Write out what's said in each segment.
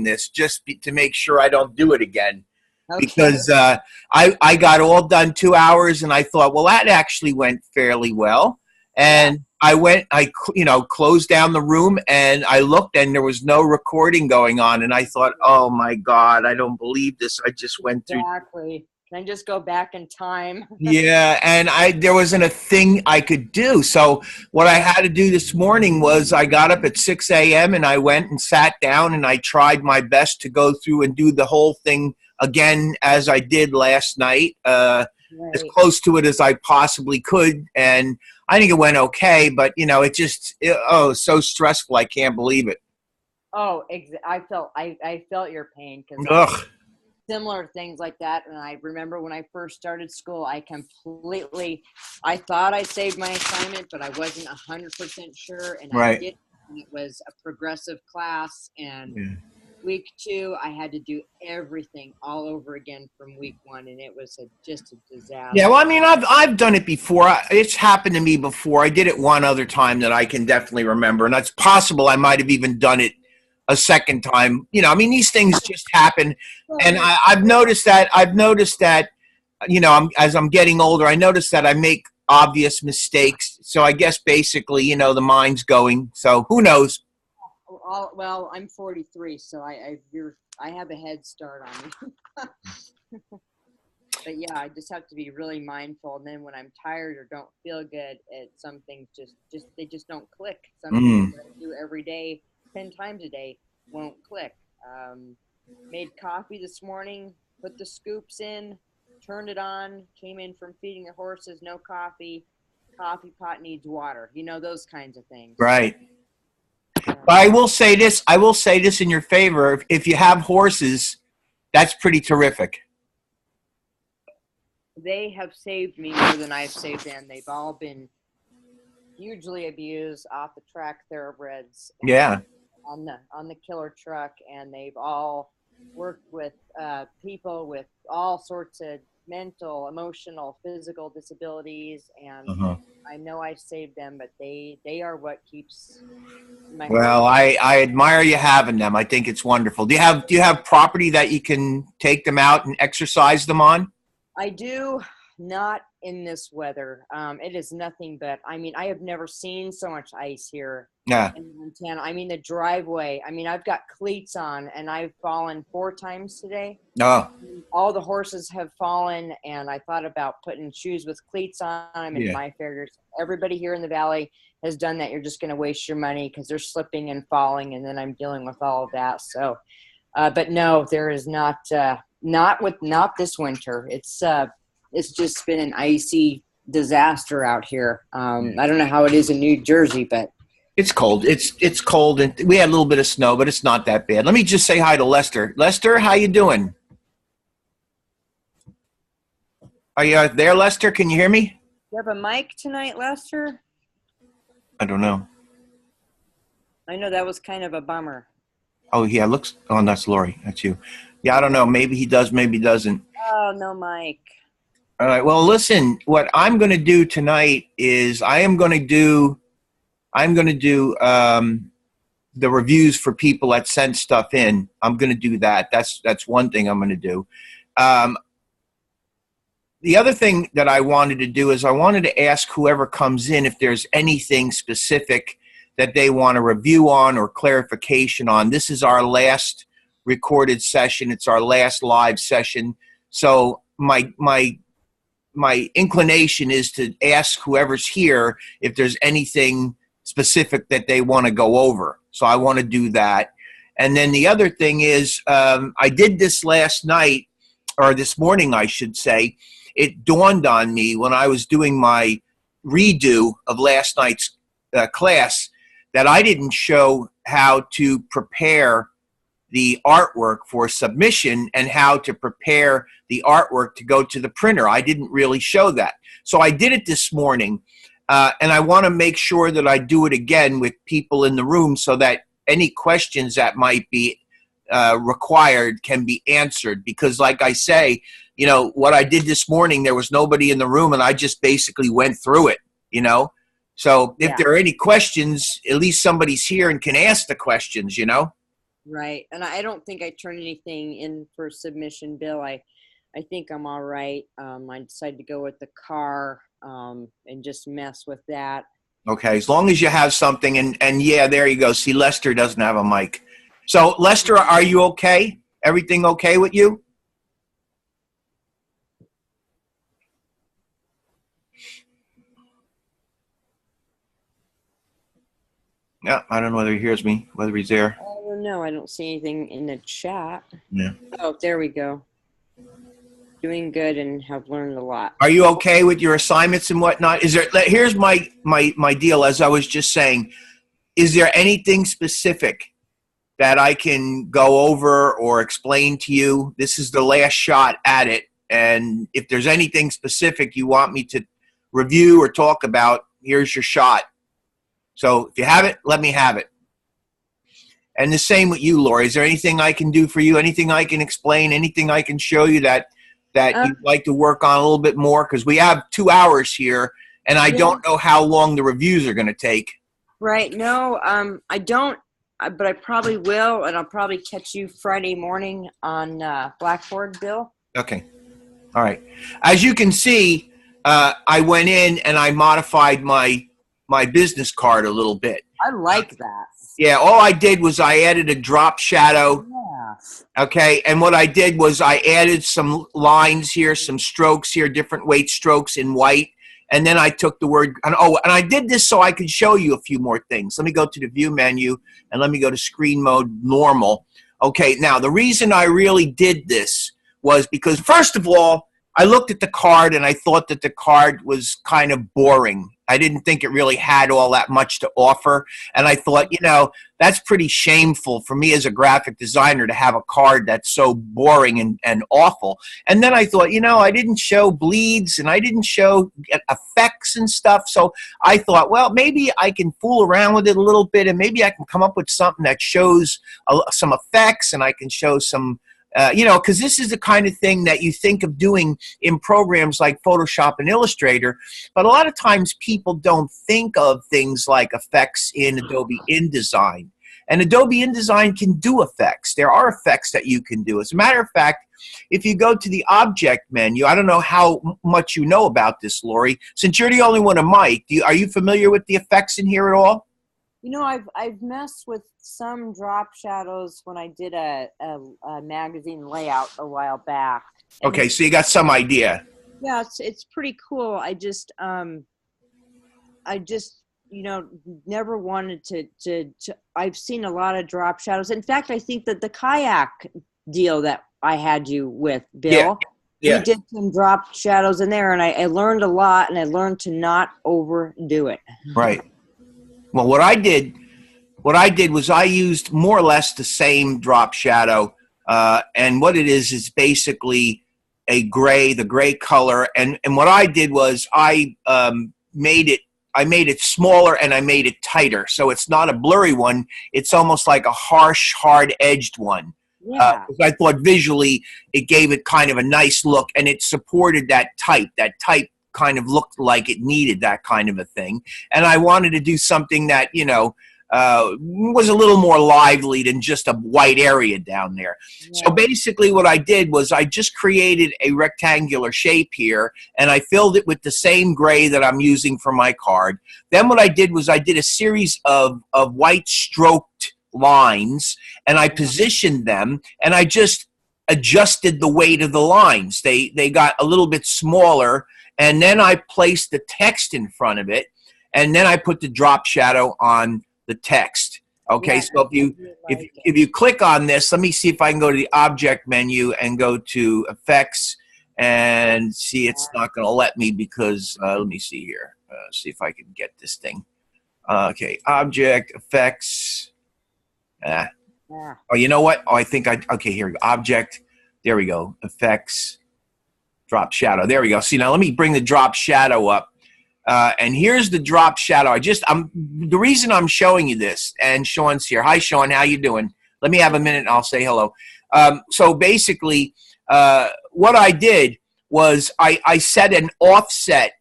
this just to make sure I don't do it again. Okay. Because I got all done 2 hours, and I thought, well, that actually went fairly well. And I closed down the room, and I looked, and there was no recording going on. And I thought, oh my God, I don't believe this. I just went through. Exactly. Can I just go back in time? Yeah, and there wasn't a thing I could do. So what I had to do this morning was I got up at 6 a.m. and I went and sat down, and I tried my best to go through and do the whole thing again as I did last night, as close to it as I possibly could. And I think it went okay, but so stressful. I can't believe it. Oh, I felt your pain, because similar things like that. And I remember when I first started school, I thought I saved my assignment, but I wasn't 100% sure. And I did. And it was a progressive class, and week 2, I had to do everything all over again from week 1, and it was just a disaster. Yeah, well, I mean, I've done it before. It's happened to me before. I did it one other time that I can definitely remember, and that's possible. I might have even done it a second time. I mean, these things just happen, and I've noticed that. As I'm getting older, I notice that I make obvious mistakes. So I guess basically, the mind's going. So who knows? Well, I'm 43, so I have a head start on you. But yeah, I just have to be really mindful. And then when I'm tired or don't feel good, some things they just don't click. Some things that I do every day, 10 times a day, won't click. Made coffee this morning, put the scoops in, turned it on, came in from feeding the horses, no coffee. Coffee pot needs water. Those kinds of things. Right. But I will say this in your favor. If you have horses, that's pretty terrific. They have saved me more than I've saved them. They've all been hugely abused, off the track thoroughbreds. Yeah. On the killer truck, and they've all worked with people with all sorts of mental, emotional, physical disabilities, and I know I saved them, but they are what keeps my. Well, I admire you having them. I think it's wonderful. Do you have property that you can take them out and exercise them on? I do. Not in this weather. It is nothing but, I have never seen so much ice here in Montana. The driveway, I've got cleats on, and I've fallen 4 times today. Oh. All the horses have fallen, and I thought about putting shoes with cleats on them, and my figures. Everybody here in the valley has done that. You're just going to waste your money because they're slipping and falling, and then I'm dealing with all of that. So, but no, there is not this winter. It's just been an icy disaster out here. I don't know how it is in New Jersey, but it's cold. It's cold, and we had a little bit of snow, but it's not that bad. Let me just say hi to Lester. Lester, how you doing? Are you there, Lester? Can you hear me? You have a mic tonight, Lester? I don't know. I know that was kind of a bummer. Oh, yeah, oh, that's Lori. That's you. Yeah, I don't know. Maybe he does, maybe he doesn't. Oh, no mic. All right. Well, listen, what I'm going to do tonight is I'm going to do the reviews for people that send stuff in. I'm going to do that. That's one thing I'm going to do. The other thing that I wanted to do is I wanted to ask whoever comes in if there's anything specific that they want a review on or clarification on. This is our last recorded session. It's our last live session. So my inclination is to ask whoever's here if there's anything specific that they want to go over. So I want to do that. And then the other thing is I did this last night, or this morning, I should say. It dawned on me when I was doing my redo of last night's class that I didn't show how to prepare the artwork for submission and how to prepare the artwork to go to the printer. I didn't really show that. So I did it this morning, and I want to make sure that I do it again with people in the room so that any questions that might be required can be answered. Because like I say, what I did this morning, there was nobody in the room, and I just basically went through it, So if there are any questions, at least somebody's here and can ask the questions, Right. And I don't think I turned anything in for submission, Bill. I think I'm all right. I decided to go with the car and just mess with that. Okay, as long as you have something, and yeah, there you go. See, Lester doesn't have a mic. So, Lester, are you okay? Everything okay with you? Yeah, I don't know whether he hears me, whether he's there. I don't know. I don't see anything in the chat. Yeah. Oh, there we go. Doing good and have learned a lot. Are you okay with your assignments and whatnot? Is there? Here's my deal. As I was just saying, is there anything specific that I can go over or explain to you? This is the last shot at it, and if there's anything specific you want me to review or talk about, here's your shot. So if you have it, let me have it. And the same with you, Lori. Is there anything I can do for you? Anything I can explain? Anything I can show you that you'd like to work on a little bit more? Because we have 2 hours here, and I don't know how long the reviews are going to take. Right. No, I don't, but I probably will, and I'll probably catch you Friday morning on Blackboard, Bill. Okay. All right. As you can see, I went in and I modified my business card a little bit. I like that. Yeah, all I did was I added a drop shadow. Yeah. Okay, and what I did was I added some lines here, some strokes here, different weight strokes in white, and then I took the word, and I did this so I could show you a few more things. Let me go to the view menu, and let me go to screen mode normal. Okay, now the reason I really did this was because, first of all, I looked at the card and I thought that the card was kind of boring. I didn't think it really had all that much to offer. And I thought, you know, that's pretty shameful for me as a graphic designer to have a card that's so boring and awful. And then I thought, you know, I didn't show bleeds and I didn't show effects and stuff. So I thought, well, maybe I can fool around with it a little bit and maybe I can come up with something that shows some effects and I can show some you know, because this is the kind of thing that you think of doing in programs like Photoshop and Illustrator, but a lot of times people don't think of things like effects in Adobe InDesign. And Adobe InDesign can do effects. There are effects that you can do. As a matter of fact, if you go to the Object menu, I don't know how much you know about this, Lori. Since you're the only one on mic, are you familiar with the effects in here at all? You know, I've messed with some drop shadows when I did a magazine layout a while back. And okay, so you got some idea. Yeah, it's pretty cool. I just you know, never wanted to I've seen a lot of drop shadows. In fact, I think that the kayak deal that I had you with, Bill, yeah. We did some drop shadows in there, and I learned a lot, and I learned to not overdo it. Right. Well, what I did was I used more or less the same drop shadow, and what it is basically a gray, the gray color. And what I did was I made it smaller and I made it tighter, so it's not a blurry one. It's almost like a harsh, hard-edged one. Yeah. I thought visually it gave it kind of a nice look, and it supported that type. That type kind of looked like it needed that kind of a thing. And I wanted to do something that, you know, was a little more lively than just a white area down there. Yeah. So basically what I did was I just created a rectangular shape here, and I filled it with the same gray that I'm using for my card. Then what I did was I did a series of white stroked lines, and I positioned them, and I just adjusted the weight of the lines. They got a little bit smaller, and then I placed the text in front of it, and then I put the drop shadow on the text. Okay, yeah, so if you click on this, let me see if I can go to the Object menu and go to Effects, and see, it's not going to let me because, let me see here. See if I can get this thing. Okay, Object, Effects. Yeah. Oh, you know what? Oh, I think okay, here we go. Object, there we go. Effects, drop shadow. There we go. See, now let me bring the drop shadow up. And here's the drop shadow. The reason I'm showing you this, and Sean's here. Hi, Sean. How you doing? Let me have a minute and I'll say hello. So basically, what I did was I set an offset,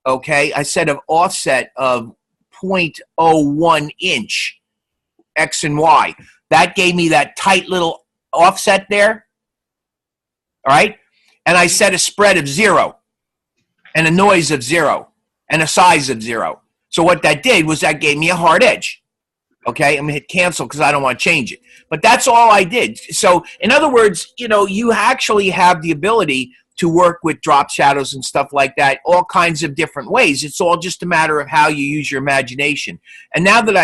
okay? I set an offset of 0.01 inch, X and Y. that gave me that tight little offset there. All right. And I set a spread of 0 and a noise of 0 and a size of 0. So what that did was that gave me a hard edge. Okay, I'm going to hit cancel because I don't want to change it. But that's all I did. So in other words, you know, you actually have the ability to work with drop shadows and stuff like that, all kinds of different ways. It's all just a matter of how you use your imagination. And now that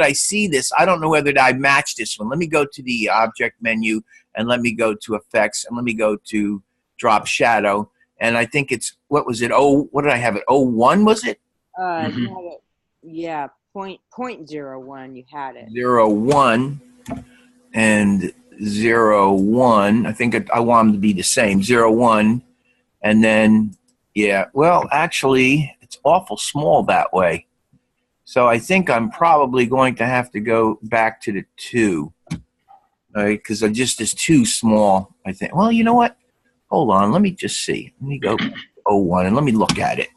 I see this, I don't know whether I match this one. Let me go to the object menu and let me go to effects and let me go to drop shadow. And I think it's, what was it? Oh, what did I have it? 01 was it? You had it, yeah, point 0.01. You had it. 01 and 01. I think I want them to be the same. 01, and then yeah. Well, actually, it's awful small that way. So I think I'm probably going to have to go back to the 2, because I just is too small. I think. Well, you know what? Hold on. Let me just see. Let me go 01 and let me look at it.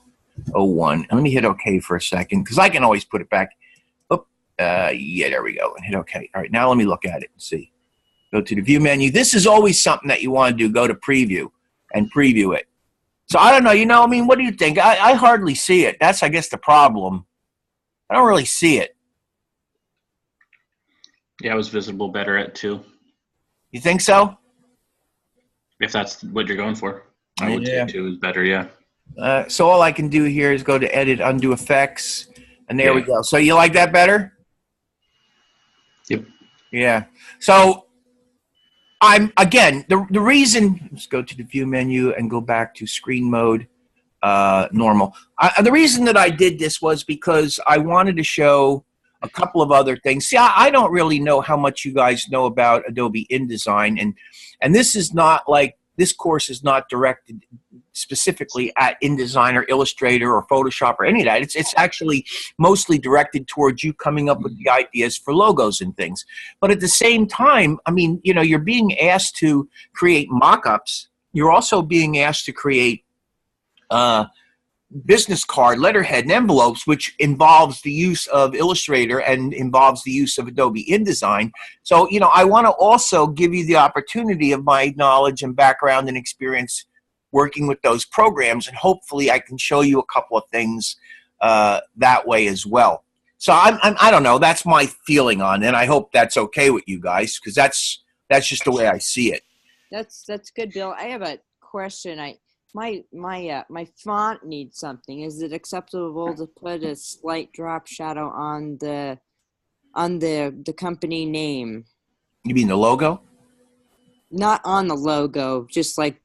01, and let me hit OK for a second because I can always put it back. Oh, yeah, there we go. And hit OK. All right, now let me look at it and see. Go to the view menu. This is always something that you want to do. Go to preview and preview it. So I don't know. You know, I mean, what do you think? I hardly see it. That's, I guess, the problem. I don't really see it. Yeah, it was visible better at 2. You think so? If that's what you're going for. I would say 2 is better, yeah. So all I can do here is go to edit, undo effects, and there we go. So you like that better? Yep. Yeah. So I'm, again, the reason, let's go to the view menu and go back to screen mode, normal. The reason that I did this was because I wanted to show a couple of other things. See, I don't really know how much you guys know about Adobe InDesign, and this is not like, this course is not directed specifically at InDesign or Illustrator or Photoshop or any of that. It's actually mostly directed towards you coming up with the ideas for logos and things. But at the same time, I mean, you know, you're being asked to create mock-ups. You're also being asked to create business card, letterhead, and envelopes, which involves the use of Illustrator and involves the use of Adobe InDesign. So, you know, I want to also give you the opportunity of my knowledge and background and experience working with those programs, and hopefully I can show you a couple of things that way as well. So I don't know. That's my feeling on it, and I hope that's okay with you guys, because that's just the way I see it. That's good, Bill. I have a question. My font needs something. Is it acceptable to put a slight drop shadow on the company name? You mean the logo? Not on the logo, just like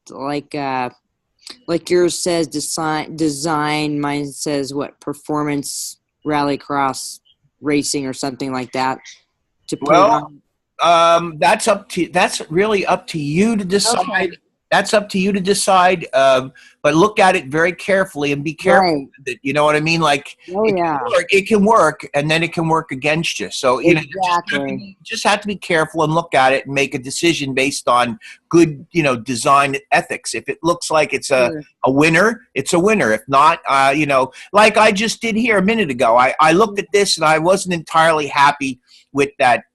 yours says design. Mine says what, performance rallycross racing or something like that. To put on. That's really up to you to decide. Okay. That's up to you to decide, but look at it very carefully and be careful with it. You know what I mean? Like, it can work, and then it can work against you. So, you know, you just have to be careful and look at it and make a decision based on good, you know, design ethics. If it looks like it's a winner, it's a winner. If not, you know, like I just did here a minute ago, I looked at this and I wasn't entirely happy with that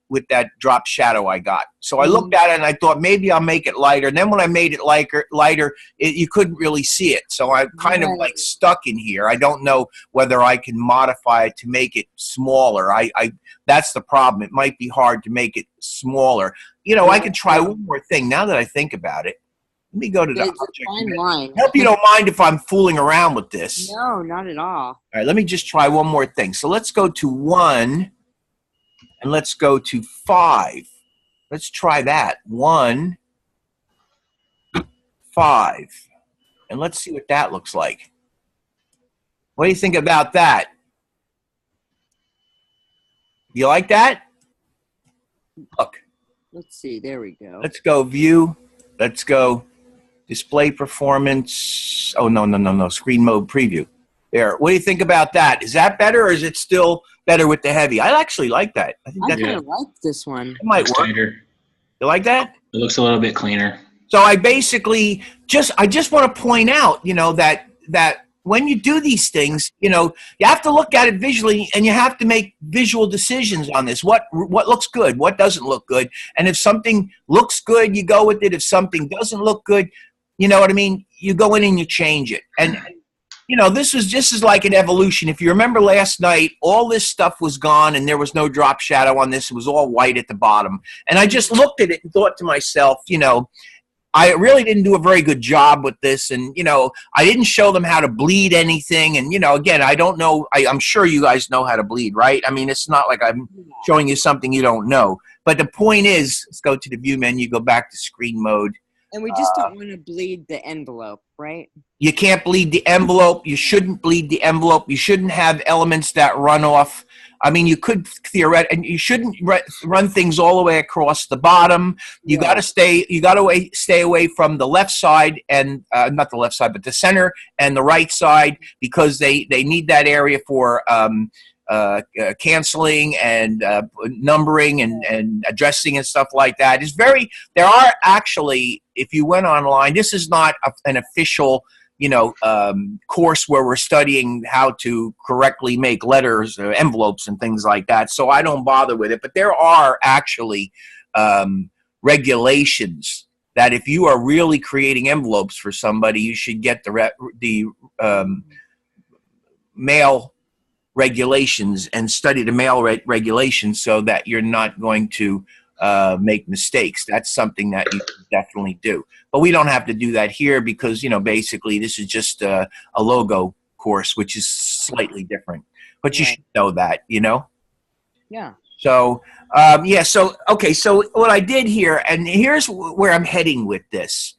drop shadow I got. So I looked at it and I thought maybe I'll make it lighter. And then when I made it lighter, you couldn't really see it. So I'm kind of like stuck in here. I don't know whether I can modify it to make it smaller. That's the problem. It might be hard to make it smaller. You know, I could try one more thing now that I think about it. Let me go to the object. I hope you don't mind if I'm fooling around with this. No, not at all. All right, let me just try one more thing. So let's go to 1. And let's go to 5. Let's try that. 1, 5. And let's see what that looks like. What do you think about that? You like that? Look. Let's see. There we go. Let's go view. Let's go display performance. Oh, no. Screen mode preview. There. What do you think about that? Is that better, or is it still better with the heavy? I actually like that. I kind of like this one. It might work. Tighter. You like that? It looks a little bit cleaner. So I basically just want to point out, you know, that when you do these things, you know, you have to look at it visually, and you have to make visual decisions on this. What looks good, what doesn't look good, and if something looks good, you go with it. If something doesn't look good, you know what I mean, you go in and you change it. And you know, this is just as like an evolution. If you remember last night, all this stuff was gone, and there was no drop shadow on this. It was all white at the bottom, and I just looked at it and thought to myself, you know, I really didn't do a very good job with this, and, you know, I didn't show them how to bleed anything, and, you know, again, I don't know, I'm sure you guys know how to bleed, right? I mean, it's not like I'm showing you something you don't know, but the point is, let's go to the view menu, go back to screen mode. And we just don't want to bleed the envelope, right? You can't bleed the envelope. You shouldn't bleed the envelope. You shouldn't have elements that run off. I mean, you could theoretically, and you shouldn't run things all the way across the bottom. You got to stay away from the left side and not the left side, but the center and the right side, because they need that area for canceling and numbering and addressing and stuff like that. There are actually, if you went online, this is not an official, you know, course where we're studying how to correctly make letters or envelopes and things like that. So I don't bother with it. But there are actually regulations that if you are really creating envelopes for somebody, you should get the mail regulations and study the mail regulations so that you're not going to make mistakes. That's something that you can definitely do. But we don't have to do that here because, you know, basically this is just a logo course, which is slightly different. But you should know that, you know? Yeah. So, so, okay, so what I did here, and here's where I'm heading with this.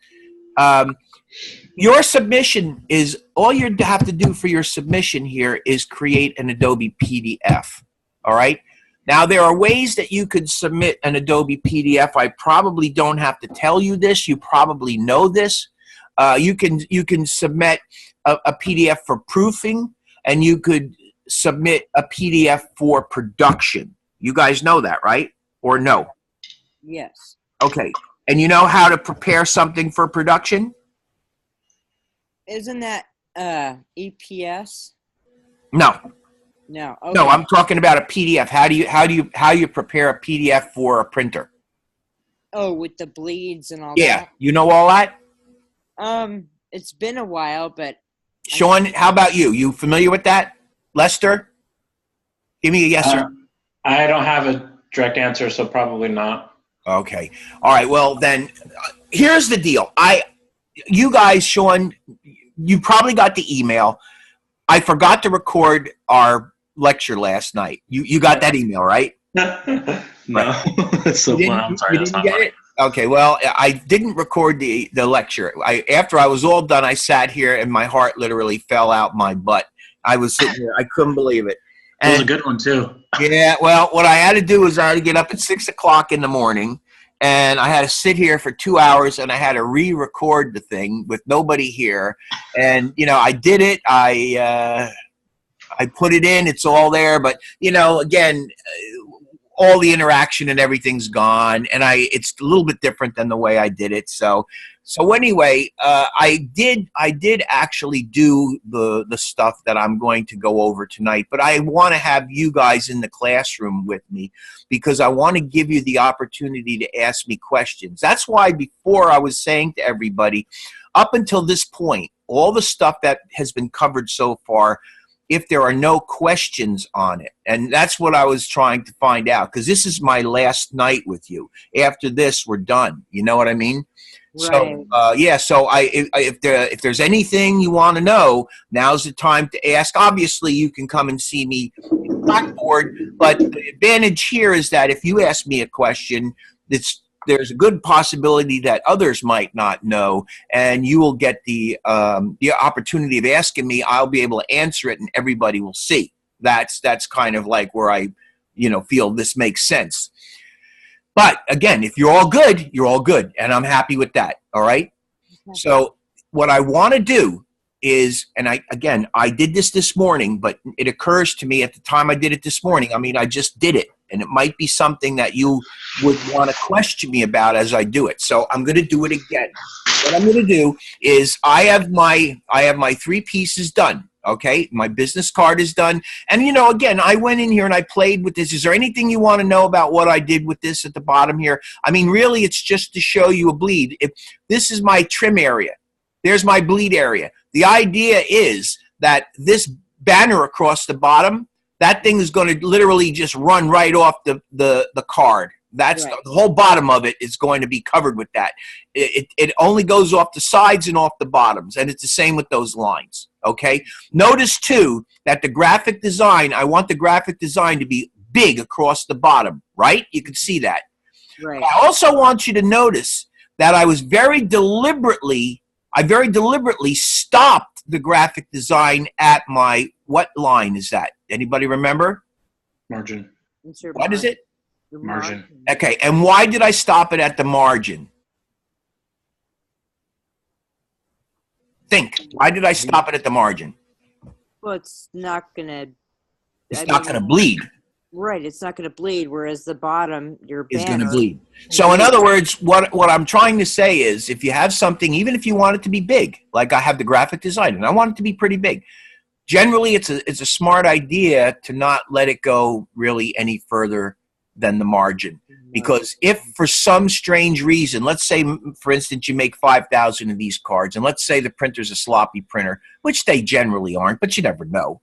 Your submission is, all you have to do for your submission here is create an Adobe PDF, all right? Now, there are ways that you could submit an Adobe PDF. I probably don't have to tell you this. You probably know this. You can submit a PDF for proofing, and you could submit a PDF for production. You guys know that, right? Or no? Yes. Okay. And you know how to prepare something for production? Isn't that EPS? No. No. Okay. No, I'm talking about a PDF. How you prepare a PDF for a printer? Oh, with the bleeds and all that? Yeah. You know all that? It's been a while, but Sean, how about you? You familiar with that? Lester? Give me a yes or no. I don't have a direct answer, so probably not. Okay. All right. Well, then, here's the deal. You guys, Sean, you probably got the email. I forgot to record our lecture last night. You got that email, right? No. It's so fun. I'm sorry. You didn't get it? Okay. Well, I didn't record the lecture. After I was all done, I sat here and my heart literally fell out my butt. I was sitting here. I couldn't believe it. It was a good one, too. Yeah. Well, what I had to do was I had to get up at 6 o'clock in the morning. And I had to sit here for 2 hours, and I had to re-record the thing with nobody here. And, you know, I did it. I put it in. It's all there. But, you know, again, all the interaction and everything's gone. And it's a little bit different than the way I did it. So anyway, I did actually do the stuff that I'm going to go over tonight, but I want to have you guys in the classroom with me because I want to give you the opportunity to ask me questions. That's why before I was saying to everybody, up until this point, all the stuff that has been covered so far, if there are no questions on it. And that's what I was trying to find out, because this is my last night with you. After this, we're done. You know what I mean? Right. So, if there's anything you want to know, now's the time to ask. Obviously, you can come and see me in Blackboard, but the advantage here is that if you ask me a question, there's a good possibility that others might not know, and you will get the opportunity of asking me. I'll be able to answer it, and everybody will see. That's kind of like where I, feel this makes sense. But again, if you're all good, you're all good, and I'm happy with that. All right. Okay. So what I want to do is, and I did this morning, but it occurs to me at the time I did it this morning. I mean, I just did it. and it might be something that you would want to question me about as I do it. So I'm going to do it again. What I'm going to do is I have my 3 pieces done. Okay, my business card is done. And, you know, again, I went in here and I played with this. Is there anything you want to know about what I did with this at the bottom here? I mean, really, it's just to show you a bleed. If this is my trim area, there's my bleed area. The idea is that this banner across the bottom, that thing is going to literally just run right off the card. That's right. The whole bottom of it is going to be covered with that. It only goes off the sides and off the bottoms, and it's the same with those lines, okay? Notice, too, that the graphic design, I want the graphic design to be big across the bottom, right? You can see that. Right. I also want you to notice that I very deliberately stopped the graphic design at my, what line is that? Anybody remember? Margin. What is it? Margin. Okay, and why did I stop it at the margin? Think. Why did I stop it at the margin? Well, it's not going to... It's not going to bleed. Right, it's not going to bleed, whereas the bottom, your banner... is going to bleed. So in other words, what I'm trying to say is, if you have something, even if you want it to be big, like I have the graphic design, and I want it to be pretty big, generally it's a smart idea to not let it go really any further than the margin. Because if for some strange reason, let's say, for instance, you make 5,000 of these cards, and let's say the printer's a sloppy printer, which they generally aren't, but you never know.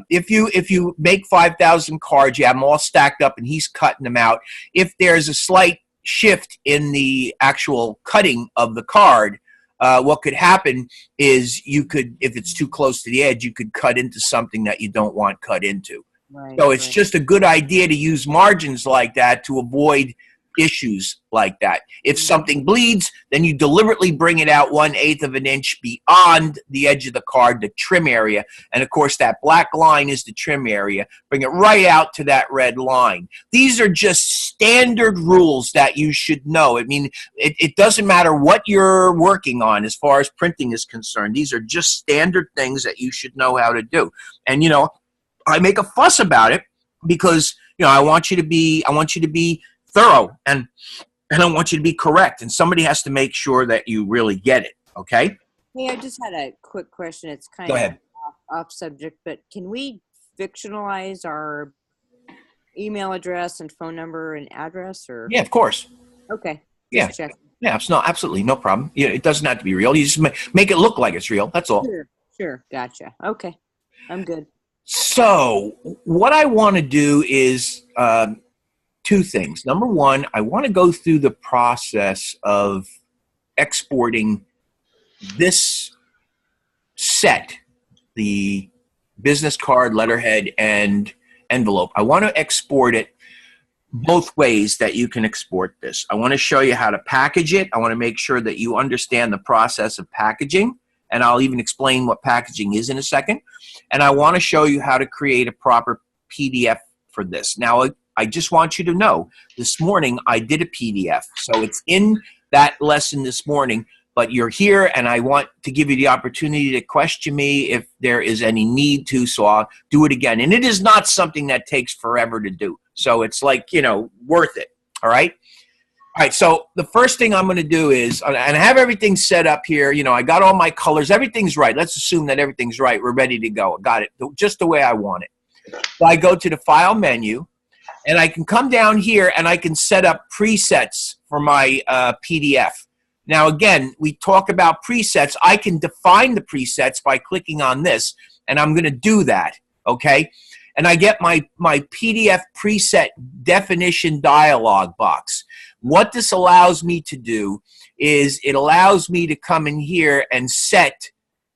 If you make 5,000 cards, you have them all stacked up, and he's cutting them out. If there's a slight shift in the actual cutting of the card, what could happen is you could, if it's too close to the edge, you could cut into something that you don't want cut into. Right, so it's just a good idea to use margins like that to avoid issues like that. If something bleeds, then you deliberately bring it out 1/8 of an inch beyond the edge of the card, the trim area. And of course, that black line is the trim area. Bring it right out to that red line. These are just standard rules that you should know. I mean, it doesn't matter what you're working on as far as printing is concerned. These are just standard things that you should know how to do. And, you know, I make a fuss about it because, you know, I want you to be thorough and I want you to be correct. And somebody has to make sure that you really get it. Okay. Hey, I just had a quick question. It's kind Go of ahead. off subject, but can we fictionalize our email address and phone number and address? Or Yeah, of course. okay. Yeah. Check. Yeah, it's not absolutely no problem. Yeah, it doesn't have to be real. You just make it look like it's real. That's all. Sure. Gotcha. Okay. I'm good. So what I want to do is 2 things. Number one, I want to go through the process of exporting this set, the business card, letterhead, and envelope. I want to export it both ways that you can export this. I want to show you how to package it. I want to make sure that you understand the process of packaging. And I'll even explain what packaging is in a second. And I want to show you how to create a proper PDF for this. Now, I just want you to know, this morning I did a PDF. So it's in that lesson this morning, but you're here and I want to give you the opportunity to question me if there is any need to, so I'll do it again. And it is not something that takes forever to do. So it's like, you know, worth it, all right? All right, so the first thing I'm going to do is, and I have everything set up here. You know, I got all my colors. Everything's right. Let's assume that everything's right. We're ready to go. Got it just the way I want it. So I go to the File menu, and I can come down here, and I can set up presets for my PDF. Now, again, we talk about presets. I can define the presets by clicking on this, and I'm going to do that, okay? And I get my PDF preset definition dialog box. What this allows me to do is it allows me to come in here and set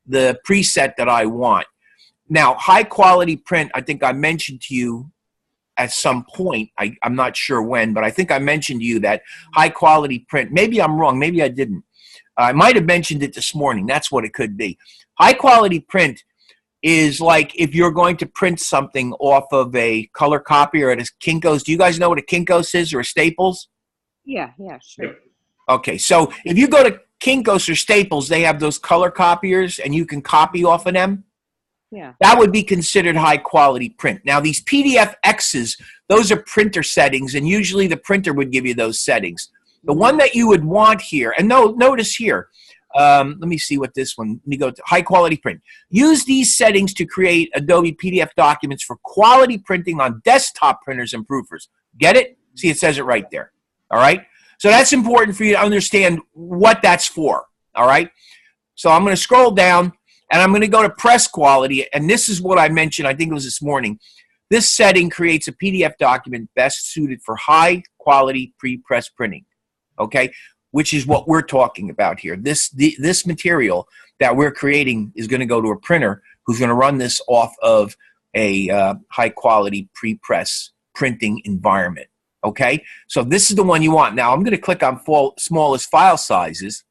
the preset that I want. Now, high quality print, I think I mentioned to you at some point, I'm not sure when, but I think I mentioned to you that high quality print, maybe I'm wrong, maybe I didn't. I might have mentioned it this morning. That's what it could be. High quality print is like if you're going to print something off of a color copy or at a Kinko's. Do you guys know what a Kinko's is or a Staples? Yeah, sure. Okay, so if you go to Kinko's or Staples, they have those color copiers and you can copy off of them. Yeah. That would be considered high quality print. Now these PDF X's, those are printer settings, and usually the printer would give you those settings. The one that you would want here, and notice here, let me see what this one, let me go to high quality print. Use these settings to create Adobe PDF documents for quality printing on desktop printers and proofers. Get it? See, it says it right there. All right? So that's important for you to understand what that's for. All right? So I'm going to scroll down, and I'm going to go to press quality, and this is what I mentioned, I think it was this morning. This setting creates a PDF document best suited for high quality pre-press printing. Okay? Which is what we're talking about here. This material that we're creating is going to go to a printer who's going to run this off of a high-quality pre-press printing environment. Okay? So this is the one you want. Now, I'm going to click on smallest file sizes.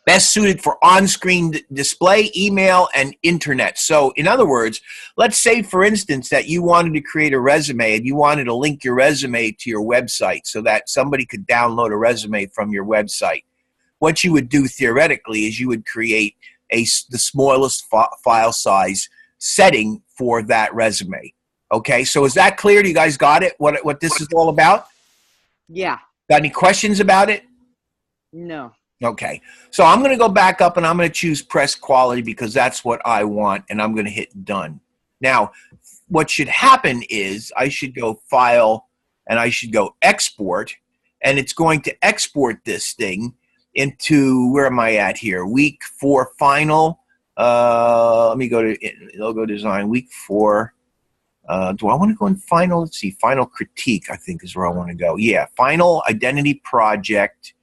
Best suited for on-screen display, email, and internet. So, in other words, let's say, for instance, that you wanted to create a resume and you wanted to link your resume to your website so that somebody could download a resume from your website. What you would do theoretically is you would create the smallest file size setting for that resume. Okay, so is that clear? Do you guys got it? What this is all about? Yeah. Got any questions about it? No. Okay, so I'm going to go back up and I'm going to choose press quality because that's what I want, and I'm going to hit done. Now, what should happen is I should go file and I should go export, and it's going to export this thing into, where am I at here? Week 4 final. Let me go to logo design, week 4. Do I want to go in final? Let's see, final critique, I think is where I want to go. Yeah, final identity project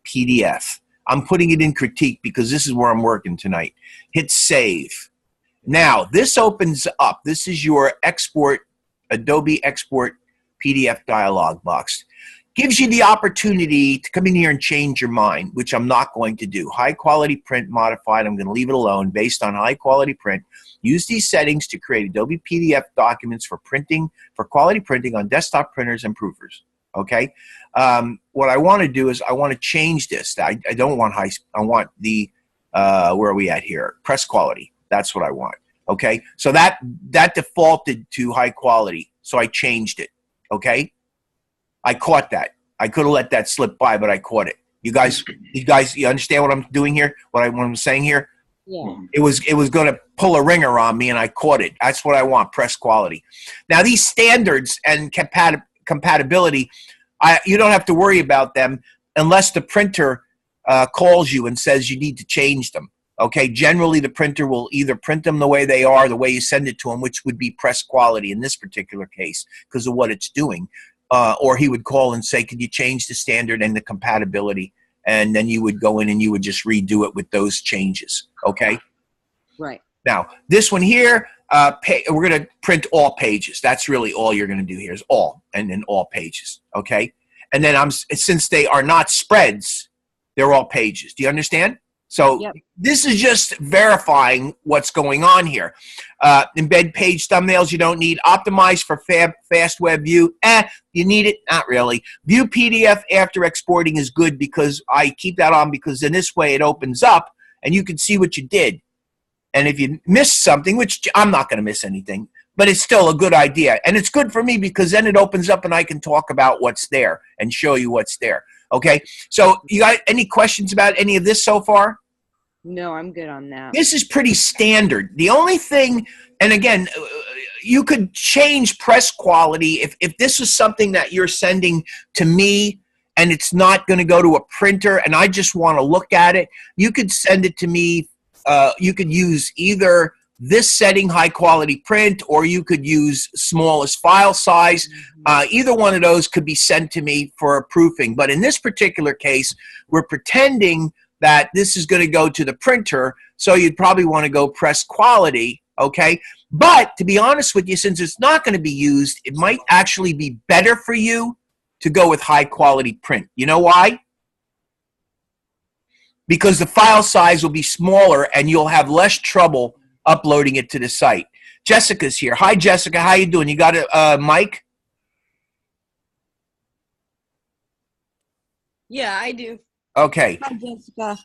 PDF. I'm putting it in critique because this is where I'm working tonight. Hit save. Now, this opens up. This is your export, Adobe Export PDF dialog box. Gives you the opportunity to come in here and change your mind, which I'm not going to do. High quality print modified. I'm going to leave it alone based on high quality print. Use these settings to create Adobe PDF documents for printing, for quality printing on desktop printers and proofers. Okay, what I want to do is I want to change this. I don't want high. I want the where are we at here? Press quality. That's what I want. Okay, so that defaulted to high quality, so I changed it. Okay, I caught that. I could have let that slip by, but I caught it. You guys, you understand what I'm doing here? What I'm saying here? Yeah. It was going to pull a ringer on me, and I caught it. That's what I want. Press quality. Now these standards and compatibility, you don't have to worry about them unless the printer calls you and says you need to change them. Okay, generally the printer will either print them the way they are, the way you send it to them, which would be press quality in this particular case because of what it's doing, or he would call and say, could you change the standard and the compatibility, and then you would go in and you would just redo it with those changes. Okay? Right. Now, this one here, we're going to print all pages. That's really all you're going to do here is all, and then all pages, okay? And then since they are not spreads, they're all pages. Do you understand? So This is just verifying what's going on here. Embed page thumbnails you don't need. Optimize for fast web view. You need it? Not really. View PDF after exporting is good because I keep that on because in this way it opens up and you can see what you did. And if you miss something, which I'm not going to miss anything, but it's still a good idea. And it's good for me because then it opens up and I can talk about what's there and show you what's there. Okay? So you got any questions about any of this so far? No, I'm good on that. This is pretty standard. The only thing, and again, you could change press quality if this is something that you're sending to me and it's not going to go to a printer and I just want to look at it, you could send it to me. You could use either this setting, high quality print, or you could use smallest file size. Either one of those could be sent to me for proofing. But in this particular case, we're pretending that this is going to go to the printer, so you'd probably want to go press quality, okay? But to be honest with you, since it's not going to be used, it might actually be better for you to go with high quality print. You know why? Because the file size will be smaller and you'll have less trouble uploading it to the site. Jessica's here. Hi, Jessica. How you doing? You got a mic? Yeah, I do. Okay. Hi, Jessica.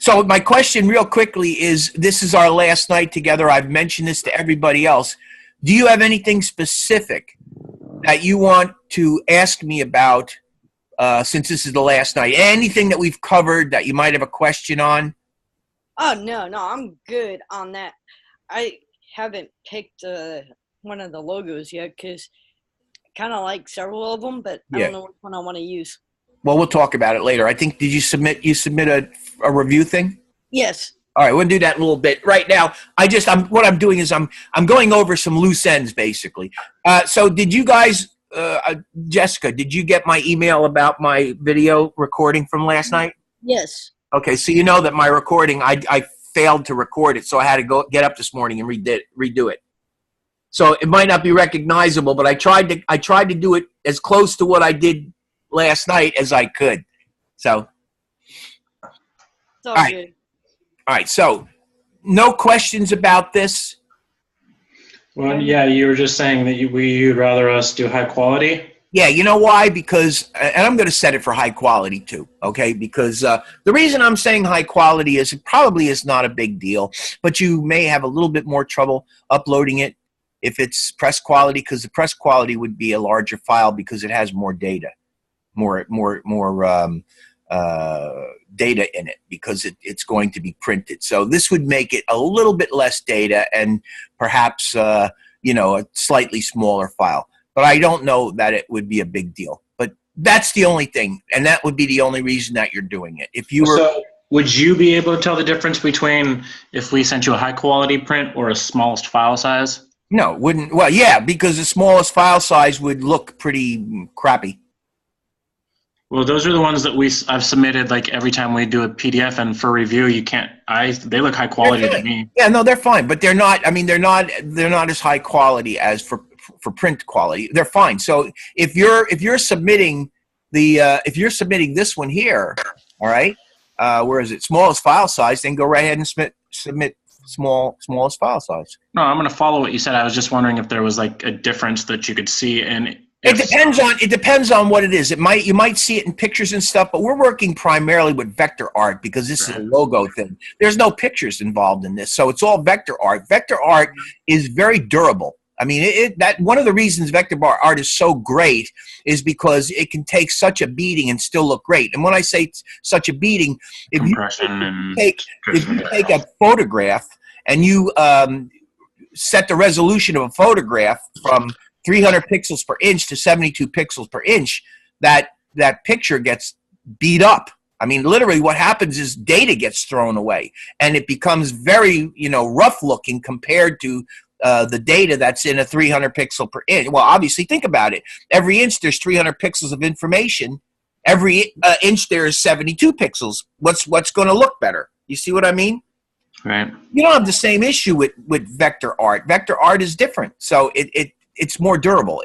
So my question real quickly is, this is our last night together. I've mentioned this to everybody else. Do you have anything specific that you want to ask me about since this is the last night? Anything that we've covered that you might have a question on? Oh, no, I'm good on that. I haven't picked one of the logos yet because I kind of like several of them, but I don't know which one I want to use. Well, we'll talk about it later. I think, did you submit a review thing? Yes. All right, we'll do that in a little bit. Right now, what I'm doing is I'm going over some loose ends, basically. So did you guys, Jessica, did you get my email about my video recording from last night? Yes. Okay, so you know that my recording, I failed to record it, so I had to get up this morning and redo it. So it might not be recognizable, but I tried to do it as close to what I did last night as I could. So, It's all good. All right, so no questions about this? Well, yeah, you were just saying that you'd rather us do high quality. Yeah, you know why? Because, and I'm going to set it for high quality too, okay? Because the reason I'm saying high quality is it probably is not a big deal, but you may have a little bit more trouble uploading it if it's press quality, because the press quality would be a larger file because it has more data, more data in it, because it's going to be printed. So this would make it a little bit less data and perhaps you know, a slightly smaller file. But I don't know that it would be a big deal. But that's the only thing, and that would be the only reason that you're doing it. If you were, so would you be able to tell the difference between if we sent you a high quality print or a smallest file size? No, wouldn't. Well, yeah, because the smallest file size would look pretty crappy. Well, those are the ones that I've submitted like every time we do a PDF, and for review, you can't. They look high quality to me. Yeah, no, they're fine, but they're not. I mean, they're not as high quality as for print quality. They're fine. So if you're submitting this one here, all right, where is it? Smallest file size, then go right ahead and submit smallest file size. No, I'm going to follow what you said. I was just wondering if there was like a difference that you could see in. It depends on what it is. You might see it in pictures and stuff, but we're working primarily with vector art because this is a logo thing. There's no pictures involved in this, so it's all vector art. Vector art is very durable. I mean, that one of the reasons vector art is so great is because it can take such a beating and still look great. And when I say such a beating, if you take a photograph and you set the resolution of a photograph from 300 pixels per inch to 72 pixels per inch, that picture gets beat up. I mean, literally what happens is data gets thrown away and it becomes very, rough looking compared to the data that's in a 300 pixel per inch. Well, obviously think about it. Every inch there's 300 pixels of information. Every inch there is 72 pixels. What's going to look better? You see what I mean? Right. You don't have the same issue with vector art. Vector art is different. So it's more durable.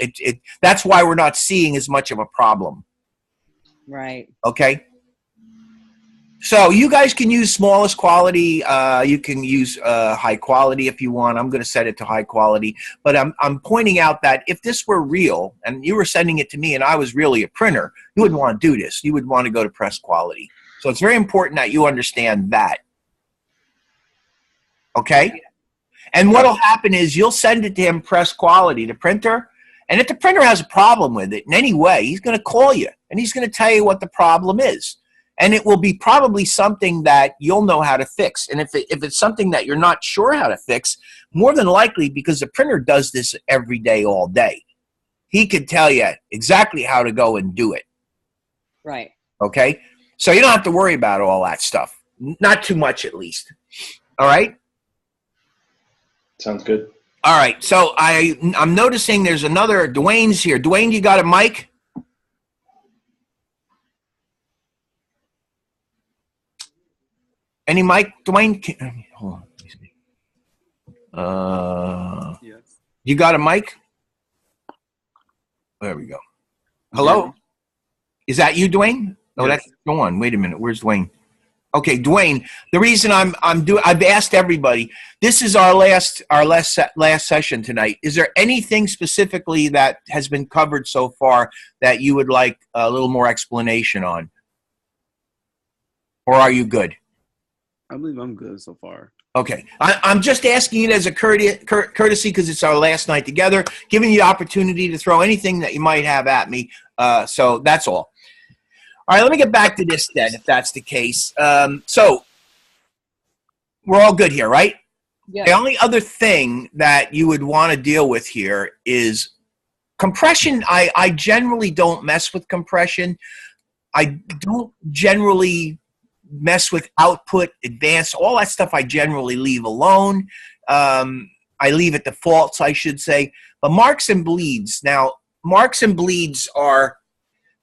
That's why we're not seeing as much of a problem. Right. Okay. So you guys can use smallest quality. You can use high quality if you want. I'm going to set it to high quality. But I'm pointing out that if this were real and you were sending it to me and I was really a printer, you wouldn't want to do this. You would want to go to press quality. So it's very important that you understand that. Okay? And what will happen is you'll send it to him press quality, the printer, and if the printer has a problem with it in any way, he's going to call you and he's going to tell you what the problem is. And it will be probably something that you'll know how to fix. And if it's something that you're not sure how to fix, more than likely, because the printer does this every day, all day, he could tell you exactly how to go and do it. Right. Okay? So you don't have to worry about all that stuff. Not too much, at least. All right? Sounds good. All right. So I'm noticing there's another Dwayne's here. Dwayne, you got a mic? Any mic, Dwayne? Hold on. Yes. You got a mic? There we go. Hello? Is that you, Dwayne? Oh, yes. That's go on. Wait a minute. Where's Dwayne? Okay, Dwayne. The reason I've asked everybody. This is our last session tonight. Is there anything specifically that has been covered so far that you would like a little more explanation on, or are you good? I believe I'm good so far. Okay. I'm just asking it as a courtesy because it's our last night together, giving you the opportunity to throw anything that you might have at me. So that's all. All right, let me get back to this then, if that's the case. So we're all good here, right? Yeah. The only other thing that you would want to deal with here is compression. I generally don't mess with compression. I don't generally mess with output, advanced, all that stuff I generally leave alone. I leave it to faults, I should say. But marks and bleeds. Now, marks and bleeds are,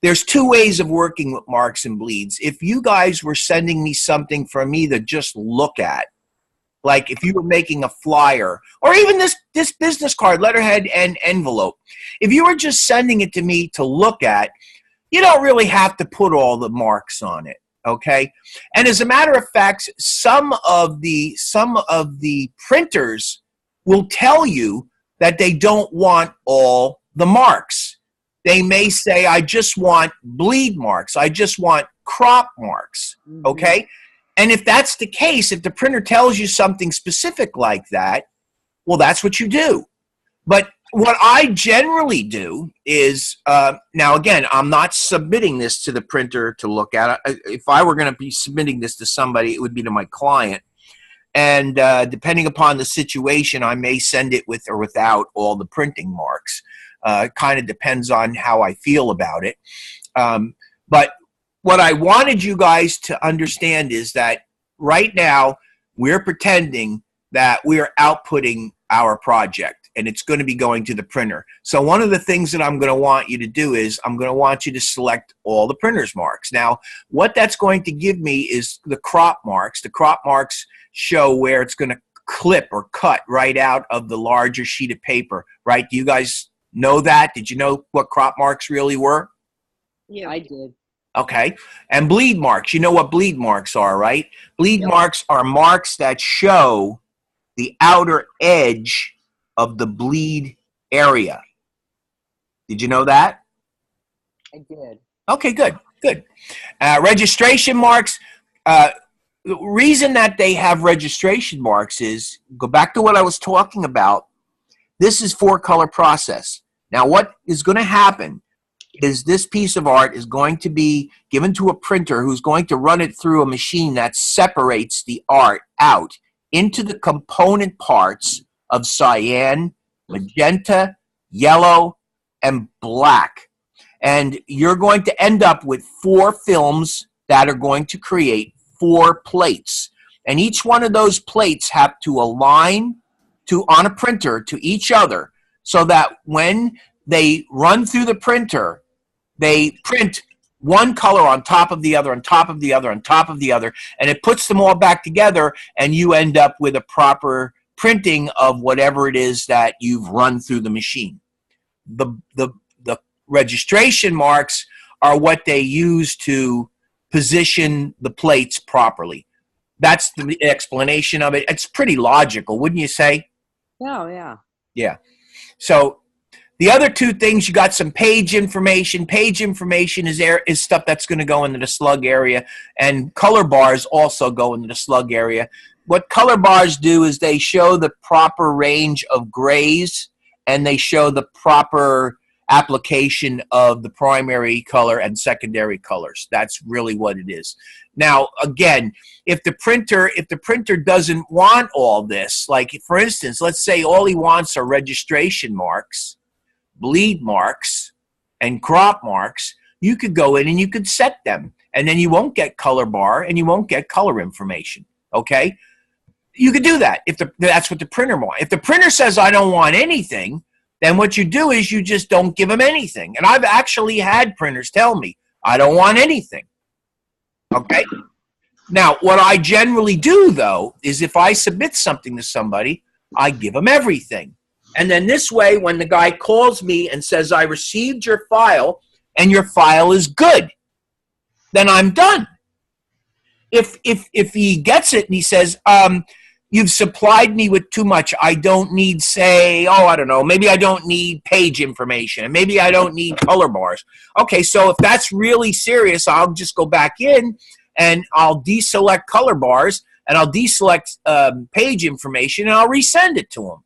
there's two ways of working with marks and bleeds. If you guys were sending me something for me to just look at, like if you were making a flyer, or even this business card, letterhead, and envelope, if you were just sending it to me to look at, you don't really have to put all the marks on it, okay? And as a matter of fact, some of the printers will tell you that they don't want all the marks. They may say, I just want bleed marks. I just want crop marks, okay? And if that's the case, if the printer tells you something specific like that, well, that's what you do. But what I generally do is, now again, I'm not submitting this to the printer to look at. If I were going to be submitting this to somebody, it would be to my client. And depending upon the situation, I may send it with or without all the printing marks. It kind of depends on how I feel about it. But what I wanted you guys to understand is that right now we're pretending that we're outputting our project and it's going to be going to the printer. So one of the things that I'm going to want you to do is I'm going to want you to select all the printer's marks. Now, what that's going to give me is the crop marks. The crop marks show where it's going to clip or cut right out of the larger sheet of paper, right? Do you guys know that? Did you know what crop marks really were? Yeah, I did. Okay. And bleed marks. You know what bleed marks are, right? Bleed marks are marks that show the outer edge of the bleed area. Did you know that? I did. Okay, good, good. Registration marks. The reason that they have registration marks is, go back to what I was talking about, this is 4-color process. Now, what is going to happen is this piece of art is going to be given to a printer who's going to run it through a machine that separates the art out into the component parts of cyan, magenta, yellow, and black. And you're going to end up with 4 films that are going to create 4 plates. And each one of those plates have to align on a printer to each other so that when they run through the printer, they print one color on top of the other, on top of the other, on top of the other, and it puts them all back together, and you end up with a proper printing of whatever it is that you've run through the machine. The registration marks are what they use to position the plates properly. That's the explanation of it. It's pretty logical, wouldn't you say? Oh, yeah. Yeah. So the other 2 things, you got some page information. Page information is stuff that's going to go into the slug area, and color bars also go into the slug area. What color bars do is they show the proper range of grays, and they show the proper application of the primary color and secondary colors. That's really what it is. Now, again, if the printer doesn't want all this, like for instance, let's say all he wants are registration marks, bleed marks, and crop marks, you could go in and you could set them, and then you won't get color bar and you won't get color information, okay? You could do that if that's what the printer wants. If the printer says, I don't want anything, then what you do is you just don't give them anything. And I've actually had printers tell me, I don't want anything, okay? Now, what I generally do, though, is if I submit something to somebody, I give them everything. And then this way, when the guy calls me and says, I received your file and your file is good, then I'm done. If he gets it and he says, you've supplied me with too much, I don't need, say, I don't know, maybe I don't need page information, and maybe I don't need color bars. Okay, so if that's really serious, I'll just go back in and I'll deselect color bars, and I'll deselect page information, and I'll resend it to them.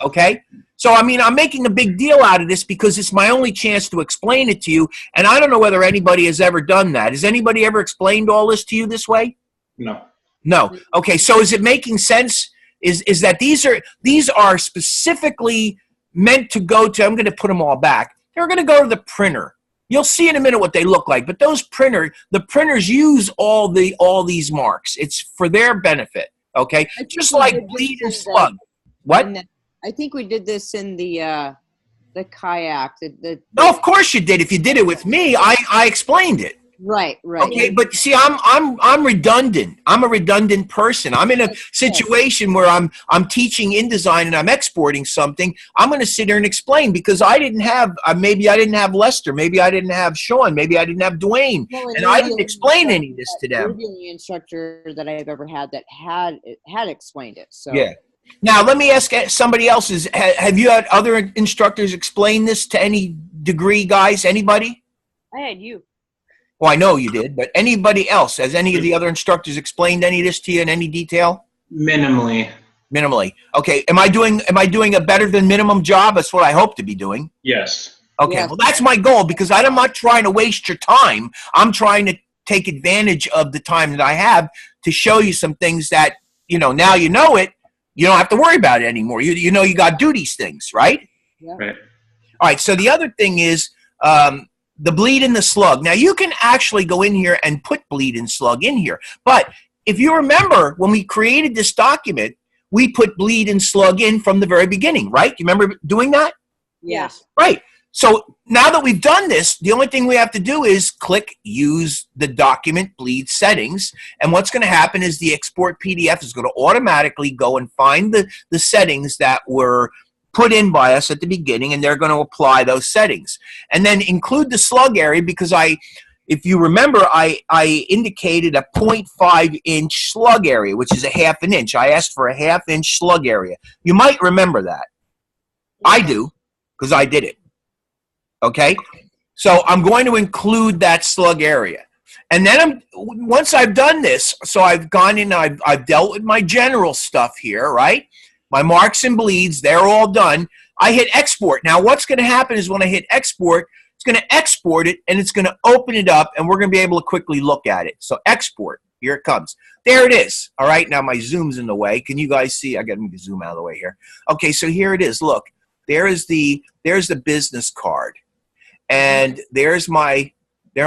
Okay? So, I mean, I'm making a big deal out of this because it's my only chance to explain it to you, and I don't know whether anybody has ever done that. Has anybody ever explained all this to you this way? No. No. Okay, so is it making sense? Is that these are specifically meant to go to, I'm going to put them all back. They're going to go to the printer. You'll see in a minute what they look like, but the printers use all these marks. It's for their benefit, okay? Just like bleed and slug. What? I think we did this in the kayak. No, of course you did. If you did it with me, I explained it. Right. Okay, but see, I'm redundant. I'm a redundant person. I'm in a situation where I'm teaching InDesign and I'm exporting something. I'm going to sit here and explain because I didn't have maybe I didn't have Lester, maybe I didn't have Sean, maybe I didn't have Dwayne, and I didn't explain any of this to them. You're the only instructor that I've ever had that had explained it. So yeah. Now let me ask somebody else: have you had other instructors explain this to any degree, guys? Anybody? I had you. Well, I know you did, but anybody else? Has any of the other instructors explained any of this to you in any detail? Minimally. Minimally. Okay. Am I doing a better than minimum job? That's what I hope to be doing. Yes. Okay. Yes. Well, that's my goal because I'm not trying to waste your time. I'm trying to take advantage of the time that I have to show you some things that, now you know it. You don't have to worry about it anymore. You know you got to do these things, right? Yeah. Right. All right. So the other thing is the bleed and the slug. Now, you can actually go in here and put bleed and slug in here. But if you remember, when we created this document, we put bleed and slug in from the very beginning, right? You remember doing that? Yes. Right. So now that we've done this, the only thing we have to do is click Use the Document Bleed Settings. And what's going to happen is the Export PDF is going to automatically go and find the settings that were put in by us at the beginning, and they're going to apply those settings. And then include the slug area because if you remember, I indicated a 0.5-inch slug area, which is a ½ an inch. I asked for a ½ slug area. You might remember that. I do because I did it. Okay? So I'm going to include that slug area. And then once I've done this, so I've gone in, I've dealt with my general stuff here, right? My marks and bleeds, they're all done. I hit export. Now, what's going to happen is when I hit export, it's going to export it, and it's going to open it up, and we're going to be able to quickly look at it. So export. Here it comes. There it is. All right, now my zoom's in the way. Can you guys see? I got to zoom out of the way here. Okay, so here it is. Look, there's the business card, and there are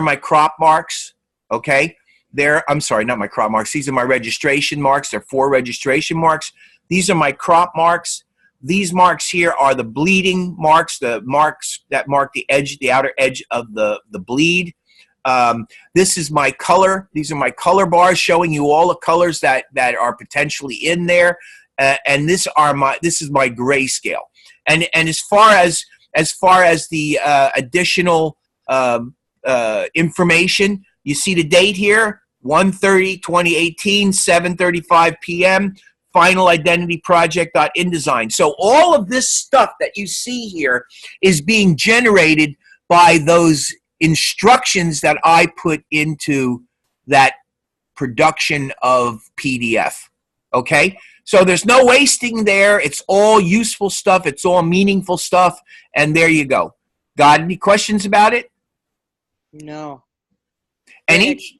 my crop marks. Okay, I'm sorry, not my crop marks. These are my registration marks. They're 4 registration marks. These are my crop marks. These marks here are the bleeding marks, the marks that mark the edge, the outer edge of the bleed. This is my color. These are my color bars showing you all the colors that are potentially in there. And this is my grayscale. And as far as the additional information, you see the date here, 1/30/2018, 7:35 p.m. Final Identity Project.InDesign. So all of this stuff that you see here is being generated by those instructions that I put into that production of PDF. Okay? So there's no wasting there. It's all useful stuff. It's all meaningful stuff. And there you go. Got any questions about it? No. And each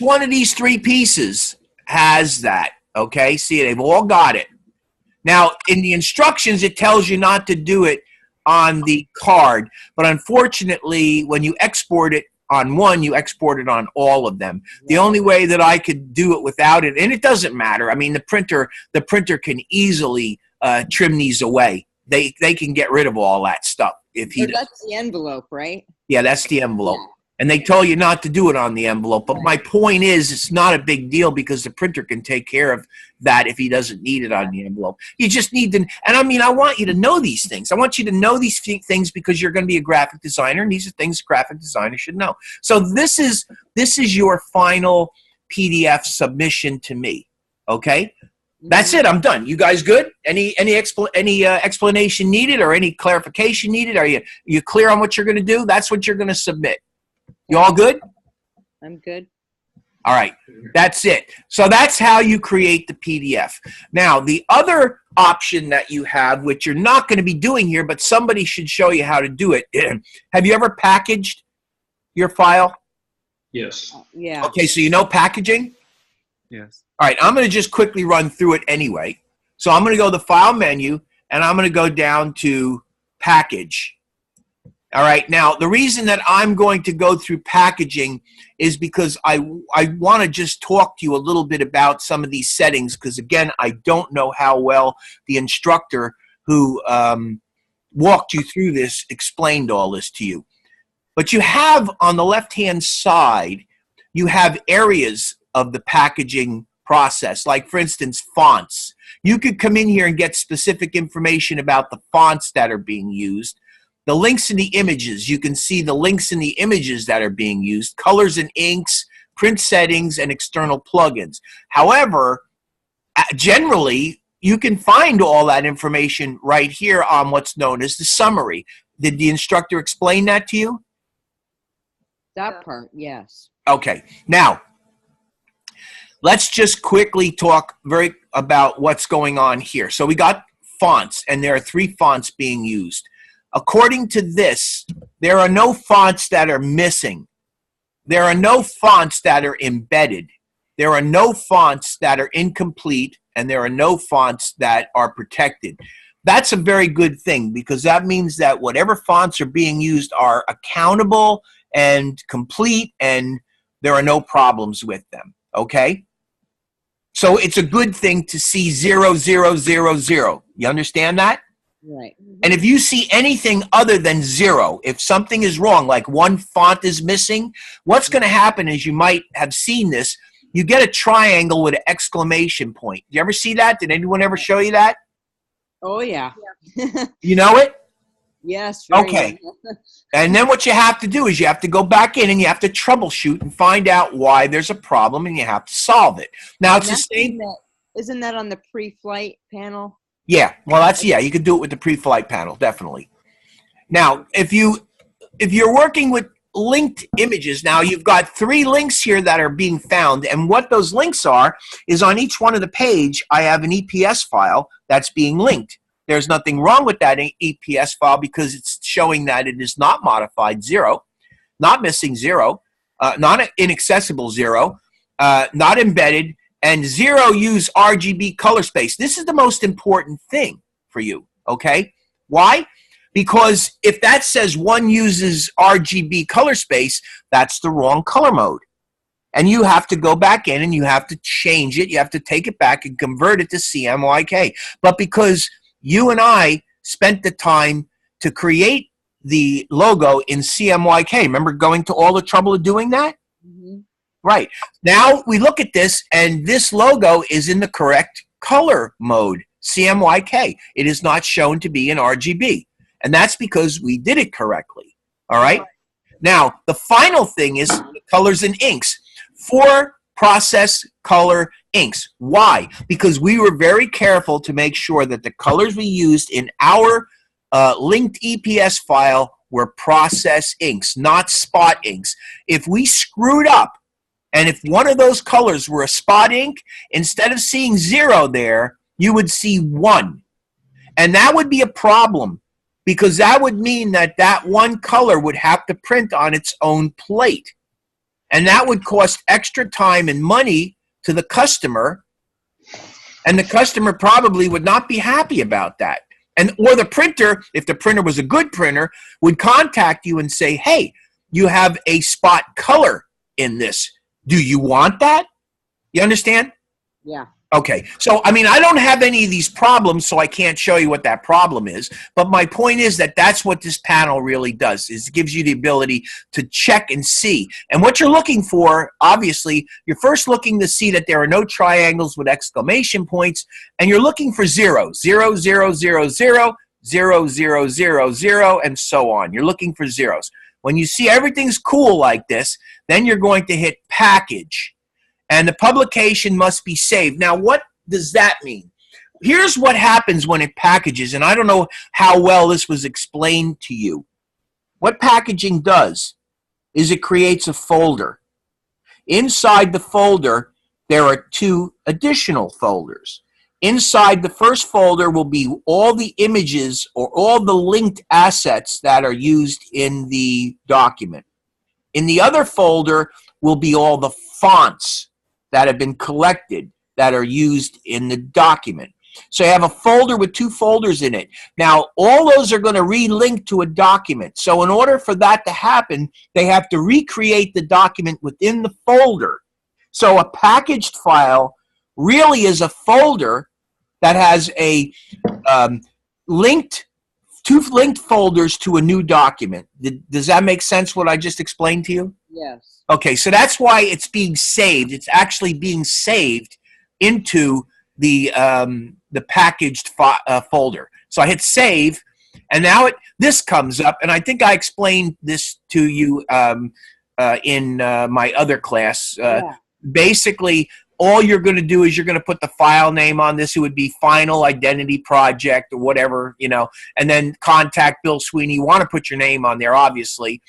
one of these 3 pieces has that. Okay, see, they've all got it. Now, in the instructions, it tells you not to do it on the card, but unfortunately, when you export it on one, you export it on all of them. The only way that I could do it without it, and it doesn't matter. I mean, the printer can easily trim these away. They can get rid of all that stuff if he. So that's the envelope, right? Yeah, that's the envelope. And they tell you not to do it on the envelope. But my point is, it's not a big deal because the printer can take care of that if he doesn't need it on the envelope. You just need to, and I mean, I want you to know these things. I want you to know these things because you're going to be a graphic designer, and these are things graphic designers should know. So this is your final PDF submission to me. Okay? That's it. I'm done. You guys good? Any explanation needed or any clarification needed? Are you clear on what you're going to do? That's what you're going to submit. You all good? I'm good. All right, that's it. So that's how you create the PDF. Now, the other option that you have, which you're not going to be doing here, but somebody should show you how to do it. Have you ever packaged your file? Yes. Yeah. Okay, so you know packaging? Yes. All right, I'm going to just quickly run through it anyway. So I'm going to go to the File menu, and I'm going to go down to Package. All right, now the reason that I'm going to go through packaging is because I want to just talk to you a little bit about some of these settings, because again, I don't know how well the instructor who walked you through this explained all this to you. But you have on the left-hand side, you have areas of the packaging process, like for instance, fonts. You could come in here and get specific information about the fonts that are being used. The links in the images, you can see the links in the images that are being used, colors and inks, print settings, and external plugins. However, generally, you can find all that information right here on what's known as the summary. Did the instructor explain that to you? That part, yes. Okay. Now, let's just quickly talk about what's going on here. So we got fonts, and there are 3 fonts being used. According to this, there are no fonts that are missing. There are no fonts that are embedded. There are no fonts that are incomplete, and there are no fonts that are protected. That's a very good thing, because that means that whatever fonts are being used are accountable and complete, and there are no problems with them, okay? So it's a good thing to see 0, 0, 0, 0. You understand that? Right. And if you see anything other than 0, if something is wrong, like one font is missing, what's going to happen is, you might have seen this, you get a triangle with an exclamation point. Do you ever see that? Did anyone ever show you that? Oh, yeah. You know it? Yes. Very Okay. well. And then what you have to do is you have to go back in and you have to troubleshoot and find out why there's a problem, and you have to solve it. Now, it's the same. Isn't that on the pre-flight panel? Yeah, well, you could do it with the pre-flight panel, definitely. Now, if you're working with linked images, now you've got 3 links here that are being found, and what those links are is on each one of the page, I have an EPS file that's being linked. There's nothing wrong with that EPS file, because it's showing that it is not modified 0, not missing 0, not inaccessible 0, not embedded, and 0 use RGB color space. This is the most important thing for you, okay? Why? Because if that says 1 uses RGB color space, that's the wrong color mode. And you have to go back in and you have to change it. You have to take it back and convert it to CMYK. But because you and I spent the time to create the logo in CMYK, remember going to all the trouble of doing that? Mm-hmm. Right. Now we look at this, and this logo is in the correct color mode, CMYK. It is not shown to be in RGB. And that's because we did it correctly. All right? Now, the final thing is the colors and inks. 4 process color inks. Why? Because we were very careful to make sure that the colors we used in our linked EPS file were process inks, not spot inks. If we screwed up, and if one of those colors were a spot ink, instead of seeing 0 there, you would see 1. And that would be a problem, because that would mean that that one color would have to print on its own plate. And that would cost extra time and money to the customer, and the customer probably would not be happy about that. Or the printer, if the printer was a good printer, would contact you and say, hey, you have a spot color in this. Do you want that? You understand? Yeah. Okay. So, I mean, I don't have any of these problems, so I can't show you what that problem is. But my point is that that's what this panel really does, is it gives you the ability to check and see. And what you're looking for, obviously, you're first looking to see that there are no triangles with exclamation points, and you're looking for 0, 0, 0, 0, 0, 0, 0, 0, 0, and so on. You're looking for zeros. When you see everything's cool like this, then you're going to hit package. And the publication must be saved. Now, what does that mean? Here's what happens when it packages, and I don't know how well this was explained to you. What packaging does is it creates a folder. Inside the folder, there are 2 additional folders. Inside the first folder will be all the images or all the linked assets that are used in the document. In the other folder will be all the fonts that have been collected that are used in the document. So you have a folder with 2 folders in it. Now, all those are going to relink to a document. So in order for that to happen, they have to recreate the document within the folder. So a packaged file really is a folder that has a two linked folders to a new document. Does that make sense, what I just explained to you? Yes. Okay, so that's why it's being saved. It's actually being saved into the packaged folder. So I hit save, and now this comes up, and I think I explained this to you in my other class. Yeah. Basically, all you're going to do is you're going to put the file name on this. It would be Final Identity Project or whatever, you know, and then contact Bill Sweeney. You want to put your name on there, obviously.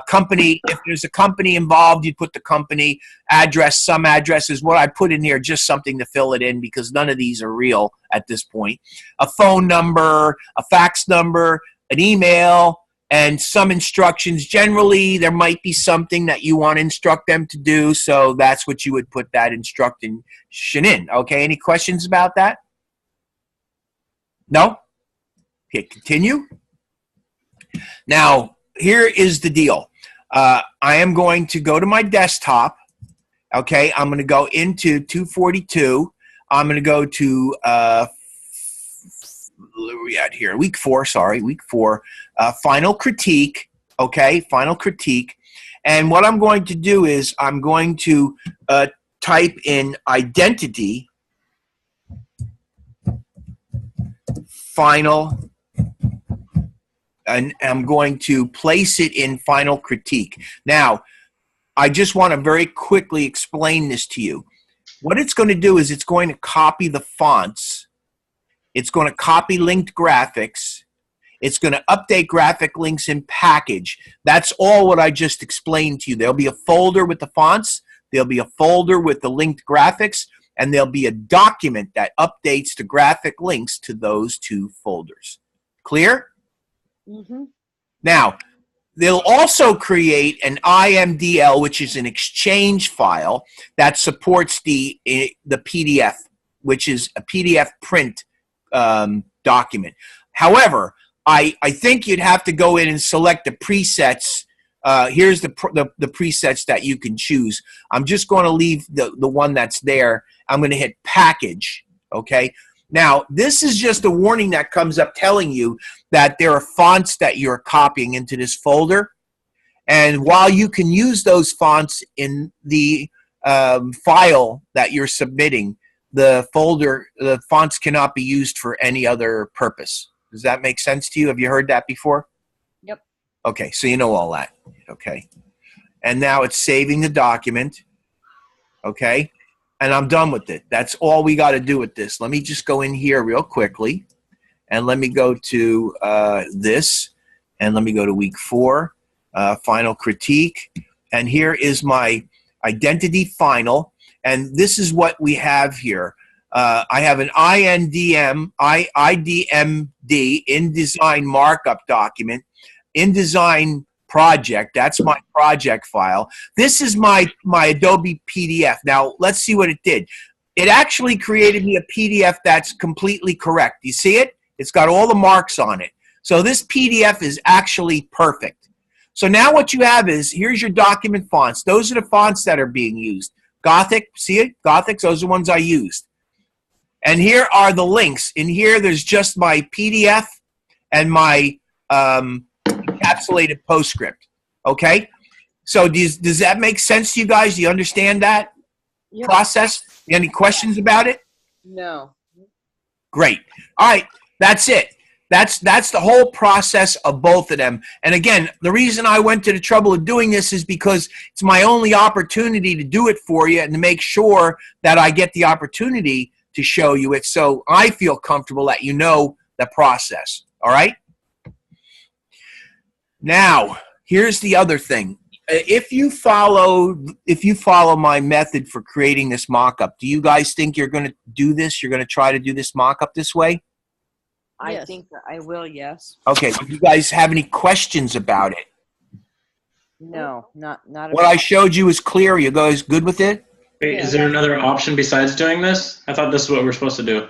Company, if there's a company involved, you put the company address. Some addresses, what I put in here, just something to fill it in because none of these are real at this point. A phone number, a fax number, an email, and some instructions. Generally, there might be something that you want to instruct them to do, so that's what you would put that instruction in. Okay, any questions about that? No? Okay, continue. Now, here is the deal. I am going to go to my desktop. Okay, I'm going to go into 242. I'm going to go to where are we at here? Week 4, final critique. Okay, final critique. And what I'm going to do is I'm going to type in identity, final, and I'm going to place it in final critique. Now, I just want to very quickly explain this to you. What it's going to do is it's going to copy the fonts. It's going to copy linked graphics. It's going to update graphic links in package. That's all what I just explained to you. There'll be a folder with the fonts. There'll be a folder with the linked graphics. And there'll be a document that updates the graphic links to those 2 folders. Clear? Mm-hmm. Now, they'll also create an IMDL, which is an Exchange file that supports the PDF, which is a PDF print document. However, I think you'd have to go in and select the presets. Here's the presets that you can choose. I'm just going to leave the one that's there. I'm going to hit package. Okay. Now, this is just a warning that comes up telling you that there are fonts that you're copying into this folder. And while you can use those fonts in the file that you're submitting, the fonts cannot be used for any other purpose. Does that make sense to you? Have you heard that before? Yep. Okay, so you know all that. Okay. And now it's saving the document. Okay. And I'm done with it. That's all we got to do with this. Let me just go in here real quickly. And let me go to this. And let me go to week 4, final critique. And here is my identity final. And this is what we have here. I have an IDMD, InDesign markup document, InDesign project. That's my project file. This is my Adobe PDF. Now, let's see what it did. It actually created me a PDF that's completely correct. You see it? It's got all the marks on it. So this PDF is actually perfect. So now what you have is, here's your document fonts. Those are the fonts that are being used. Gothic, see it? Gothics, those are the ones I used. And here are the links. In here, there's just my PDF and my encapsulated postscript. Okay? So does that make sense to you guys? Do you understand that process? Any questions about it? No. Great. All right. That's it. That's the whole process of both of them. And again, the reason I went to the trouble of doing this is because it's my only opportunity to do it for you and to make sure that I get the opportunity to show you it, so I feel comfortable that you know the process. All right? Now, here's the other thing. if you follow my method for creating this mock-up, do you guys think you're going to do this? You're going to try to do this mock-up this way? I Yes. think I will, yes. Okay. Do you guys have any questions about it? No, not What I showed you is clear. You guys good with it? Wait, is there another option besides doing this? I thought this is what we're supposed to do.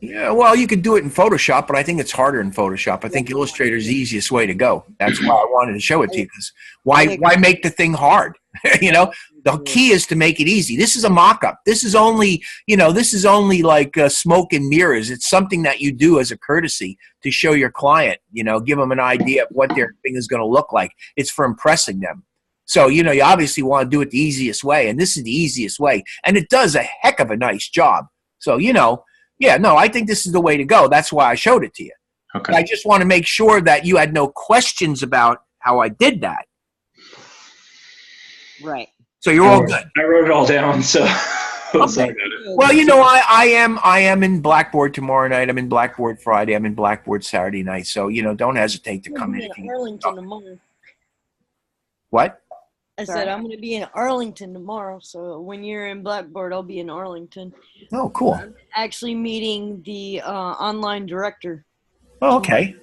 Yeah, well, you could do it in Photoshop, but I think it's harder in Photoshop. I think Illustrator is the easiest way to go. That's why I wanted to show it to you, because why make the thing hard? You know, the key is to make it easy. This is a mock-up. This is only, like smoke and mirrors. It's something that you do as a courtesy to show your client, give them an idea of what their thing is going to look like. It's for impressing them. So, you obviously want to do it the easiest way, and this is the easiest way. And it does a heck of a nice job. So, yeah, no, I think this is the way to go. That's why I showed it to you. Okay. I just want to make sure that you had no questions about how I did that. Right. So you're all good. I wrote it all down, so. Okay. Well, I am in Blackboard tomorrow night. I'm in Blackboard Friday. I'm in Blackboard Saturday night. So, don't hesitate to come in. I'm in Arlington tomorrow. What? I said I'm going to be in Arlington tomorrow, so when you're in Blackboard, I'll be in Arlington. Oh, cool. I'm actually meeting the online director. Oh, okay.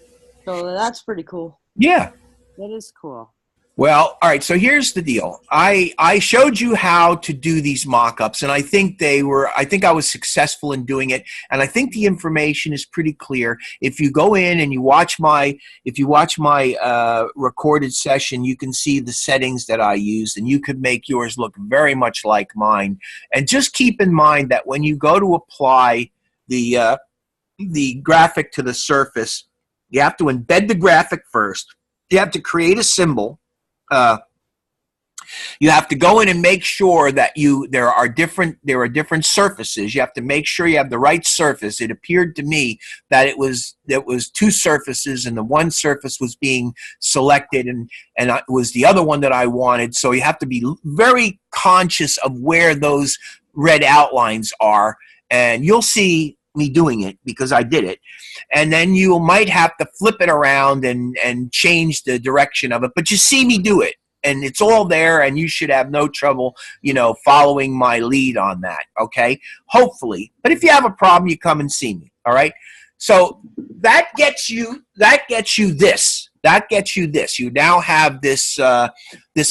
So that's pretty cool. Yeah. That is cool. Well, all right, so here's the deal. I showed you how to do these mock-ups, and I think I was successful in doing it, and I think the information is pretty clear. If you go in and you watch my recorded session, you can see the settings that I used, and you could make yours look very much like mine. And just keep in mind that when you go to apply the graphic to the surface, you have to embed the graphic first. You have to create a symbol. You have to go in and make sure that there are different surfaces. You have to make sure you have the right surface. It appeared to me that it was two surfaces, and the one surface was being selected, and it was the other one that I wanted. So you have to be very conscious of where those red outlines are, and you'll see me doing it because I did it. And then you might have to flip it around and change the direction of it, but you see me do it, and it's all there, and you should have no trouble, following my lead on that. Okay, hopefully. But if you have a problem, you come and see me. All right. So that gets you this. You now have this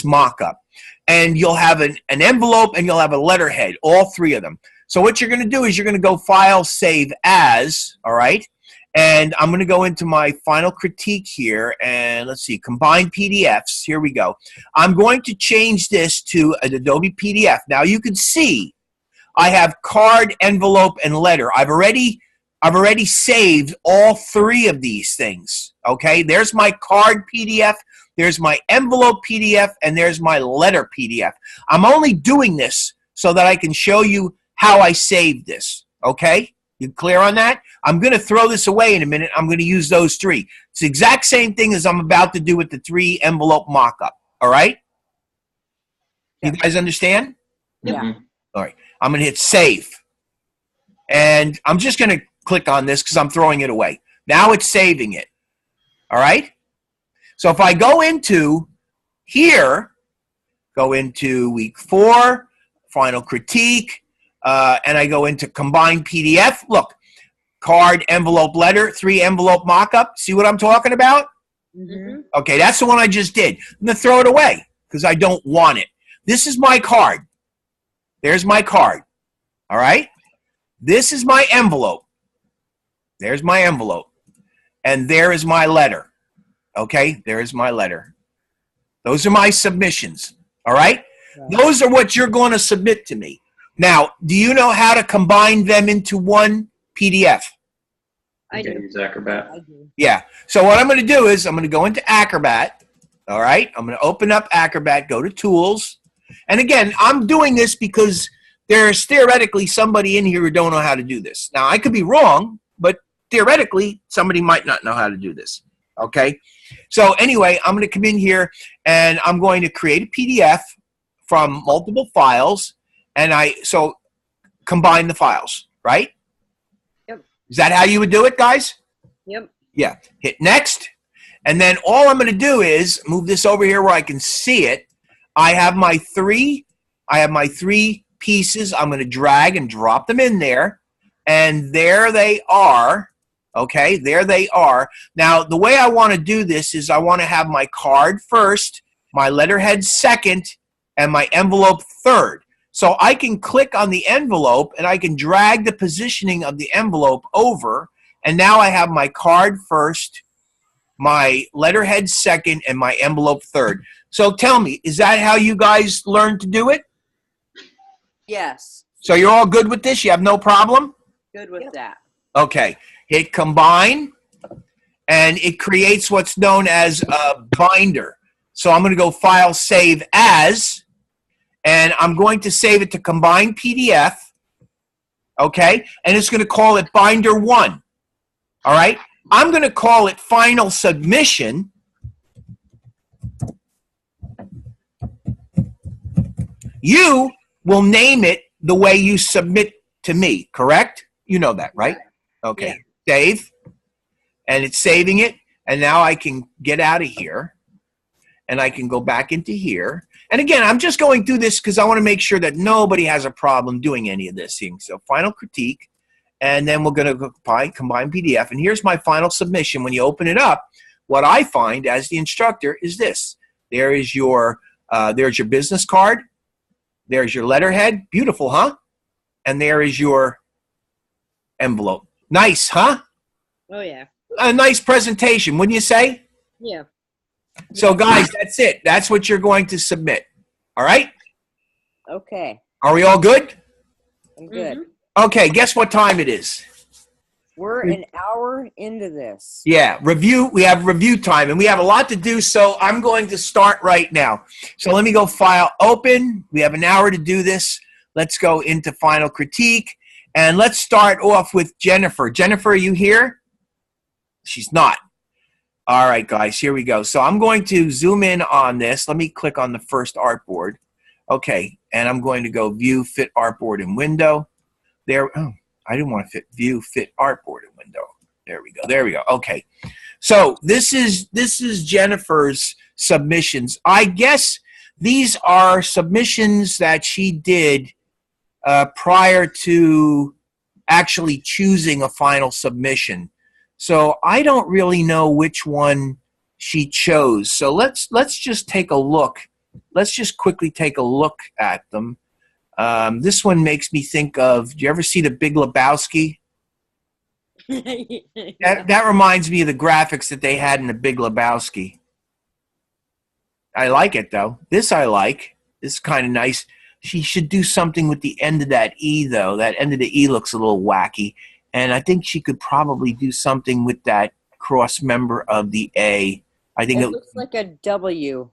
mock-up, and you'll have an envelope, and you'll have a letterhead, all three of them. So what you're going to do is you're going to go File, Save As, all right? And I'm going to go into my final critique here, and let's see, Combine PDFs. Here we go. I'm going to change this to an Adobe PDF. Now you can see I have card, envelope, and letter. I've already saved all three of these things, okay? There's my card PDF, there's my envelope PDF, and there's my letter PDF. I'm only doing this so that I can show you how I saved this, okay? You clear on that? I'm going to throw this away in a minute. I'm going to use those three. It's the exact same thing as I'm about to do with the 3 envelope mock-up, all right? You guys understand? Yeah. All right. I'm going to hit Save. And I'm just going to click on this because I'm throwing it away. Now it's saving it, all right? So if I go into here, go into week 4, final critique, and I go into Combine PDF. Look, card, envelope, letter, 3 envelope mock-up. See what I'm talking about? Mm-hmm. Okay, that's the one I just did. I'm going to throw it away because I don't want it. This is my card. There's my card. All right? This is my envelope. There's my envelope. And there is my letter. Okay? There is my letter. Those are my submissions. All right? Those are what you're going to submit to me. Now, do you know how to combine them into one PDF? I do. Use Acrobat. I do. Yeah. So what I'm going to do is I'm going to go into Acrobat. All right? I'm going to open up Acrobat, go to Tools. And again, I'm doing this because there's theoretically somebody in here who don't know how to do this. Now, I could be wrong, but theoretically, somebody might not know how to do this. Okay? So anyway, I'm going to come in here, and I'm going to create a PDF from multiple files. And so combine the files, right? Yep. Is that how you would do it, guys? Yep. Yeah. Hit next. And then all I'm going to do is move this over here where I can see it. I have my three pieces. I'm going to drag and drop them in there, and there they are. Okay, there they are. Now, the way I want to do this is I want to have my card first, my letterhead second, and my envelope third. So I can click on the envelope, and I can drag the positioning of the envelope over, and now I have my card first, my letterhead second, and my envelope third. So tell me, is that how you guys learned to do it? Yes. So you're all good with this? You have no problem? Good with that. Okay. Hit combine, and it creates what's known as a binder. So I'm going to go File, Save As, and I'm going to save it to Combine PDF, okay? And it's going to call it Binder 1, all right? I'm going to call it Final Submission. You will name it the way you submit to me, correct? You know that, right? Okay. Yeah. Save, and it's saving it, and now I can get out of here, and I can go back into here. And again, I'm just going through this because I want to make sure that nobody has a problem doing any of this thing. So Final Critique, and then we're going to go Combine PDF, and here's my final submission. When you open it up, what I find as the instructor is this. There is there's your business card. There's your letterhead. Beautiful, huh? And there is your envelope. Nice, huh? Oh, yeah. A nice presentation, wouldn't you say? Yeah. So, guys, that's it. That's what you're going to submit. All right? Okay. Are we all good? I'm good. Okay, guess what time it is? We're an hour into this. Yeah, review. We have review time, and we have a lot to do, so I'm going to start right now. So let me go File, Open. We have an hour to do this. Let's go into Final Critique. And let's start off with Jennifer. Jennifer, are you here? She's not. All right, guys, here we go. So I'm going to zoom in on this. Let me click on the first artboard. Okay, and I'm going to go View, Fit Artboard in Window. There. Oh, I didn't want to View, Fit Artboard in Window. There we go. There we go. Okay. So this is Jennifer's submissions. I guess these are submissions that she did prior to actually choosing a final submission. So I don't really know which one she chose. So let's just take a look. Let's just quickly take a look at them. This one makes me think of, do you ever see The Big Lebowski? That reminds me of the graphics that they had in The Big Lebowski. I like it, though. This I like. This is kind of nice. She should do something with the end of that E, though. That end of the E looks a little wacky. And I think she could probably do something with that cross member of the A. I think it looks like a W.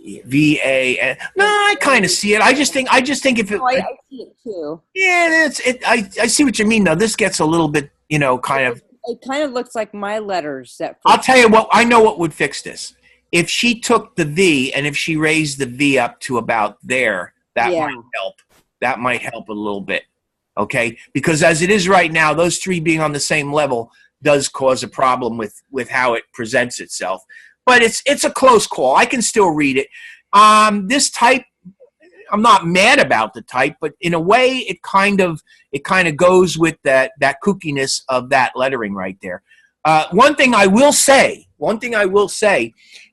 V-A. No, I kind of see it. I just think if it. Oh, I see it too. Yeah, I see what you mean, though. This gets a little bit, kind of. It kind of looks like my letters. I'll tell you what. I know what would fix this. If she took the V and if she raised the V up to about there, that might help. That might help a little bit. Okay? Because as it is right now, those three being on the same level does cause a problem with how it presents itself. But it's a close call. I can still read it. This type, I'm not mad about the type, but in a way, it kind of goes with that kookiness of that lettering right there. One thing I will say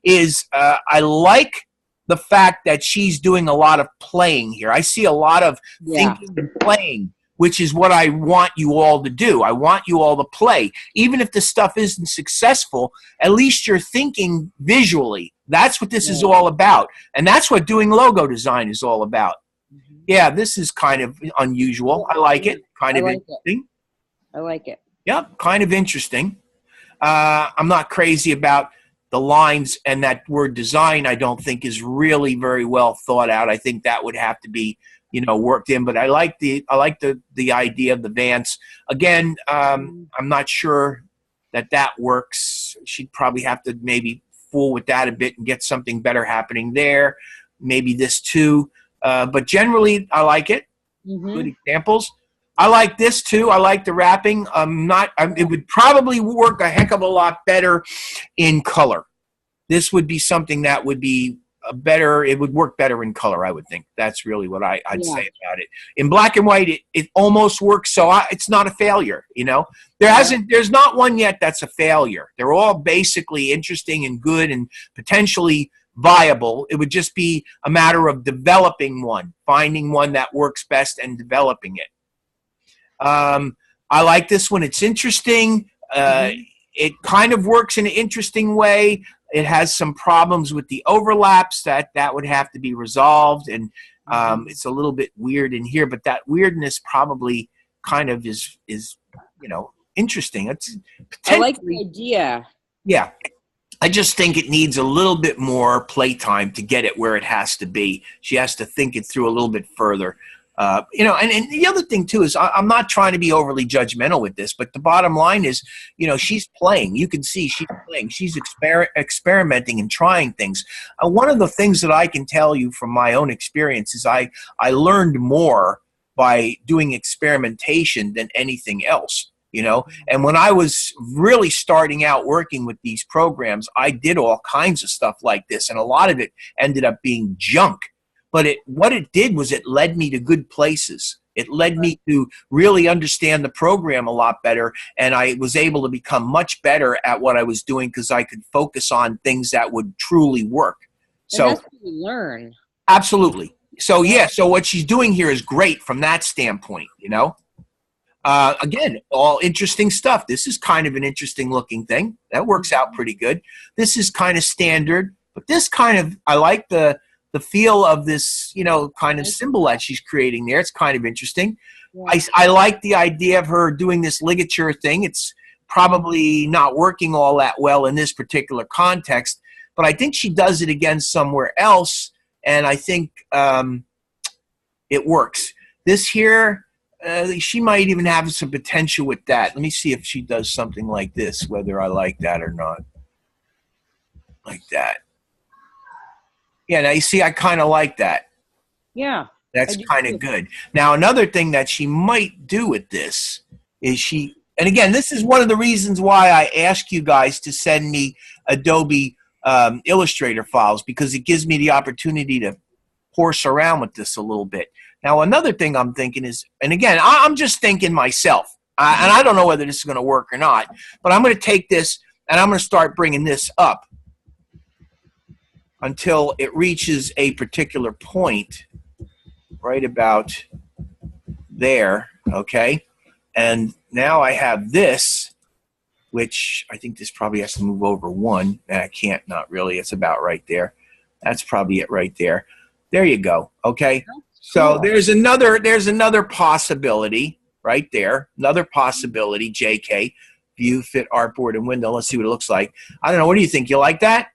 is I like the fact that she's doing a lot of playing here. I see a lot of thinking and playing, which is what I want you all to do. I want you all to play. Even if the stuff isn't successful, at least you're thinking visually. That's what this is all about. And that's what doing logo design is all about. Mm-hmm. Yeah, this is kind of unusual. I like it. Kind of interesting. I like it. Yep, kind of interesting. I'm not crazy about the lines, and that word design I don't think is really very well thought out. I think that would have to be worked in, but I like the idea of the Vance. Again, I'm not sure that works. She'd probably have to maybe fool with that a bit and get something better happening there. Maybe this too. But generally, I like it. Mm-hmm. Good examples. I like this too. I like the wrapping. It would probably work a heck of a lot better in color. This would be something that would be it would work better in color, I would think. That's really what I'd say about it. In black and white, it almost works, so it's not a failure, you know? There's not one yet that's a failure. They're all basically interesting and good and potentially viable. It would just be a matter of developing one, finding one that works best and developing it. I like this one. It's interesting. It kind of works in an interesting way. It has some problems with the overlaps that would have to be resolved, and it's a little bit weird in here, but that weirdness probably kind of is you know, interesting. It's I like the idea. Yeah. I just think it needs a little bit more playtime to get it where it has to be. She has to think it through a little bit further. You know, and the other thing too is I'm not trying to be overly judgmental with this, but the bottom line is, you know, she's playing. You can see she's playing. She's experimenting and trying things. One of the things that I can tell you from my own experience is I learned more by doing experimentation than anything else. You know, and when I was really starting out working with these programs, I did all kinds of stuff like this, and a lot of it ended up being junk. But what it did was it led me to good places. It led me to really understand the program a lot better, and I was able to become much better at what I was doing because I could focus on things that would truly work. So that's what you learn. Absolutely. So yeah, so what she's doing here is great from that standpoint, you know. Again, all interesting stuff. This is kind of an interesting looking thing. That works out pretty good. This is kind of standard, but this kind of, I like the feel of this, you know, kind of symbol that she's creating there. It's kind of interesting. Yeah. I like the idea of her doing this ligature thing. It's probably not working all that well in this particular context, but I think she does it again somewhere else, and I think it works. This here, she might even have some potential with that. Let me see if she does something like this, whether I like that or not. Like that. Yeah, now you see, I kind of like that. Yeah. That's kind of good. Now, another thing that she might do with this is and again, this is one of the reasons why I ask you guys to send me Adobe Illustrator files, because it gives me the opportunity to horse around with this a little bit. Now, another thing I'm thinking is, and again, I'm just thinking myself, and I don't know whether this is going to work or not, but I'm going to take this and I'm going to start bringing this up until it reaches a particular point right about there, okay? And now I have this, which I think this probably has to move over one. And I can't, not really. It's about right there. That's probably it right there. There you go, okay? So there's another possibility right there. Another possibility, JK, view, fit, artboard, and window. Let's see what it looks like. I don't know. What do you think? You like that?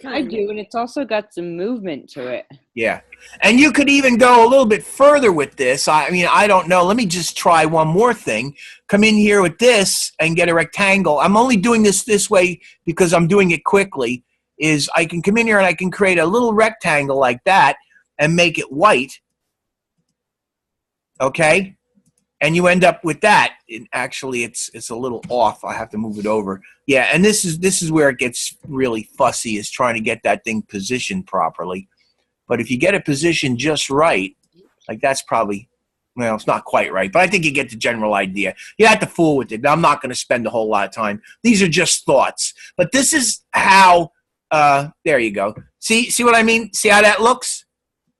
I do, and it's also got some movement to it. Yeah. And you could even go a little bit further with this. I mean, I don't know. Let me just try one more thing. Come in here with this and get a rectangle. I'm only doing this way because I'm doing it quickly. Is I can come in here and I can create a little rectangle like that and make it white. Okay? And you end up with that. And actually, it's a little off. I have to move it over. Yeah, and this is where it gets really fussy, is trying to get that thing positioned properly. But if you get it positioned just right, like that's probably, well, it's not quite right, but I think you get the general idea. You have to fool with it. I'm not going to spend a whole lot of time. These are just thoughts. But this is how, there you go. See what I mean? See how that looks?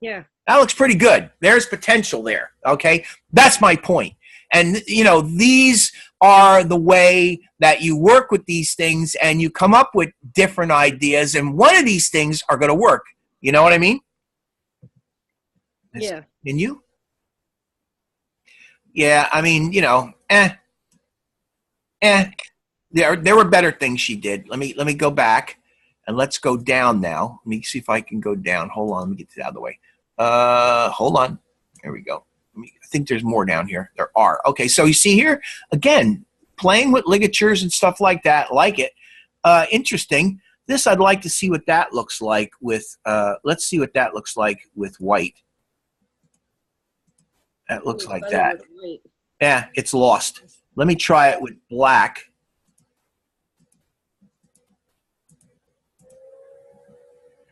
Yeah. That looks pretty good. There's potential there, okay? That's my point. And, you know, these are the way that you work with these things, and you come up with different ideas, and one of these things are going to work. You know what I mean? Yeah. Can you? Yeah, I mean, you know, There were better things she did. Let me go back, and let's go down now. Let me see if I can go down. Hold on. Let me get this out of the way. Hold on. There we go. I think there's more down here. There are. Okay, so you see here, again, playing with ligatures and stuff like that, like it. Interesting. This, I'd like to see what that looks like with, let's see what that looks like with white. That looks like that. Yeah, it's lost. Let me try it with black.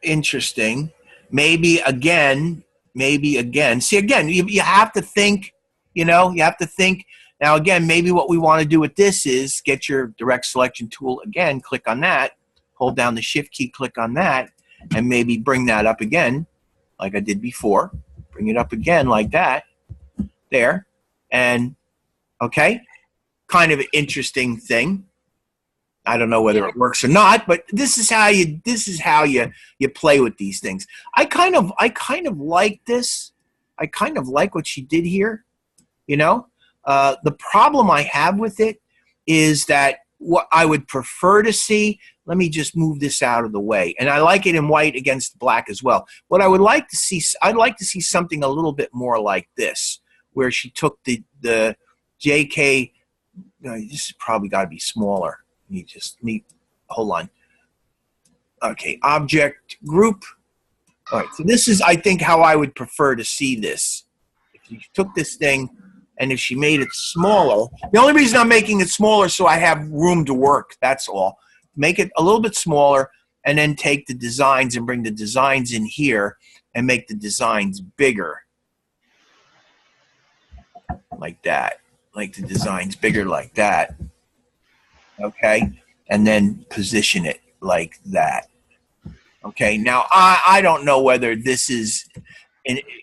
interesting. Maybe again. See, again, you have to think, you have to think. Now, again, maybe what we want to do with this is get your direct selection tool again, click on that, hold down the shift key, click on that, and maybe bring that up again like I did before. Bring it up again like that. There. And, okay, kind of an interesting thing. I don't know whether it works or not, but this is how you play with these things. I kind of like this. I kind of like what she did here. The problem I have with it is that what I would prefer to see. Let me just move this out of the way, and I like it in white against black as well. What I would like to see, I'd like to see something a little bit more like this, where she took the JK. This has probably got to be smaller. Hold on. Okay, object group. All right, so this is, I think, how I would prefer to see this. If you took this thing and if she made it smaller, the only reason I'm making it smaller so I have room to work, that's all. Make it a little bit smaller and then take the designs and bring the designs in here and make the designs bigger. Like that. Like the designs bigger like that. Okay, and then position it like that. Okay, now I don't know whether this is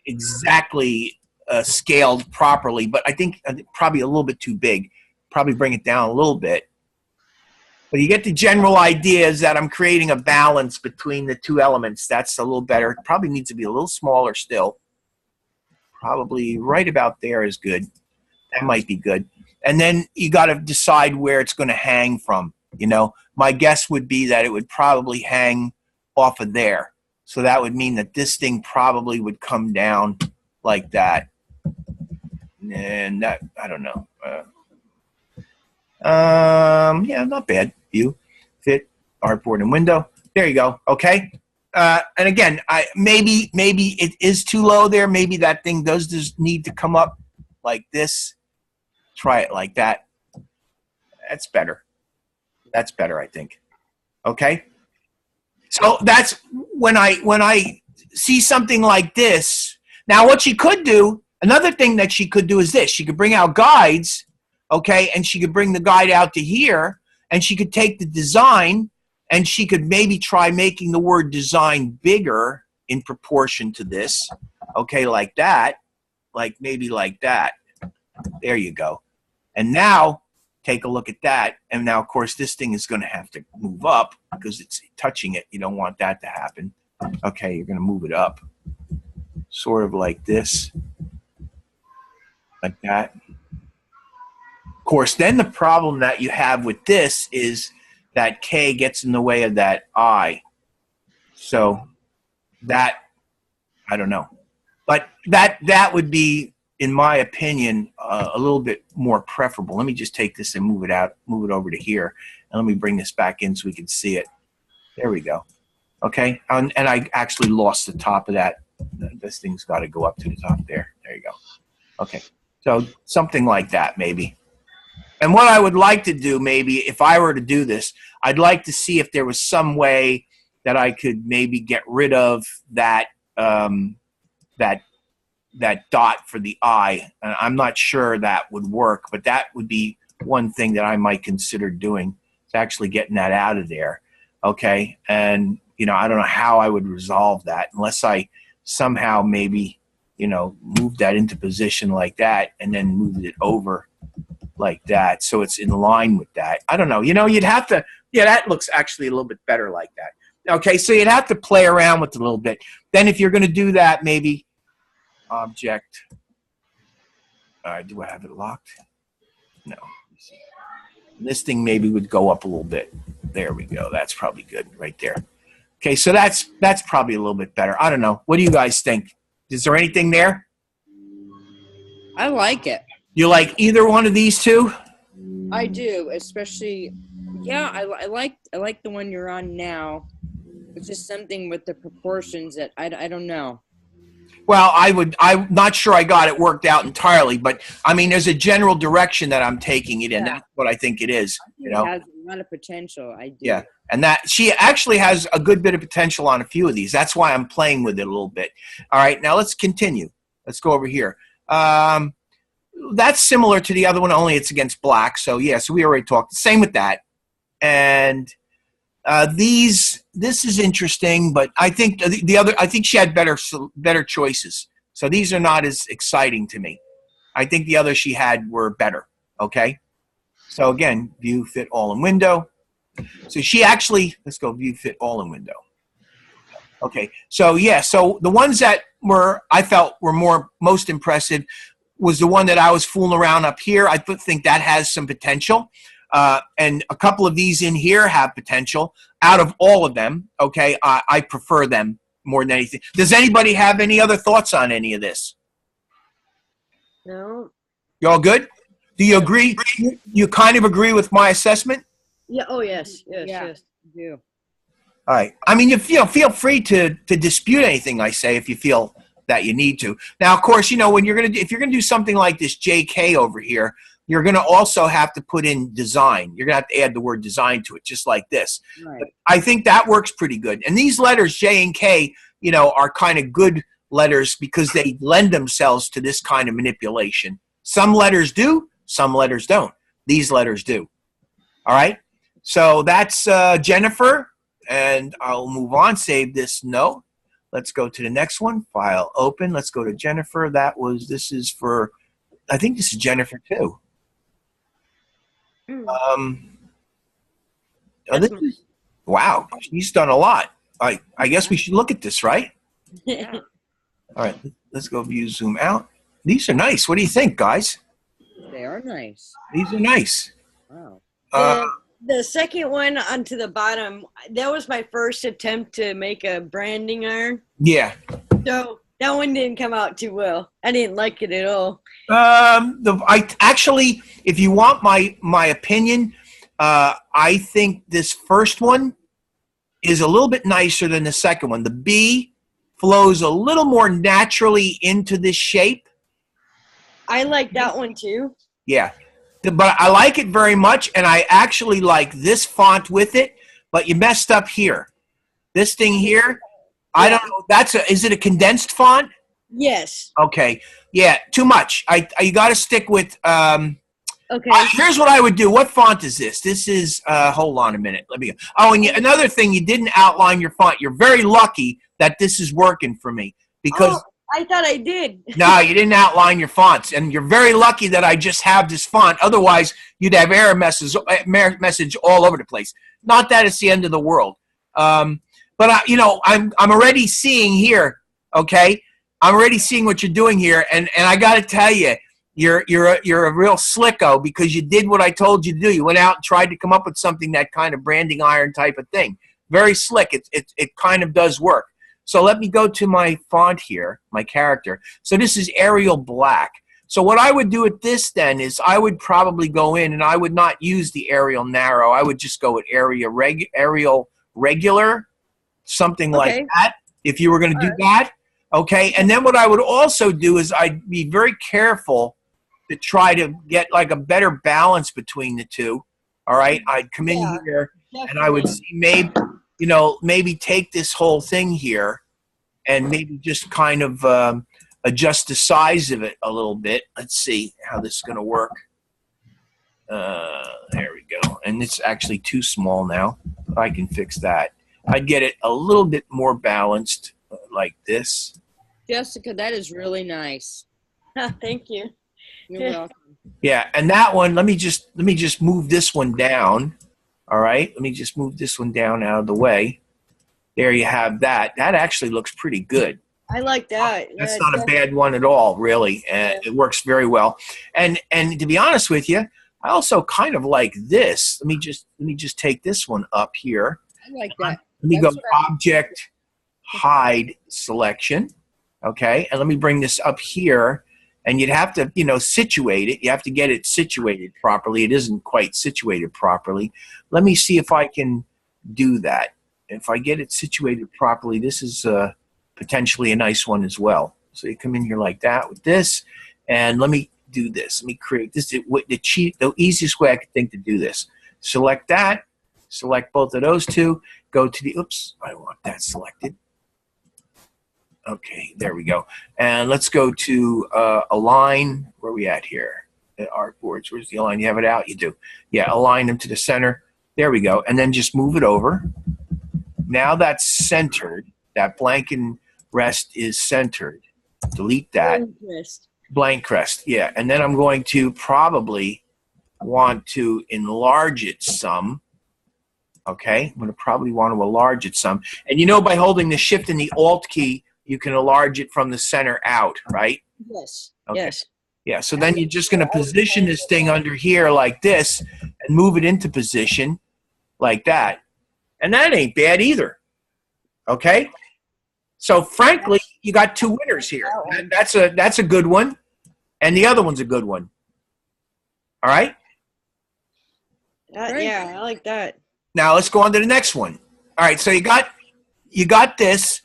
exactly scaled properly, but I think probably a little bit too big. Probably bring it down a little bit. But you get the general idea is that I'm creating a balance between the two elements. That's a little better. It probably needs to be a little smaller still. Probably right about there is good. That might be good. And then you got to decide where it's going to hang from. My guess would be that it would probably hang off of there. So that would mean that this thing probably would come down like that. And that, I don't know. Yeah, not bad. View, fit, artboard, and window. There you go. Okay. And again, maybe it is too low there. Maybe that thing does just need to come up like this. Try it like that. That's better. That's better, I think. Okay. So that's when I see something like this. Now, what she could do, another thing that she could do is this. She could bring out guides, okay, and she could bring the guide out to here, and she could take the design, and she could maybe try making the word design bigger in proportion to this, okay, like that, like maybe like that. There you go. And now, take a look at that. And now, of course, this thing is going to have to move up because it's touching it. You don't want that to happen. Okay, you're going to move it up. Sort of like this. Like that. Of course, then the problem that you have with this is that K gets in the way of that I. So that, I don't know. But that would be, in my opinion, a little bit more preferable. Let me just take this and move it out, move it over to here. And let me bring this back in so we can see it. There we go. Okay, and I actually lost the top of that. This thing's got to go up to the top there. There you go. Okay, so something like that maybe. And what I would like to do maybe, if I were to do this, I'd like to see if there was some way that I could maybe get rid of that that dot for the I. I'm not sure that would work, but that would be one thing that I might consider doing, is actually getting that out of there. Okay, and I don't know how I would resolve that unless I somehow maybe move that into position like that and then move it over like that so it's in line with that. I don't know. You'd have to. Yeah, that looks actually a little bit better like that. Okay, so you'd have to play around with it a little bit. Then if you're going to do that, maybe object. Do I have it locked? No. This thing maybe would go up a little bit. There we go. That's probably good right there. Okay, so that's probably a little bit better. I don't know. What do you guys think? Is there anything there? I like it. You like either one of these two? I do, especially. Yeah, I like the one you're on now. It's just something with the proportions that I don't know. Well, I'm not sure I got it worked out entirely, but I mean, there's a general direction that I'm taking it in. Yeah. That's what I think it is. It has lot of potential. I do. Yeah, and that she actually has a good bit of potential on a few of these. That's why I'm playing with it a little bit. All right, now let's continue. Let's go over here. That's similar to the other one, only it's against black. So yeah, so we already talked. Same with that. And this is interesting, but I think the other, I think she had better choices. So these are not as exciting to me. I think the others she had were better. Okay. So again, view, fit, all in window. So she actually, let's go view, fit, all in window. Okay. So yeah, so the ones that I felt were most impressive was the one that I was fooling around up here. I think that has some potential. And a couple of these in here have potential. Out of all of them, okay, I prefer them more than anything. Does anybody have any other thoughts on any of this? No. You all good? Do you agree? You kind of agree with my assessment? Yeah. Oh, yes. Yes. Yeah. Yes. I do. All right. I mean, feel free to dispute anything I say if you feel that you need to. Now, of course, you know, when if you're gonna do something like this JK over here, you're gonna also have to put in design. You're gonna have to add the word design to it, just like this. Right. But I think that works pretty good. And these letters J and K, you know, are kind of good letters because they lend themselves to this kind of manipulation. Some letters do, some letters don't. These letters do. All right. So that's Jennifer, and I'll move on. Save this. No. Let's go to the next one. File open. Let's go to Jennifer. This is for, I think this is Jennifer too. Wow, she's done a lot. I guess we should look at this, right? Yeah. All right, let's go view, zoom out. These are nice. What do you think, guys? They are nice. These are nice. Wow. The second one onto the bottom, that was my first attempt to make a branding iron. Yeah. So that one didn't come out too well. I didn't like it at all. I actually, if you want my opinion, I think this first one is a little bit nicer than the second one. The B flows a little more naturally into this shape. I like that one too. Yeah. But I like it very much, and I actually like this font with it, but you messed up here. This thing here, I don't know. Is it a condensed font? Yes. Okay. Yeah, too much. You got to stick with, Okay. here's what I would do. What font is this? This is, hold on a minute. Let me go. Oh, and another thing, you didn't outline your font. You're very lucky that this is working for me because I thought I did. no, you didn't outline your fonts, and you're very lucky that I just have this font. Otherwise, you'd have error message all over the place. Not that it's the end of the world, but you know, I'm already seeing here. Okay, I'm already seeing what you're doing here, and I got to tell you, you're a real slicko because you did what I told you to do. You went out and tried to come up with something, that kind of branding iron type of thing. Very slick. It kind of does work. So let me go to my font here, my character. So this is Arial Black. So what I would do with this then is I would probably go in and I would not use the Arial Narrow. I would just go with Arial Regular, something like that, if you were going to do that. Okay, and then what I would also do is I'd be very careful to try to get like a better balance between the two. All right, I'd come in here and I would see maybe take this whole thing here and maybe just kind of adjust the size of it a little bit. Let's see how this is going to work. There we go. And it's actually too small now. I can fix that. I'd get it a little bit more balanced like this. Jessica, that is really nice. Thank you. You're welcome. Yeah, and that one, let me just move this one down. All right, let me just move this one down out of the way. There you have that. That actually looks pretty good. I like that. That's not a bad one at all, really. It works very well. And to be honest with you, I also kind of like this. Let me just take this one up here. I like that. Let me go Object, Hide, Selection. Okay, and let me bring this up here. And you'd have to, situate it. You have to get it situated properly. It isn't quite situated properly. Let me see if I can do that. If I get it situated properly, this is potentially a nice one as well. So you come in here like that with this, and let me do this. Let me create this. The easiest way I could think to do this. select that, select both of those two, go to the, oops, I don't want that selected. Okay, there we go. And let's go to align. Where are we at here? The artboards. Where's the align? You have it out? You do. Yeah, align them to the center. There we go. And then just move it over. Now that's centered. That blank and rest is centered. Delete that. Blank crest. Yeah. And then I'm going to probably want to enlarge it some. Okay. I'm going to probably want to enlarge it some. And you know, by holding the shift and the alt key, you can enlarge it from the center out, right? Yes. Okay. Yes. Yeah, so then you're just going to position this thing under here like this and move it into position like that. And that ain't bad either. Okay? So frankly, you got two winners here. And that's a good one. And the other one's a good one. All right? Yeah, I like that. Now let's go on to the next one. All right, so you got this.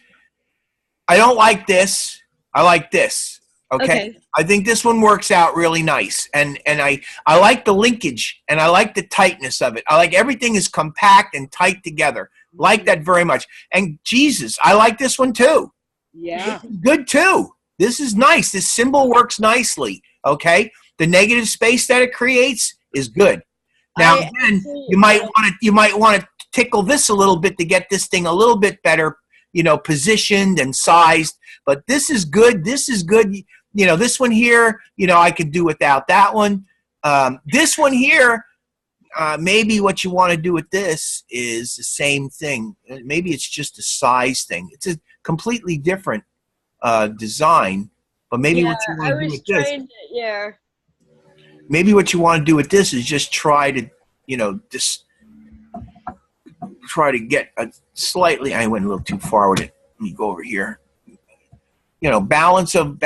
I don't like this. I like this. Okay. I think this one works out really nice. And I like the linkage and I like the tightness of it. I like everything is compact and tight together. Like that very much. And Jesus, I like this one too. Yeah. Good too. This is nice. This symbol works nicely. Okay. The negative space that it creates is good. Now again, you might want to tickle this a little bit to get this thing a little bit better, you know, positioned and sized. But this is good. This is good. You know, this one here, you know, I could do without that one. This one here, maybe what you want to do with this is the same thing. Maybe it's just a size thing. It's a completely different design. But maybe what you want to do with this. Maybe what you want to do with this is just try to, you know, just try to get a slightly. I went a little too far with it. Let me go over here. You know, balance of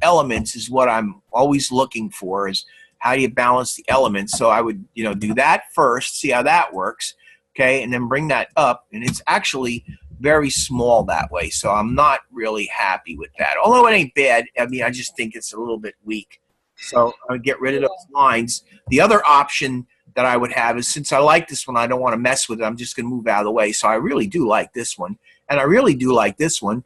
elements is what I'm always looking for. Is how do you balance the elements? So I would, you know, do that first, see how that works, okay, and then bring that up. And it's actually very small that way, so I'm not really happy with that. Although it ain't bad. I mean, I just think it's a little bit weak. So I would get rid of those lines. The other option that I would have is, since I like this one, I don't want to mess with it. I'm just going to move out of the way. So I really do like this one, and I really do like this one.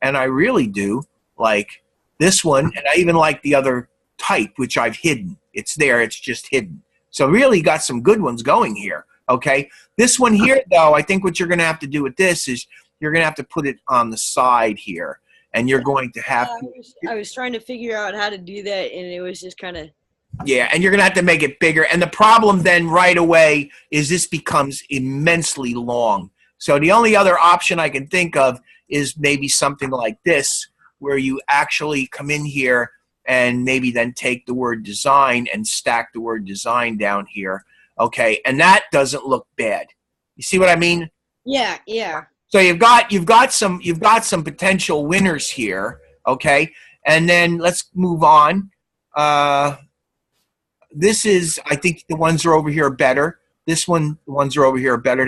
And I really do like this one, and I even like the other type, which I've hidden. It's there, it's just hidden. So really got some good ones going here, okay? This one here, though, I think what you're going to have to do with this is you're going to have to put it on the side here, and you're going to have to... I was trying to figure out how to do that, and it was just kind of... Yeah, and you're going to have to make it bigger. And the problem then right away is this becomes immensely long. So the only other option I can think of is maybe something like this, where you actually come in here and maybe then take the word design and stack the word design down here. Okay, and that doesn't look bad. You see what I mean? Yeah, yeah. So you've got some potential winners here. Okay, and then let's move on. This is, I think the ones are over here are better. This one, the ones are over here are better.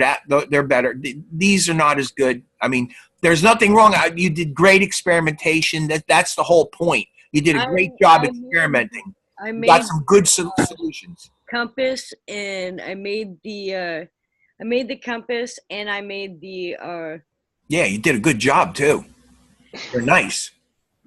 They're better. These are not as good. I mean, there's nothing wrong. You did great experimentation. That's the whole point. You did a great job experimenting. I got some good solutions. Compass, and I made the compass, and I made the. Yeah, you did a good job too. They're nice.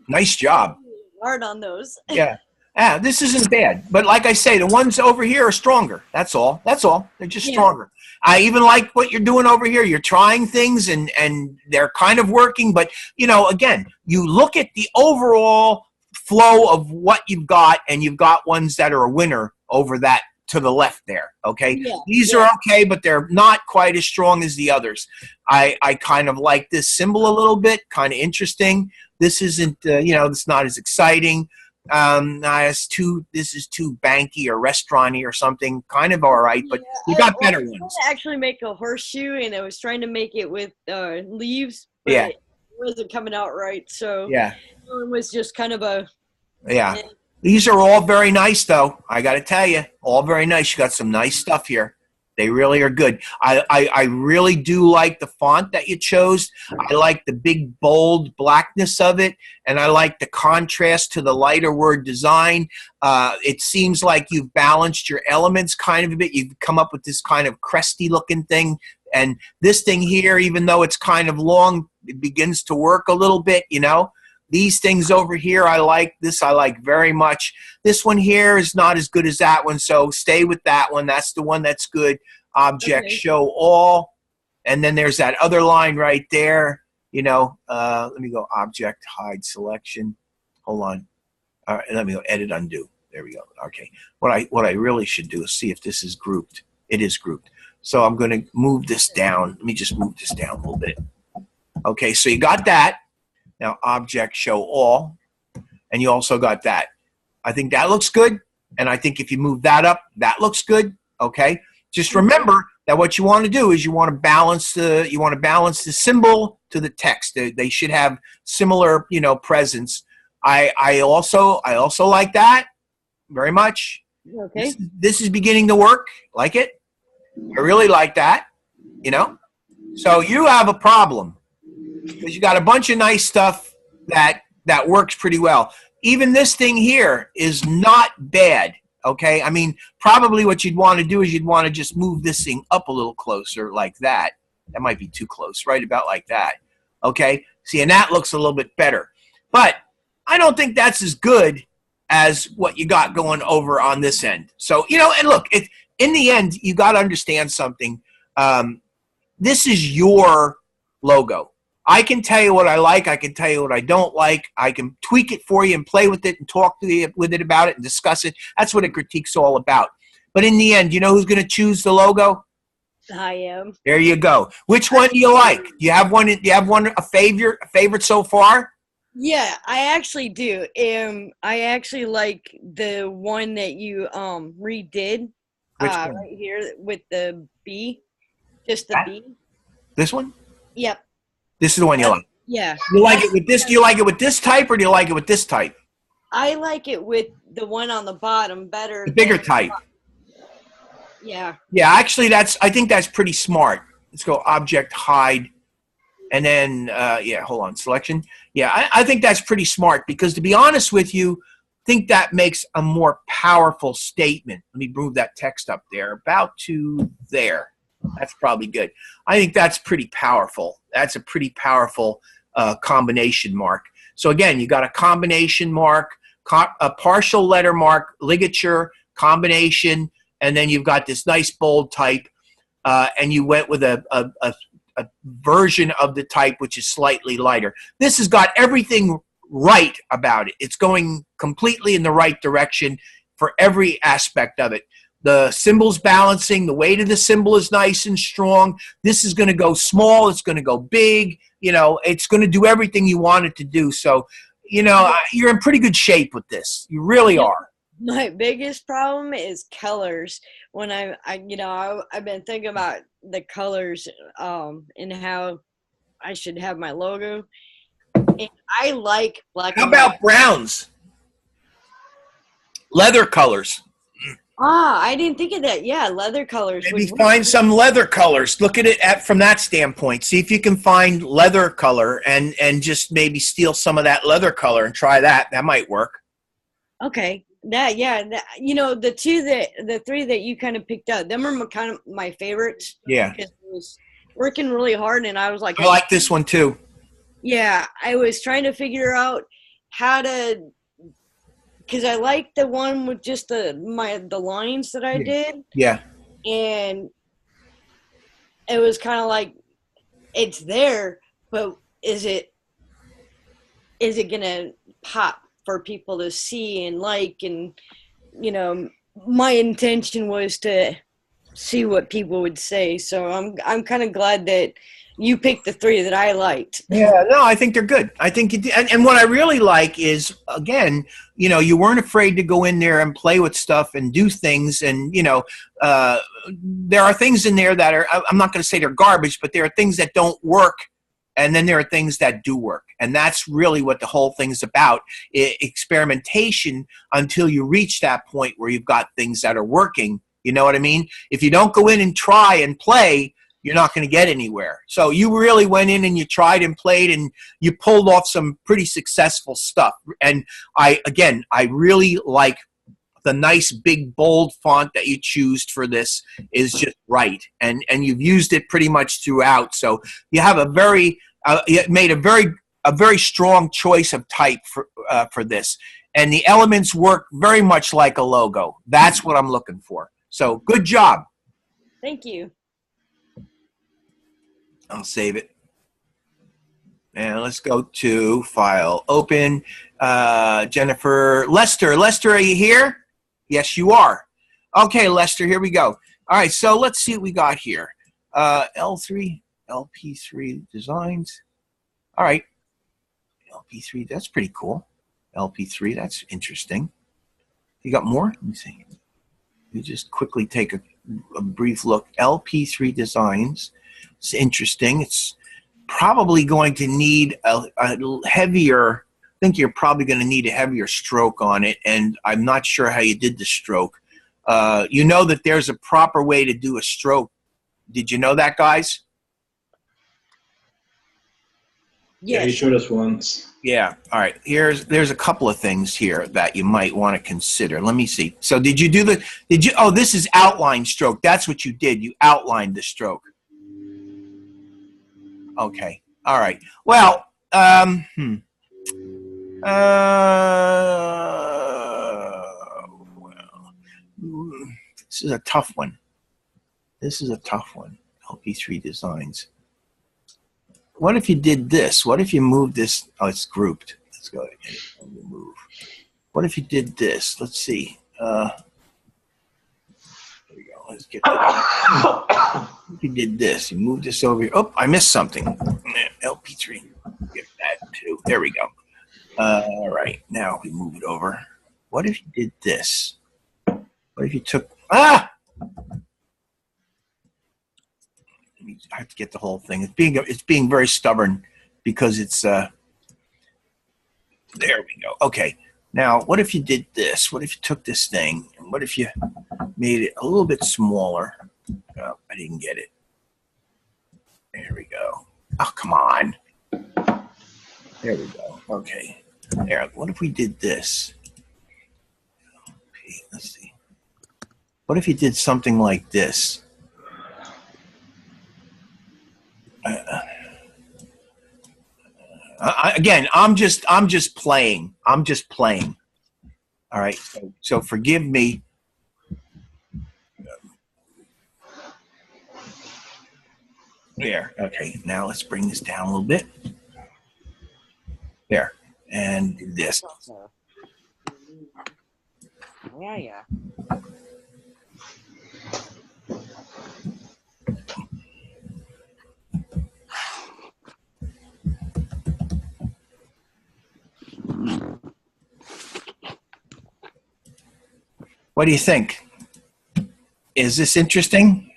Nice job. Hard on those. Yeah. Yeah, this isn't bad. But like I say, the ones over here are stronger. That's all. That's all. They're just stronger. I even like what you're doing over here. You're trying things, and they're kind of working. But, you know, again, you look at the overall flow of what you've got, and you've got ones that are a winner over that to the left there, okay? Yeah, these are okay, but they're not quite as strong as the others. I kind of like this symbol a little bit, kind of interesting. This isn't, you know, it's not as exciting. This is too banky or restaurant-y or something. Kind of all right, but you got better ones. I was trying to actually make a horseshoe, and I was trying to make it with leaves, but it wasn't coming out right. So it was just kind of a These are all very nice, though. I got to tell you, all very nice. You got some nice stuff here. They really are good. I really do like the font that you chose. I like the big, bold blackness of it, and I like the contrast to the lighter word design. It seems like you've balanced your elements kind of a bit. You've come up with this kind of cresty-looking thing. And this thing here, even though it's kind of long, it begins to work a little bit, you know. These things over here, I like. This I like very much. This one here is not as good as that one, so stay with that one. That's the one that's good. Object Okay. show all. And then there's that other line right there. You know, let me go object hide selection. Hold on. All right, let me go edit undo. There we go. Okay. What I really should do is see if this is grouped. It is grouped. So I'm going to move this down. Let me just move this down a little bit. Okay, so you got that. Now, object show all, and you also got that. I think that looks good, and I think if you move that up, that looks good. Okay, just remember that what you want to do is you want to balance the symbol to the text. They should have similar, you know, presence. I also like that very much. Okay. This is beginning to work. Like it. I really like that. You know, so you have a problem. Because you got a bunch of nice stuff that works pretty well. Even this thing here is not bad, okay? I mean, probably what you'd want to do is you'd want to just move this thing up a little closer like that. That might be too close, right about like that, okay? See, and that looks a little bit better. But I don't think that's as good as what you got going over on this end. So, you know, and look, in the end, you got to understand something. This is your logo. I can tell you what I like. I can tell you what I don't like. I can tweak it for you and play with it and talk to you with it about it and discuss it. That's what a critique's all about. But in the end, you know who's going to choose the logo? I am. There you go. Which one do you like? Do you have one? Do you have one a favorite so far? Yeah, I actually do. I actually like the one that you redid. Which one? Right here with the B, just the That? B. This one? Yep. This is the one you like. Yeah. You like it with this? Do you like it with this type or do you like it with this type? I like it with the one on the bottom better. The bigger than- type. Yeah. Yeah, actually, I think that's pretty smart. Let's go object hide, and then yeah, hold on, selection. Yeah, I think that's pretty smart because to be honest with you, I think that makes a more powerful statement. Let me move that text up there, about to there. That's probably good. I think that's pretty powerful. That's a pretty powerful combination mark. So again, you got a combination mark, a partial letter mark, ligature, combination, and then you've got this nice bold type, and you went with a version of the type which is slightly lighter. This has got everything right about it. It's going completely in the right direction for every aspect of it. The symbol's balancing. The weight of the symbol is nice and strong. This is going to go small. It's going to go big. You know, it's going to do everything you want it to do. So, you know, you're in pretty good shape with this. You really are. My biggest problem is colors. When I've been thinking about the colors and how I should have my logo. And I like black. How about browns? Leather colors. I didn't think of that. Yeah, leather colors. Maybe find some leather colors. Look at it from that standpoint. See if you can find leather color and just maybe steal some of that leather color and try that. That might work. Okay. The three that you kind of picked out, them are kind of my favorites. Yeah. Because I was working really hard and I was like, I like this one too. Yeah, I was trying to figure out how to, because I like the one with just the lines that I did. Yeah. And it was kind of like, it's there, but is it gonna pop for people to see and like? And you know, my intention was to see what people would say. So I'm kind of glad that you picked the three that I liked. Yeah, no, I think they're good. I think you did. And what I really like is, again, you know, you weren't afraid to go in there and play with stuff and do things. And, you know, there are things in there that are, I'm not going to say they're garbage, but there are things that don't work. And then there are things that do work. And that's really what the whole thing's about. Experimentation until you reach that point where you've got things that are working You know what I mean? If you don't go in and try and play, you're not going to get anywhere. So you really went in and you tried and played and you pulled off some pretty successful stuff. And I really like the nice big bold font that you choose for this is just right. And you've used it pretty much throughout. So you have you made a very strong choice of type for this. And the elements work very much like a logo. That's what I'm looking for. So good job. Thank you. I'll save it. And let's go to File, Open. Jennifer, Lester, are you here? Yes, you are. Okay, Lester, here we go. All right, so let's see what we got here. L3, LP3 designs. All right, LP3, that's pretty cool. LP3, that's interesting. You got more? Let me see. You just quickly take a brief look. LP3 designs. It's interesting. It's probably going to need a heavier, I think you're probably going to need a heavier stroke on it, and I'm not sure how you did the stroke. You know that there's a proper way to do a stroke. Did you know that, guys? Yeah, he showed us once. Yeah. All right. There's a couple of things here that you might want to consider. Let me see. So did you do oh, this is outline stroke. That's what you did. You outlined the stroke. Okay. All right. Well, this is a tough one. LP3 designs. What if you did this? What if you moved this? Oh, it's grouped. Let's go ahead and move. What if you did this? Let's see. There we go. Let's get that. If you did this, you moved this over here. Oh, I missed something. LP3. Get that too. There we go. All right. Now we move it over. What if you did this? What if you took... I have to get the whole thing. It's being very stubborn because it's there we go. Okay. Now, what if you did this? What if you took this thing and what if you made it a little bit smaller? Oh, I didn't get it. There we go. Oh, come on. There we go. Okay. There. What if we did this? Okay, let's see. What if you did something like this? Again, I'm just playing. I'm just playing. All right. So forgive me. There. Okay. Now let's bring this down a little bit. There. And do this. Yeah. What do you think? Is this interesting?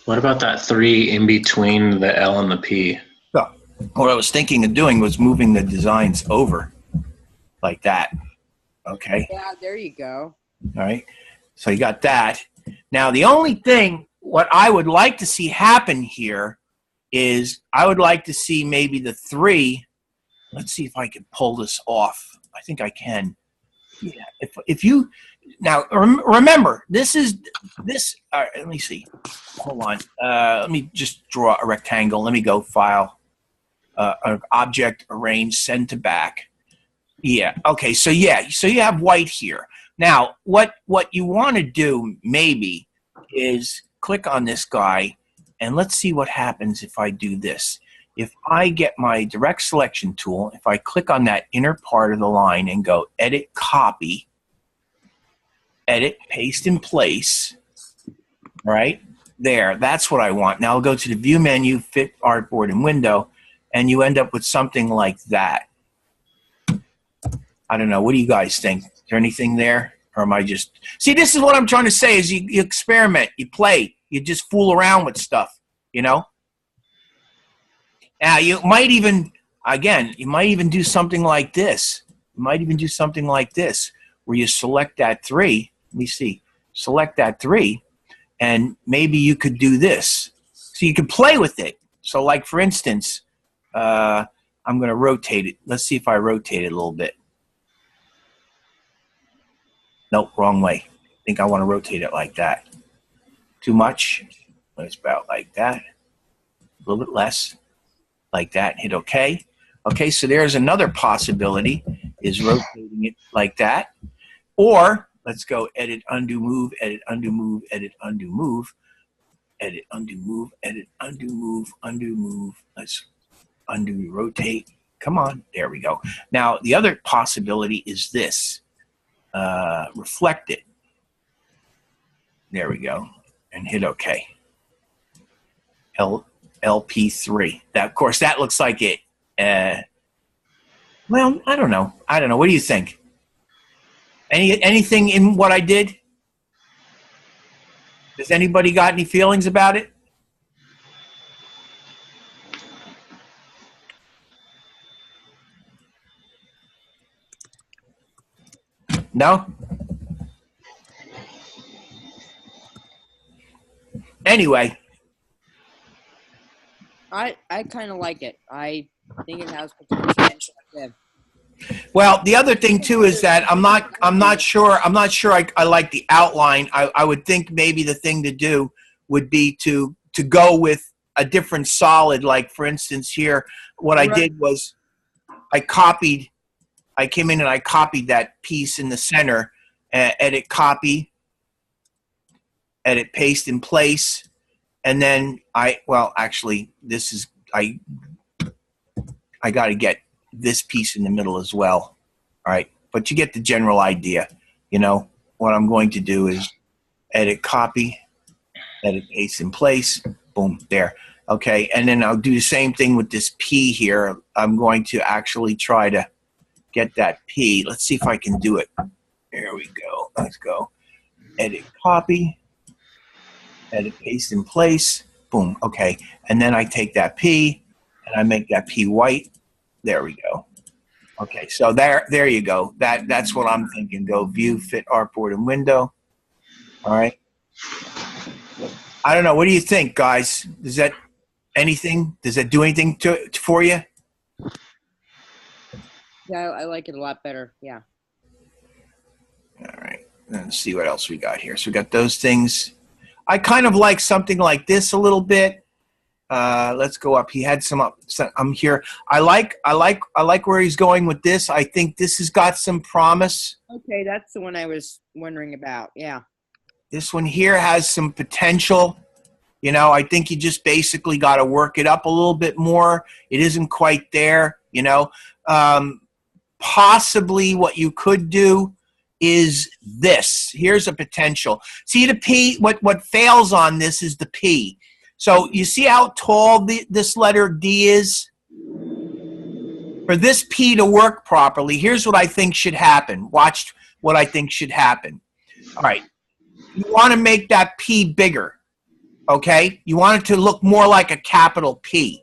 What about that 3 in between the L and the P? So, what I was thinking of doing was moving the designs over like that. Okay. Yeah, there you go. All right. So you got that. Now, the only thing, what I would like to see happen here is I would like to see maybe the 3. Let's see if I can pull this off. I think I can. Yeah. If you now remember, this is this. Let me see. Hold on. Let me just draw a rectangle. Let me go File, Object, Arrange, Send to Back. Yeah. Okay. So yeah. So you have white here. Now, what you want to do maybe is click on this guy, and let's see what happens if I do this. If I get my direct selection tool, if I click on that inner part of the line and go Edit, Copy, Edit, Paste in Place, right there, that's what I want. Now I'll go to the View menu, Fit Artboard and Window, and you end up with something like that. I don't know. What do you guys think? Is there anything there? Or am I just... See, this is what I'm trying to say is you experiment, you play, you just fool around with stuff, you know? Now, you might even, again, you might even do something like this. You might even do something like this, where you select that 3. Let me see. Select that 3, and maybe you could do this. So you can play with it. So like, for instance, I'm going to rotate it. Let's see if I rotate it a little bit. Nope, wrong way. I think I want to rotate it like that. Too much. It's about like that. A little bit less. Like that. Hit OK. Okay, so there's another possibility, is rotating it like that. Or let's go edit, undo, move, edit, undo, move, edit, undo, move, edit, undo, move, edit, undo, move, undo, move. Let's undo, rotate. Come on. There we go. Now, the other possibility is this. Reflect it. There we go. And hit OK. LP3. That, of course, that looks like it. Well, I don't know. What do you think? Anything in what I did? Does anybody got any feelings about it? No? Anyway. I kind of like it. I think it has potential. Yeah. Well, the other thing too is that I'm not sure I like the outline. I would think maybe the thing to do would be to go with a different solid. Like, for instance, here, what I did was I came in and I copied that piece in the center, edit, copy, edit, paste in place, and then actually this is, I got to get this piece in the middle as well. All right, but you get the general idea. You know, what I'm going to do is edit, copy, edit, paste in place, boom, there. Okay, and then I'll do the same thing with this P here. I'm going to actually try to get that P. Let's see if I can do it. There we go. Let's go. Edit, copy, edit, paste in place, boom, okay. And then I take that P and I make that P white. There we go. Okay, so there you go. That's what I'm thinking. Go view, fit artboard and window. All right. I don't know. What do you think, guys? Does that do anything for you? Yeah, I like it a lot better. Yeah. All right. Let's see what else we got here. So we got those things. I kind of like something like this a little bit. Let's go up. He had some up. I'm here. I like where he's going with this. I think this has got some promise. Okay, that's the one I was wondering about. Yeah. This one here has some potential. You know, I think you just basically got to work it up a little bit more. It isn't quite there. You know, possibly what you could do is this. Here's a potential. See the P? What fails on this is the P. So you see how tall this letter D is? For this P to work properly, here's what I think should happen. Watch what I think should happen. All right. You want to make that P bigger, okay? You want it to look more like a capital P.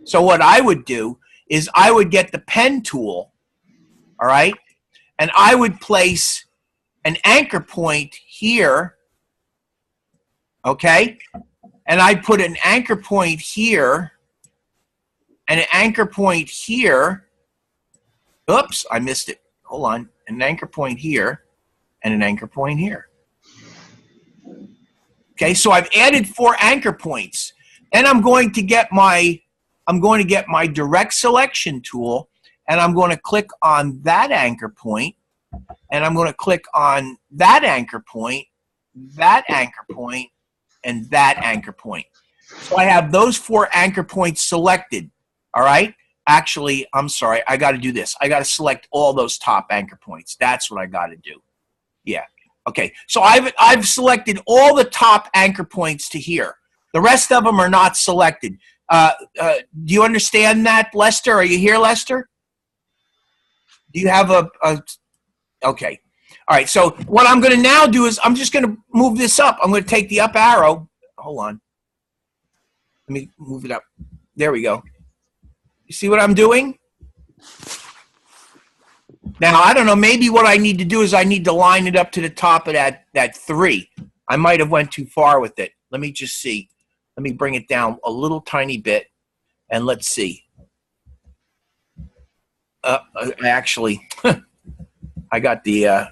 So what I would do is I would get the pen tool, all right? And I would place an anchor point here, okay? And I'd put an anchor point here and an anchor point here. Oops, I missed it. Hold on. An anchor point here and an anchor point here. Okay, so I've added 4 anchor points. Then I'm going to get my direct selection tool, and I'm going to click on that anchor point, and I'm going to click on that anchor point, that anchor point, and that anchor point. So I have those 4 anchor points selected. All right. Actually, I'm sorry. I got to do this. I got to select all those top anchor points. That's what I got to do. Yeah. Okay. So I've selected all the top anchor points to here. The rest of them are not selected. Do you understand that, Lester? Are you here, Lester? Do you have a okay. All right, so what I'm going to now do is I'm just going to move this up. I'm going to take the up arrow. Hold on. Let me move it up. There we go. You see what I'm doing? Now, I don't know, maybe what I need to do is I need to line it up to the top of that 3. I might have went too far with it. Let me just see. Let me bring it down a little tiny bit, and let's see. Actually, I got the,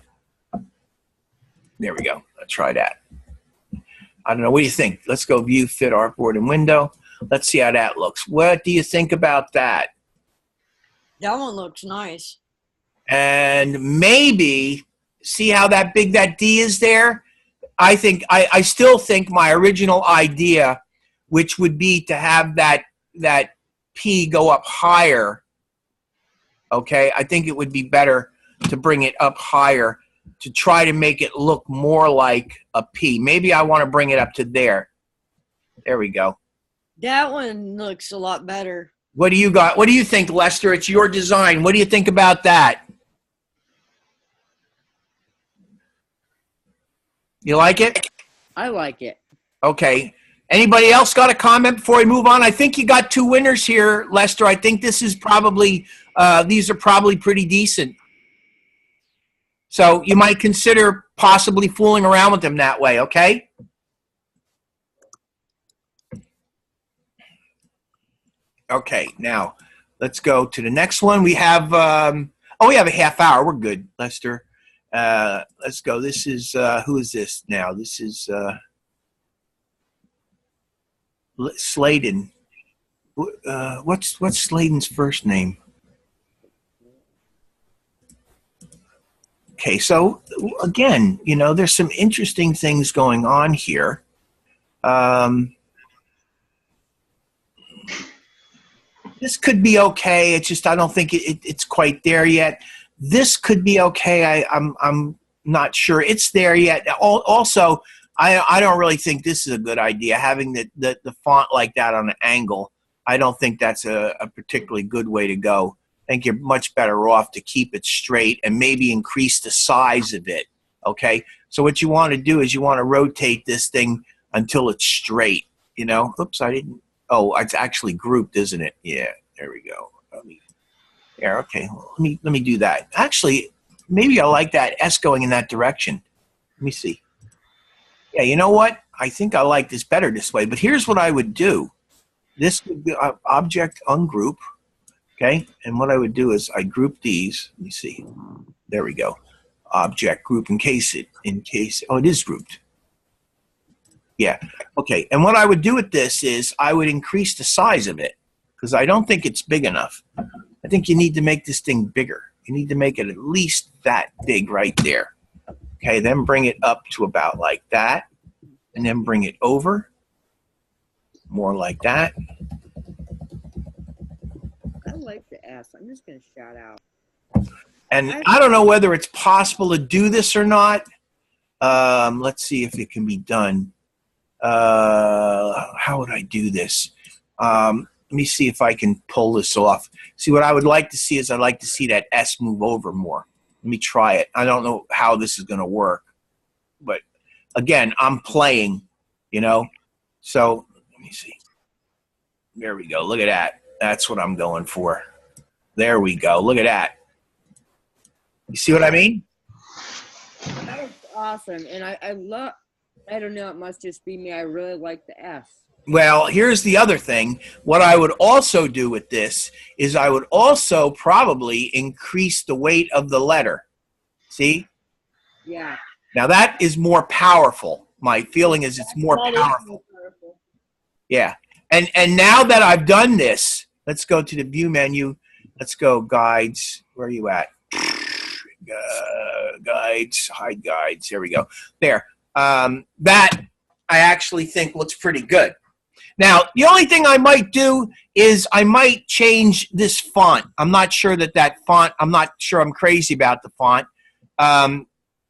there we go. Let's try that. I don't know. What do you think? Let's go view, fit, artboard, and window. Let's see how that looks. What do you think about that? That one looks nice. And maybe, see how that big that D is there? I think, I still think my original idea, which would be to have that P go up higher, okay? I think it would be better to bring it up higher to try to make it look more like a P. Maybe I want to bring it up to there. There we go. That one looks a lot better. What do you got? What do you think, Lester? It's your design. What do you think about that? You like it? I like it. Okay. Anybody else got a comment before we move on? I think you got 2 winners here, Lester. I think this is probably, these are probably pretty decent. So you might consider possibly fooling around with them that way, okay? Okay, now let's go to the next one. We have, we have a half hour. We're good, Lester. Let's go. This is, who is this now? This is Sladen. What's Sladen's first name? Okay, so again, you know, there's some interesting things going on here. This could be okay. It's just I don't think it's quite there yet. This could be okay. I'm not sure it's there yet. Also, I don't really think this is a good idea, having the font like that on an angle. I don't think that's a particularly good way to go. I think you're much better off to keep it straight and maybe increase the size of it, okay? So what you want to do is you want to rotate this thing until it's straight, you know? Oops, I didn't. Oh, it's actually grouped, isn't it? Yeah, there we go. Yeah, okay. Well, let me do that. Actually, maybe I like that S going in that direction. Let me see. Yeah, you know what? I think I like this better this way. But here's what I would do. This would be object ungroup, okay? And what I would do is I group these. Let me see. There we go. Object group in case oh, it is grouped. Yeah. Okay. And what I would do with this is I would increase the size of it because I don't think it's big enough. I think you need to make this thing bigger. You need to make it at least that big right there. Okay. Then bring it up to about like that. And then bring it over. More like that. I like the S. I'm just going to shout out. And I don't know whether it's possible to do this or not. Let's see if it can be done. How would I do this? Let me see if I can pull this off. See, what I would like to see is I'd like to see that S move over more. Let me try it. I don't know how this is going to work. But, again, I'm playing, you know. So, let me see. There we go. Look at that. That's what I'm going for. There we go. Look at that. You see what I mean? That was awesome. And I love, I don't know, it must just be me. I really like the S. Well, here's the other thing. What I would also do with this is I would also probably increase the weight of the letter. See? Yeah. Now that is more powerful. My feeling is it's more powerful. Yeah. And now that I've done this, let's go to the view menu. Let's go guides. Where are you at? Guides, hide guides. Here we go. There. That I actually think looks pretty good. Now, the only thing I might do is I might change this font. I'm not sure that font, I'm not sure I'm crazy about the font.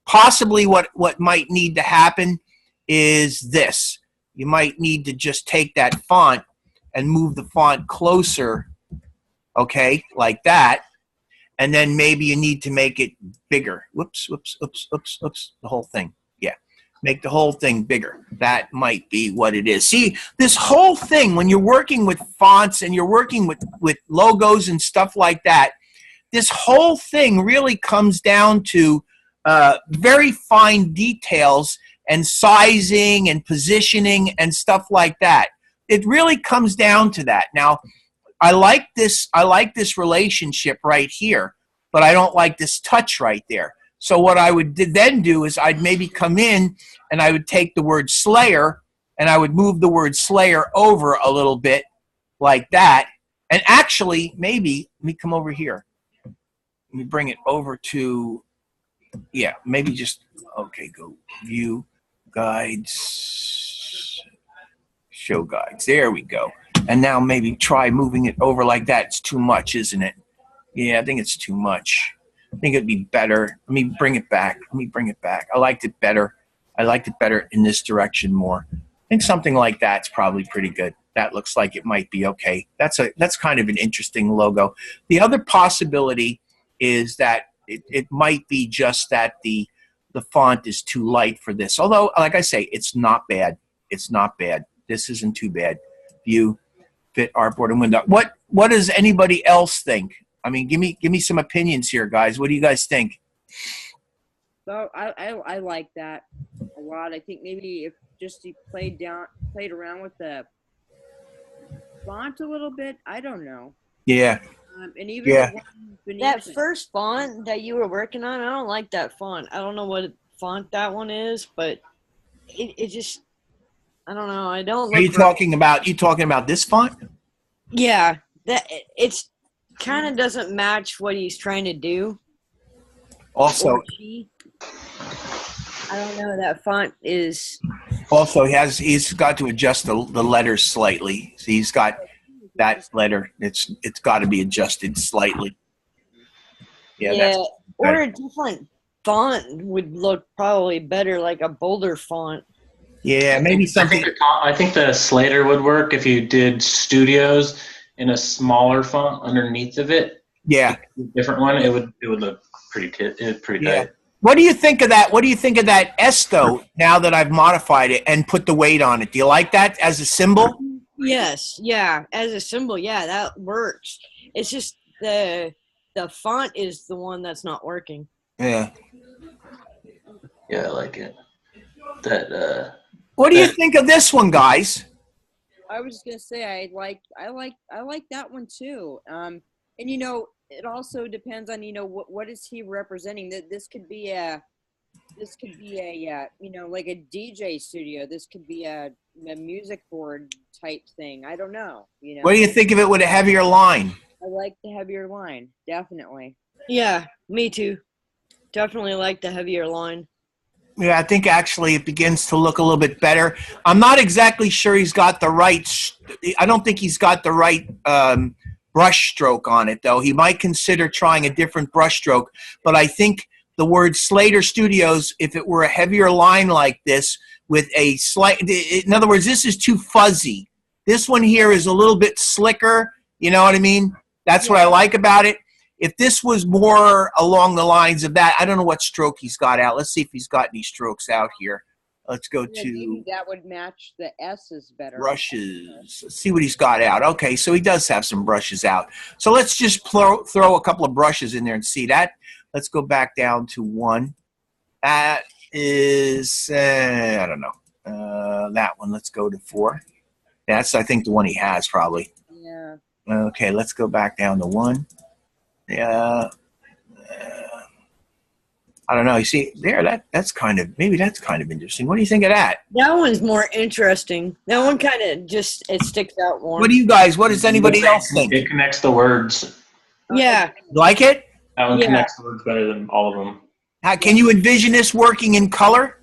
Possibly what might need to happen is this. You might need to just take that font and move the font closer, okay, like that. And then maybe you need to make it bigger. Whoops, whoops, whoops, whoops, whoops, the whole thing. Yeah. Make the whole thing bigger. That might be what it is. See, this whole thing, when you're working with fonts and you're working with logos and stuff like that, this whole thing really comes down to very fine details and sizing and positioning and stuff like that. It really comes down to that. Now, I like this relationship right here, but I don't like this touch right there. So what I would then do is I'd maybe come in and I would take the word Slayer and I would move the word Slayer over a little bit like that. And actually, maybe, let me come over here. Let me bring it over to, yeah, maybe just, okay, go view, guides, show guides. There we go. And now maybe try moving it over like that. It's too much, isn't it? Yeah, I think it's too much. I think it'd be better. Let me bring it back. Let me bring it back. I liked it better. I liked it better in this direction more. I think something like that's probably pretty good. That looks like it might be okay. That's kind of an interesting logo. The other possibility is that it might be just that the font is too light for this. Although, like I say, it's not bad. It's not bad. This isn't too bad. View, fit, artboard, and window. What does anybody else think? I mean, give me some opinions here, guys. What do you guys think? So I like that a lot. I think maybe if just you played around with the font a little bit. I don't know. Yeah. And even Yeah. the one beneath That it. first font that you were working on, I don't like that font. I don't know what font that one is, but it just, I don't know. I don't. Are you talking about this font? Yeah, that it's kind of doesn't match what he's trying to do. Also, Or she. I don't know. That font is. Also, he's got to adjust the letters slightly. So he's got that letter. It's got to be adjusted slightly. Yeah. Yeah, or a different font would look probably better, like a bolder font. Yeah, maybe something. I think the Slater would work if you did Studios in a smaller font underneath of it. Yeah. Different one. It would look pretty tight. What do you think of that? What do you think of that S though? Now that I've modified it and put the weight on it, do you like that as a symbol? Yes, yeah, as a symbol, yeah, that works. It's just the font is the one that's not working. Yeah. Yeah, I like it. That. What do you think of this one, guys? I was just gonna say I like that one too. And it also depends on what is he representing. That this could be a like a DJ studio. This could be a music board type thing. I don't know. What do you think of it with a heavier line? I like the heavier line, definitely. Yeah, me too. Definitely like the heavier line. Yeah, I think actually it begins to look a little bit better. I'm not exactly sure he's got the right. I don't think he's got the right brush stroke on it, though. He might consider trying a different brush stroke. But I think the word Slater Studios, if it were a heavier line like this with a slight, in other words, this is too fuzzy. This one here is a little bit slicker. You know what I mean? That's what I like about it. If this was more along the lines of that, I don't know what stroke he's got out. Let's see if he's got any strokes out here. Let's go to maybe that would match the S's better. brushes. Let's see what he's got out. Okay, so he does have some brushes out. So let's just throw a couple of brushes in there and see that. Let's go back down to 1. That is, I don't know. That one, let's go to 4. That's, I think, the one he has probably. Yeah. Okay, let's go back down to 1. Yeah. I don't know. You see there, that's kind of interesting. What do you think of that? That one's more interesting. That one kind of just, it sticks out more. What does anybody else think? It connects the words. Yeah. Like it? That one connects the words better than all of them. Can you envision this working in color?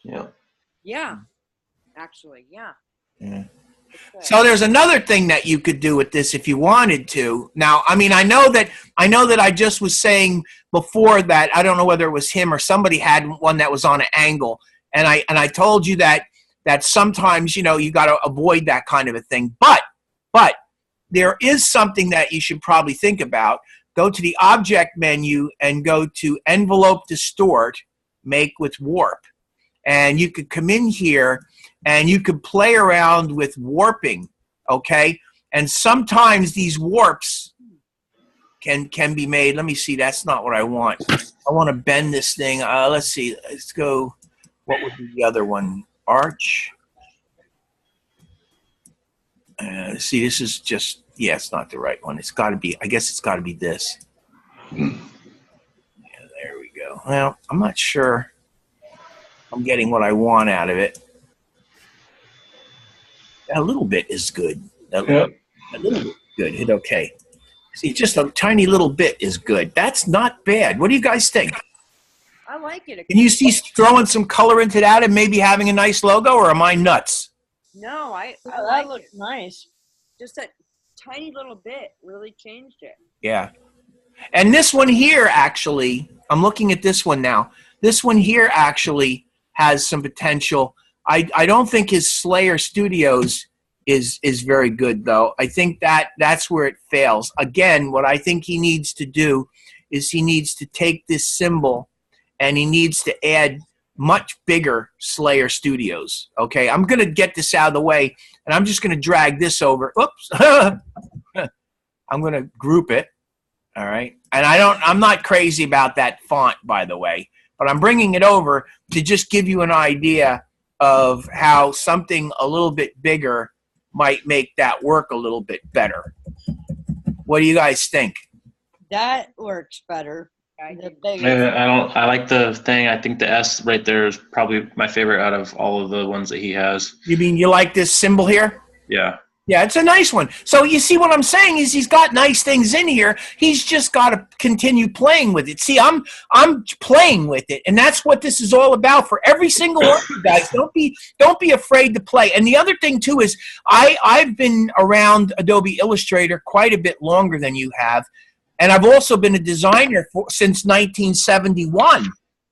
Yeah. Yeah. Actually, yeah. Yeah. So there's another thing that you could do with this if you wanted to. Now, I mean, I know that I just was saying before that I don't know whether it was him or somebody had one that was on an angle, and I told you that sometimes you got to avoid that kind of a thing. But there is something that you should probably think about. Go to the object menu and go to envelope distort, make with warp, and you could come in here. And you could play around with warping, okay? And sometimes these warps can be made. Let me see. That's not what I want. I want to bend this thing. Let's see. Let's go. What would be the other one? Arch. See, this is just, yeah, it's not the right one. It's got to be, I guess it's got to be this. Yeah, there we go. Well, I'm not sure I'm getting what I want out of it. A little bit is good. A little bit is good. Hit okay. See, just a tiny little bit is good. That's not bad. What do you guys think? I like it. Can you see throwing some color into that and maybe having a nice logo, or am I nuts? No, I That like looks it. nice. Just that tiny little bit really changed it. Yeah. And this one here, actually, I'm looking at this one now. This one here actually has some potential. I don't think his Slayer Studios is very good, though. I think that's where it fails. Again, what I think he needs to do is he needs to take this symbol and he needs to add much bigger Slayer Studios. Okay, I'm going to get this out of the way, and I'm just going to drag this over. Oops. I'm going to group it. All right. And I'm not crazy about that font, by the way, but I'm bringing it over to just give you an idea of how something a little bit bigger might make that work a little bit better. What do you guys think? That works better. The bigger. I like the thing. I think the S right there is probably my favorite out of all of the ones that he has. You mean you like this symbol here? Yeah. Yeah, it's a nice one. So you see what I'm saying is he's got nice things in here. He's just got to continue playing with it. See, I'm playing with it, and that's what this is all about for every single one of you guys. Don't be afraid to play. And the other thing too is I've been around Adobe Illustrator quite a bit longer than you have, and I've also been a designer since 1971.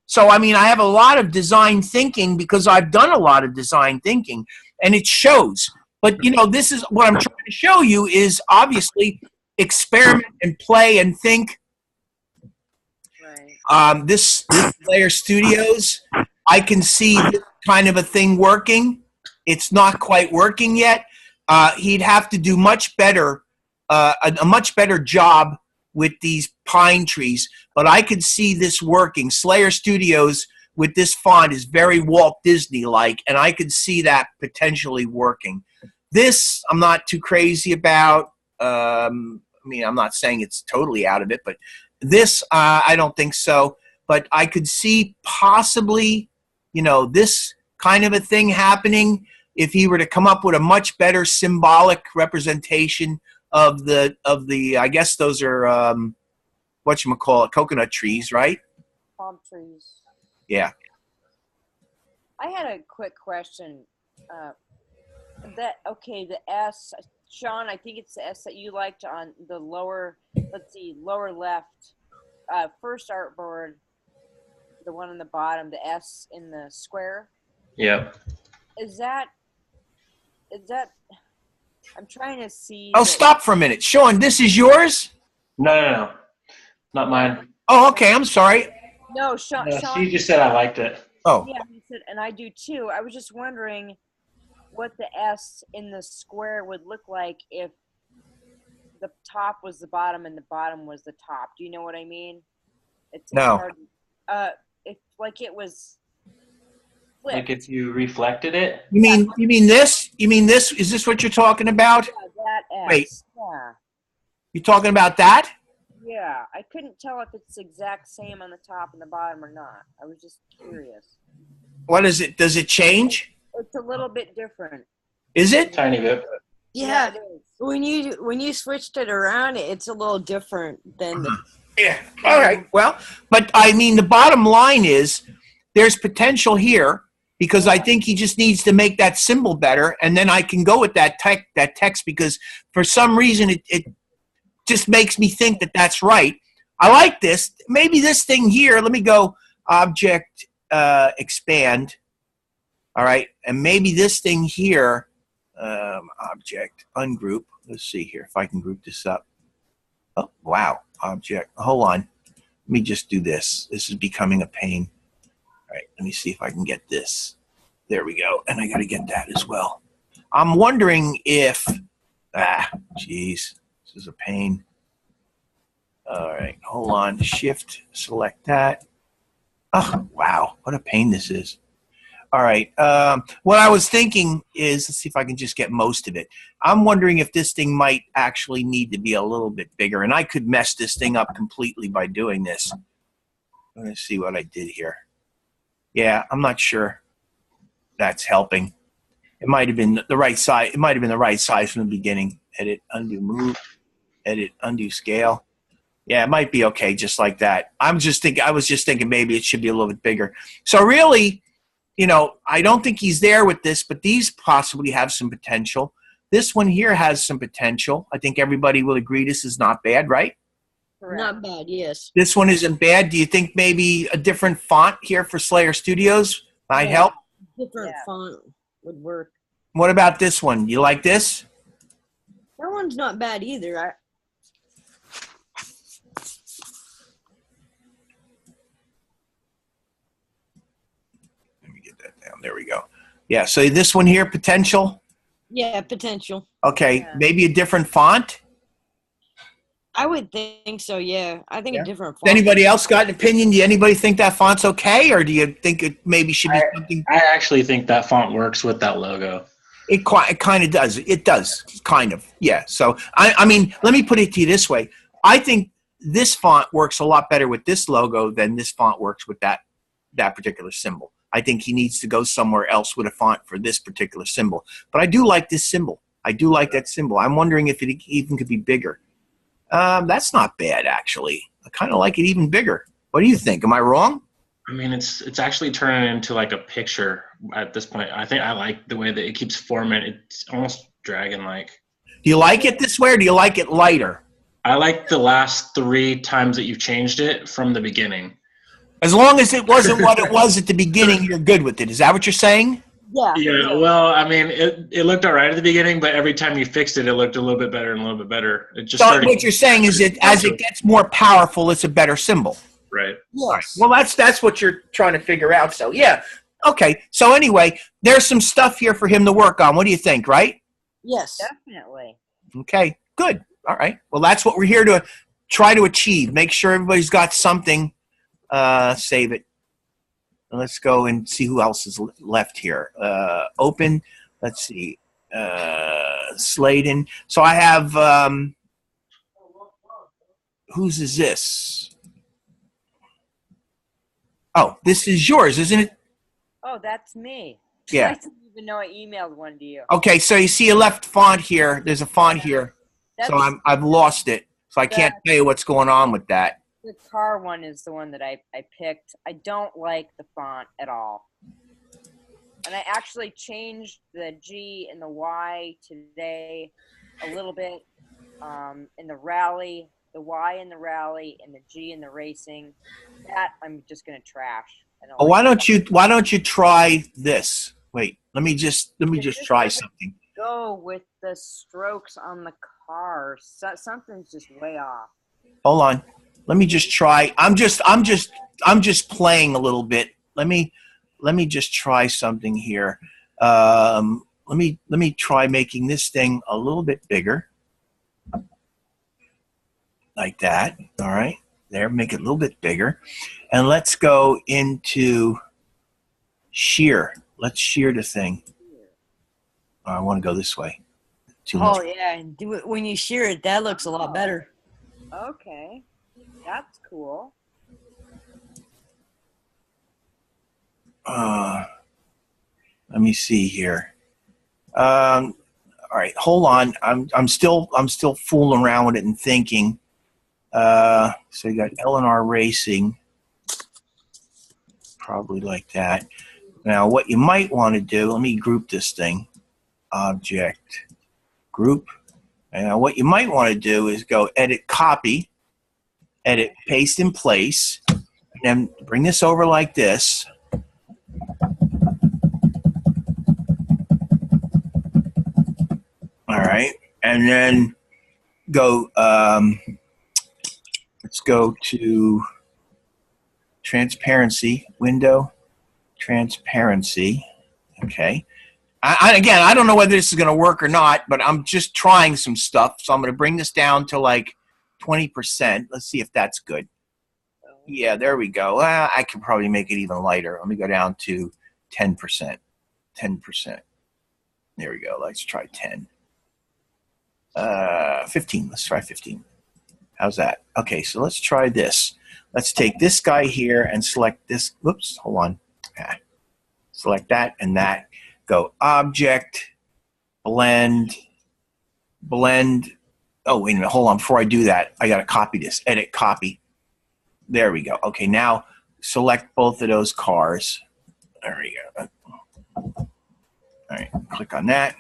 So I mean, I have a lot of design thinking because I've done a lot of design thinking, and it shows. But, you know, this is what I'm trying to show you is obviously experiment and play and think. Right. This Slayer Studios, I can see this kind of a thing working. It's not quite working yet. He'd have to do much better, a much better job with these pine trees. But I could see this working. Slayer Studios with this font is very Walt Disney-like, and I could see that potentially working. This, I'm not too crazy about. I mean, I'm not saying it's totally out of it, but this, I don't think so. But I could see possibly, you know, this kind of a thing happening if he were to come up with a much better symbolic representation of the I guess those are, whatchamacallit, coconut trees, right? Palm trees. Yeah. I had a quick question. The S, Sean, I think it's the S that you liked on the lower, let's see, lower left, first artboard, the one on the bottom, the S in the square. Yep. Is that, I'm trying to see. Oh, stop for a minute. Sean, this is yours? No. Not mine. Oh, okay. I'm sorry. No, Sean. No, she just said I liked it. Oh. Yeah, he said, and I do too. I was just wondering what the S in the square would look like if the top was the bottom and the bottom was the top. Do you know what I mean? It's No. hard. If like it was flipped. Like if you reflected it. You mean this? You mean this? Is this what you're talking about? Yeah, that S. Wait. Yeah. You talking about that? Yeah. I couldn't tell if it's the exact same on the top and the bottom or not. I was just curious. What is it? Does it change? It's a little bit different. Is it? Tiny bit. Yeah, it is. when you switched it around, it's a little different than the. Yeah. All right. Well, but I mean, the bottom line is there's potential here because I think he just needs to make that symbol better, and then I can go with that text because for some reason it just makes me think that that's right. I like this. Maybe this thing here. Let me go object expand. All right, and maybe this thing here, object ungroup. Let's see here if I can group this up. Oh, wow, object. Hold on. Let me just do this. This is becoming a pain. All right, let me see if I can get this. There we go, and I got to get that as well. I'm wondering if, geez, this is a pain. All right, hold on. Shift, select that. Oh, wow. What a pain this is. All right. What I was thinking is, let's see if I can just get most of it. I'm wondering if this thing might actually need to be a little bit bigger, and I could mess this thing up completely by doing this. I'm going to see what I did here. Yeah, I'm not sure that's helping. It might have been the right size. It might have been the right size from the beginning. Edit, undo, move. Edit, undo, scale. Yeah, it might be okay just like that. I was just thinking maybe it should be a little bit bigger. So really, you know, I don't think he's there with this, but these possibly have some potential. This one here has some potential. I think everybody will agree this is not bad, right? Correct. Not bad, yes. This one isn't bad. Do you think maybe a different font here for Slayer Studios might Yeah. help? Different Yeah. font would work. What about this one? You like this? That one's not bad either. Let me get that down. There we go. Yeah, so this one here, potential. Yeah, potential. Okay, Yeah. maybe a different font. I would think so, yeah. I think Yeah. a different Does font. anybody else got an opinion? Do anybody think that font's okay, or do you think it maybe should be something? I actually think that font works with that logo. It kind of does. It does, kind of. Yeah. So, I mean, let me put it to you this way. I think this font works a lot better with this logo than this font works with that particular symbol. I think he needs to go somewhere else with a font for this particular symbol. But I do like this symbol. I do like that symbol. I'm wondering if it even could be bigger. That's not bad, actually. I kind of like it even bigger. What do you think? Am I wrong? I mean, it's actually turning into like a picture at this point. I think I like the way that it keeps forming. It's almost dragon-like. Do you like it this way, or do you like it lighter? I like the last 3 times that you've changed it from the beginning. As long as it wasn't what it was at the beginning, you're good with it. Is that what you're saying? Yeah. Yeah, well, I mean, it looked all right at the beginning, but every time you fixed it, it looked a little bit better and a little bit better. It just So started. what you're saying is that as it gets more powerful, it's a better symbol. Right. Yes. Well, that's what you're trying to figure out. So, yeah. Okay. So, anyway, there's some stuff here for him to work on. What do you think, right? Yes. Definitely. Okay. Good. All right. Well, that's what we're here to try to achieve. Make sure everybody's got something. Save it. Let's go and see who else is left here. Open. Let's see. Sladen. So I have, whose is this? Oh, this is yours, isn't it? Oh, that's me. Yeah. I didn't even know I emailed one to you. Okay, so you see a left font here. There's a font here. That's, So I've lost it. So I can't tell you what's going on with that. the car one is the one that I picked. I don't like the font at all. And I actually changed the G and the Y today a little bit in the rally, the Y in the rally, and the G in the racing. That I'm just gonna trash. I don't Oh, like why don't you try this? Wait, let me just try something. go with the strokes on the car. So, something's just way off. Hold on. Let me just try. I'm just playing a little bit. Let me just try something here. Let me try making this thing a little bit bigger. Like that. All right. There, make it a little bit bigger. And let's go into shear. Let's shear the thing. Oh, I want to go this way. Too much. Oh, yeah. When you shear it, that looks a lot better. Okay, that's cool. Let me see here. All right, hold on. I'm still fooling around with it and thinking. So you got L&R Racing, probably like that. Now, what you might want to do, let me group this thing. Object, group. And now what you might want to do is go edit, copy, edit, paste in place, and then bring this over like this. All right, and then go, let's go to transparency, window, transparency, okay. Again, I don't know whether this is going to work or not, but I'm just trying some stuff. So I'm going to bring this down to like 20%. Let's see if that's good. Yeah, there we go. I can probably make it even lighter. Let me go down to 10%. 10%. There we go. Let's try 10. 15. Let's try 15. How's that? Okay, so let's try this. Let's take this guy here and select this. Whoops, hold on. Select that and that. Go Object, Blend, Blend. Oh, wait a minute. Hold on. Before I do that, I got to copy this. Edit, copy. There we go. Okay, now select both of those cars. There we go. All right, click on that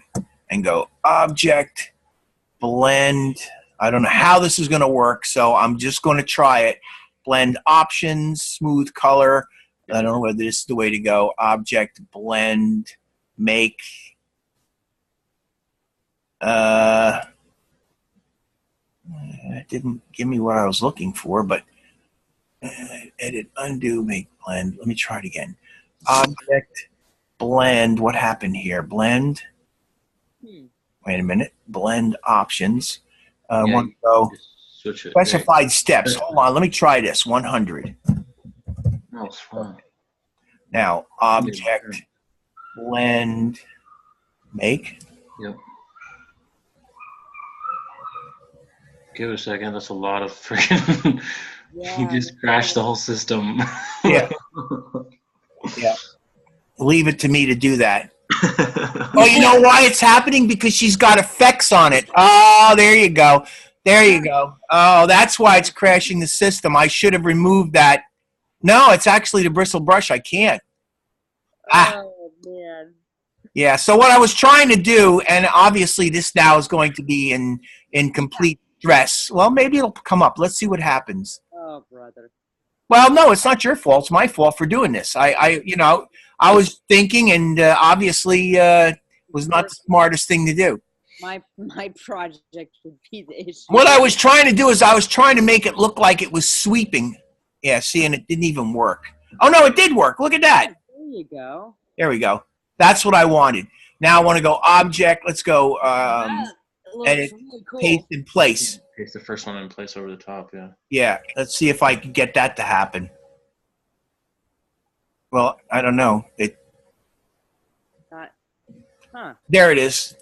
and go Object, Blend. I don't know how this is going to work, so I'm just going to try it. Blend Options, Smooth Color. I don't know whether this is the way to go. Object, Blend, Make. It didn't give me what I was looking for, but edit, undo, make, blend. Let me try it again. Object, blend. What happened here? Blend. Wait a minute. Blend options. Want to go switch it. specified steps. Hold on. Let me try this. 100. No, it's fine. Now, object, blend, make. Yep. Give it a second. That's a lot of freaking. Yeah, You just crashed the whole system. Yeah. Yeah. Leave it to me to do that. Oh, you know why it's happening? Because she's got effects on it. Oh, there you go. There you go. Oh, that's why it's crashing the system. I should have removed that. No, it's actually the bristle brush. I can't. Oh, man. Yeah, so what I was trying to do, and obviously this now is going to be in complete stress. Well, maybe it'll come up. Let's see what happens. Oh, brother. Well, no, it's not your fault. It's my fault for doing this. I was thinking, and obviously was not the smartest thing to do. My project would be the issue. What I was trying to do is I was trying to make it look like it was sweeping. Yeah, see, and it didn't even work. Oh, no, it did work. Look at that. There you go. There we go. That's what I wanted. Now I want to go object. Let's go edit, really cool. paste in place. Paste the first one in place over the top, yeah. Yeah, let's see if I can get that to happen. Well, I don't know. There it is.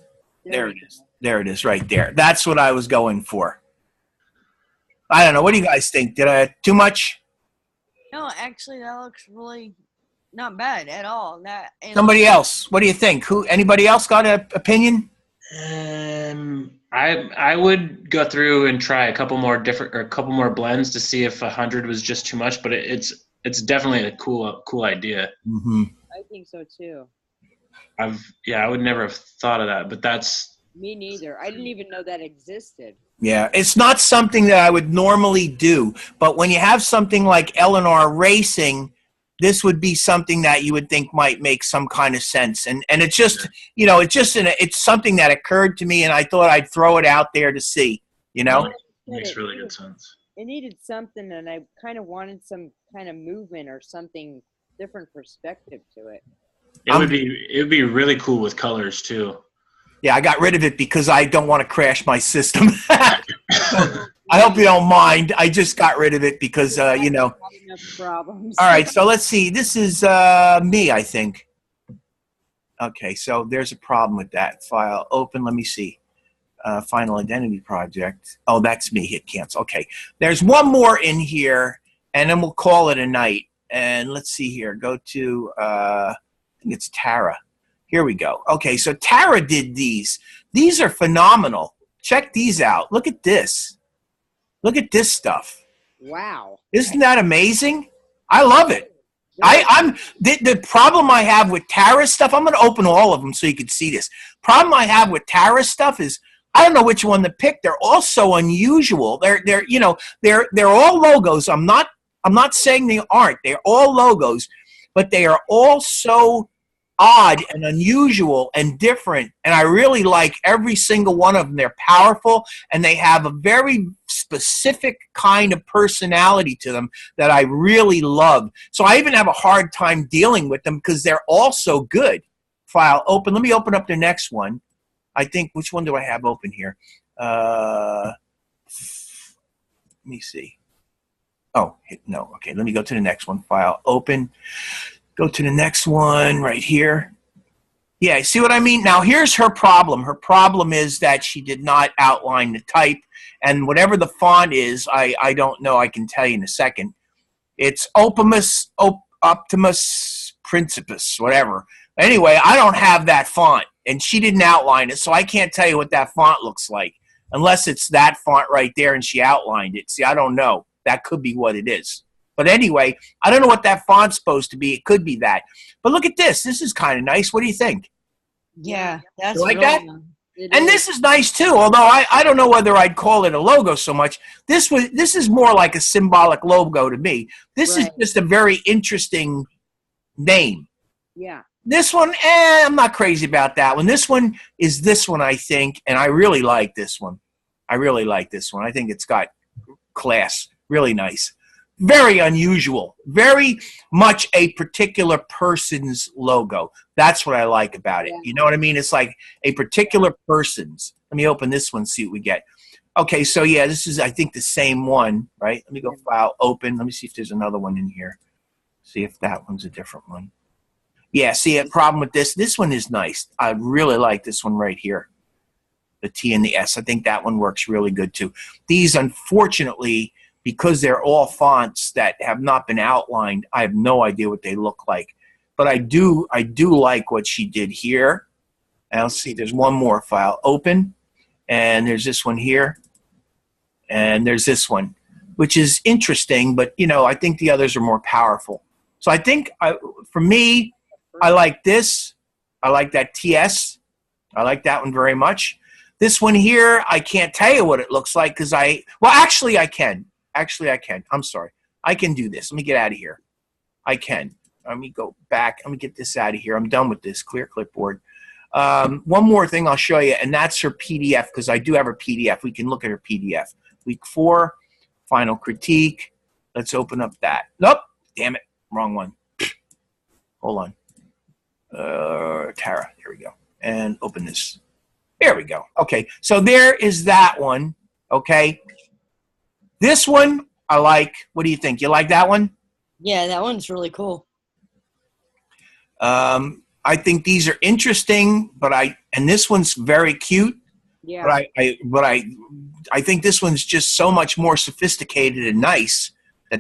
There it is. There it is right there. That's what I was going for. I don't know. What do you guys think? Did I too much? No, actually, that looks really not bad at all. Somebody else. What do you think? Anybody else got an opinion? I would go through and try a couple more blends to see if 100 was just too much, but it's definitely a cool idea. Mm-hmm. I think so too. I would never have thought of that, but that's Me neither. I didn't even know that existed. Yeah, it's not something that I would normally do, but when you have something like Eleanor Racing, this would be something that you would think might make some kind of sense. And it's just, it's something that occurred to me, and I thought I'd throw it out there to see, makes really good sense. It needed something, and I kind of wanted some kind of movement or something different perspective to it. It would be really cool with colors too. Yeah, I got rid of it because I don't want to crash my system. I hope you don't mind. I just got rid of it because, Enough problems. All right, so let's see. This is me, I think. Okay, so there's a problem with that. File, open, let me see. Final identity project. Oh, that's me. Hit cancel. Okay, there's one more in here, and then we'll call it a night. And let's see here. Go to, I think it's Tara. Here we go. Okay, so Tara did these. These are phenomenal. Check these out. Look at this. Look at this stuff. Wow. Isn't that amazing? I love it. The problem I have with Tara's stuff, I'm going to open all of them so you can see this. Problem I have with Tara's stuff is I don't know which one to pick. They're all so unusual. They're all logos. I'm not saying they aren't. They're all logos, but they are all so odd and unusual and different, and I really like every single one of them. They're powerful, and they have a very specific kind of personality to them that I really love. So I even have a hard time dealing with them because they're all so good. File, open. Let me open up the next one. I think, which one do I have open here? Let me see. Oh, no. Okay, let me go to the next one. File, open. Go to the next one right here. Yeah, see what I mean? Now, here's her problem. Her problem is that she did not outline the type. And whatever the font is, I don't know. I can tell you in a second. It's Optimus Principus, whatever. Anyway, I don't have that font, and she didn't outline it, so I can't tell you what that font looks like, unless it's that font right there and she outlined it. See, I don't know. That could be what it is. But anyway, I don't know what that font's supposed to be. It could be that. But look at this. This is kind of nice. What do you think? Yeah, that's You like really that? nice. And this is nice too, although I don't know whether I'd call it a logo so much. This is more like a symbolic logo to me. This is just a very interesting name. Yeah. This one, I'm not crazy about that one. This one is this one, I think, and I really like this one. I really like this one. I think it's got class. Really nice. Very unusual. Very much a particular person's logo. That's what I like about it. Yeah. You know what I mean? It's like a particular person's. Let me open this one, see what we get. Okay, so yeah, this is, I think, the same one, right? Let me go file, open. Let me see if there's another one in here. See if that one's a different one. Yeah, see, a problem with this. This one is nice. I really like this one right here. The T and the S. I think that one works really good too. These, unfortunately, because they're all fonts that have not been outlined, I have no idea what they look like. But I do like what she did here. And let's see, there's one more file, open. And there's this one here. And there's this one, which is interesting, but you know, I think the others are more powerful. So I think for me, I like this. I like that TS. I like that one very much. This one here, I can't tell you what it looks like because actually I can. Actually, I can. I'm sorry. I can do this. Let me get out of here. I can. Let me go back. Let me get this out of here. I'm done with this. Clear clipboard. One more thing I'll show you, and that's her PDF, because I do have her PDF. We can look at her PDF. Week 4, final critique. Let's open up that. Nope. Damn it. Wrong one. Hold on. Tara. Here we go. And open this. There we go. Okay. So there is that one. Okay. This one, I like. What do you think? You like that one? Yeah, that one's really cool. I think these are interesting, and this one's very cute. Yeah. But I think this one's just so much more sophisticated and nice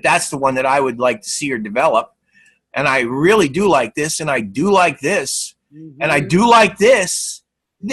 that's the one that I would like to see her develop. And I really do like this, and I do like this, and I do like this.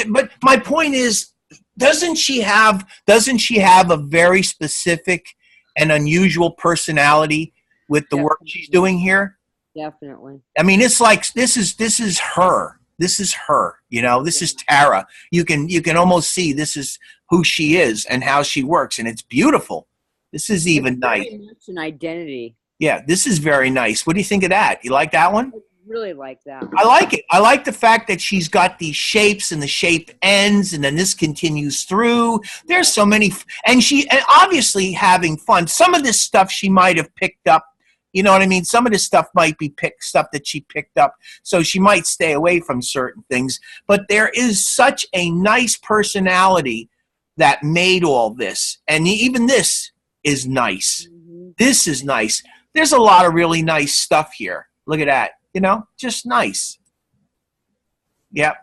But my point is, doesn't she have a very specific and unusual personality with the work she's doing here? Definitely. I mean, it's like this is her. This is her. You know, this is Tara. You can almost see this is who she is and how she works, and it's beautiful. This is even nice. Very much an identity. Yeah, this is very nice. What do you think of that? You like that one? I really like that. I like it. I like the fact that she's got these shapes and the shape ends, and then this continues through. There's so many, and obviously having fun. Some of this stuff she might have picked up. You know what I mean? Some of this stuff might be stuff that she picked up, so she might stay away from certain things. But there is such a nice personality that made all this, and even this is nice. This is nice. There's a lot of really nice stuff here. Look at that. You know, just nice. Yep,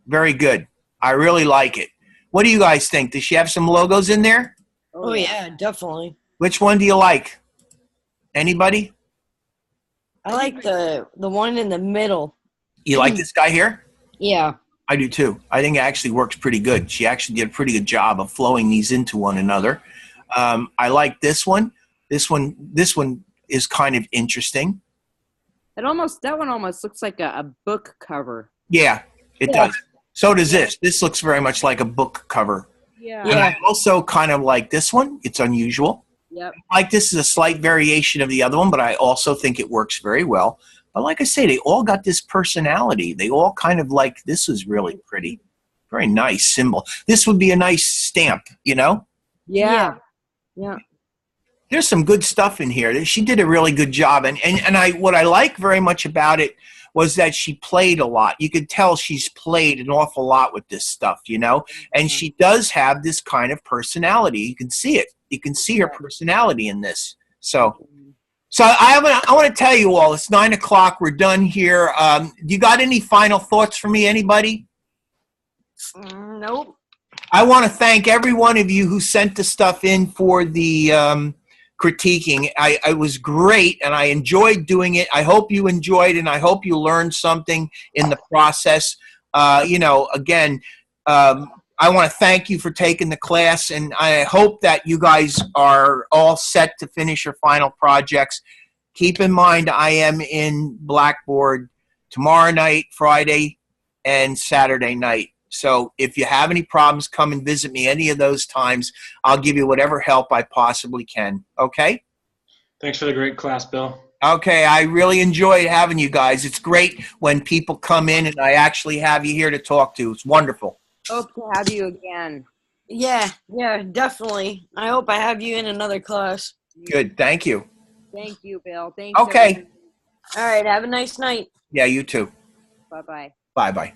very good. I really like it. What do you guys think? Does she have some logos in there? Oh yeah, definitely. Which one do you like? Anybody? I like the one in the middle. You like this guy here? Yeah. I do too. I think it actually works pretty good. She actually did a pretty good job of flowing these into one another. I like this one. This one is kind of interesting. That one almost looks like a book cover. Yeah, it does. So does this. This looks very much like a book cover. Yeah. And I also kind of like this one. It's unusual. Yep. Like this is a slight variation of the other one, but I also think it works very well. But like I say, they all got this personality. They all kind of like, this is really pretty. Very nice symbol. This would be a nice stamp, you know? Yeah. There's some good stuff in here. She did a really good job. And what I like very much about it was that she played a lot. You could tell she's played an awful lot with this stuff, you know? And she does have this kind of personality. You can see it. You can see her personality in this. So I want to tell you all, it's 9 o'clock. We're done here. You got any final thoughts for me, anybody? Nope. I want to thank every one of you who sent the stuff in for the critiquing. I was great, and I enjoyed doing it. I hope you enjoyed, and I hope you learned something in the process. Again, I want to thank you for taking the class, and I hope that you guys are all set to finish your final projects. Keep in mind, I am in Blackboard tomorrow night, Friday, and Saturday night. So if you have any problems, come and visit me any of those times. I'll give you whatever help I possibly can. Okay? Thanks for the great class, Bill. Okay, I really enjoyed having you guys. It's great when people come in and I actually have you here to talk to. It's wonderful. Hope to have you again. Yeah, definitely. I hope I have you in another class. Good. Thank you. Thank you, Bill. Thanks. Okay. Everybody. All right, have a nice night. Yeah, you too. Bye-bye. Bye-bye.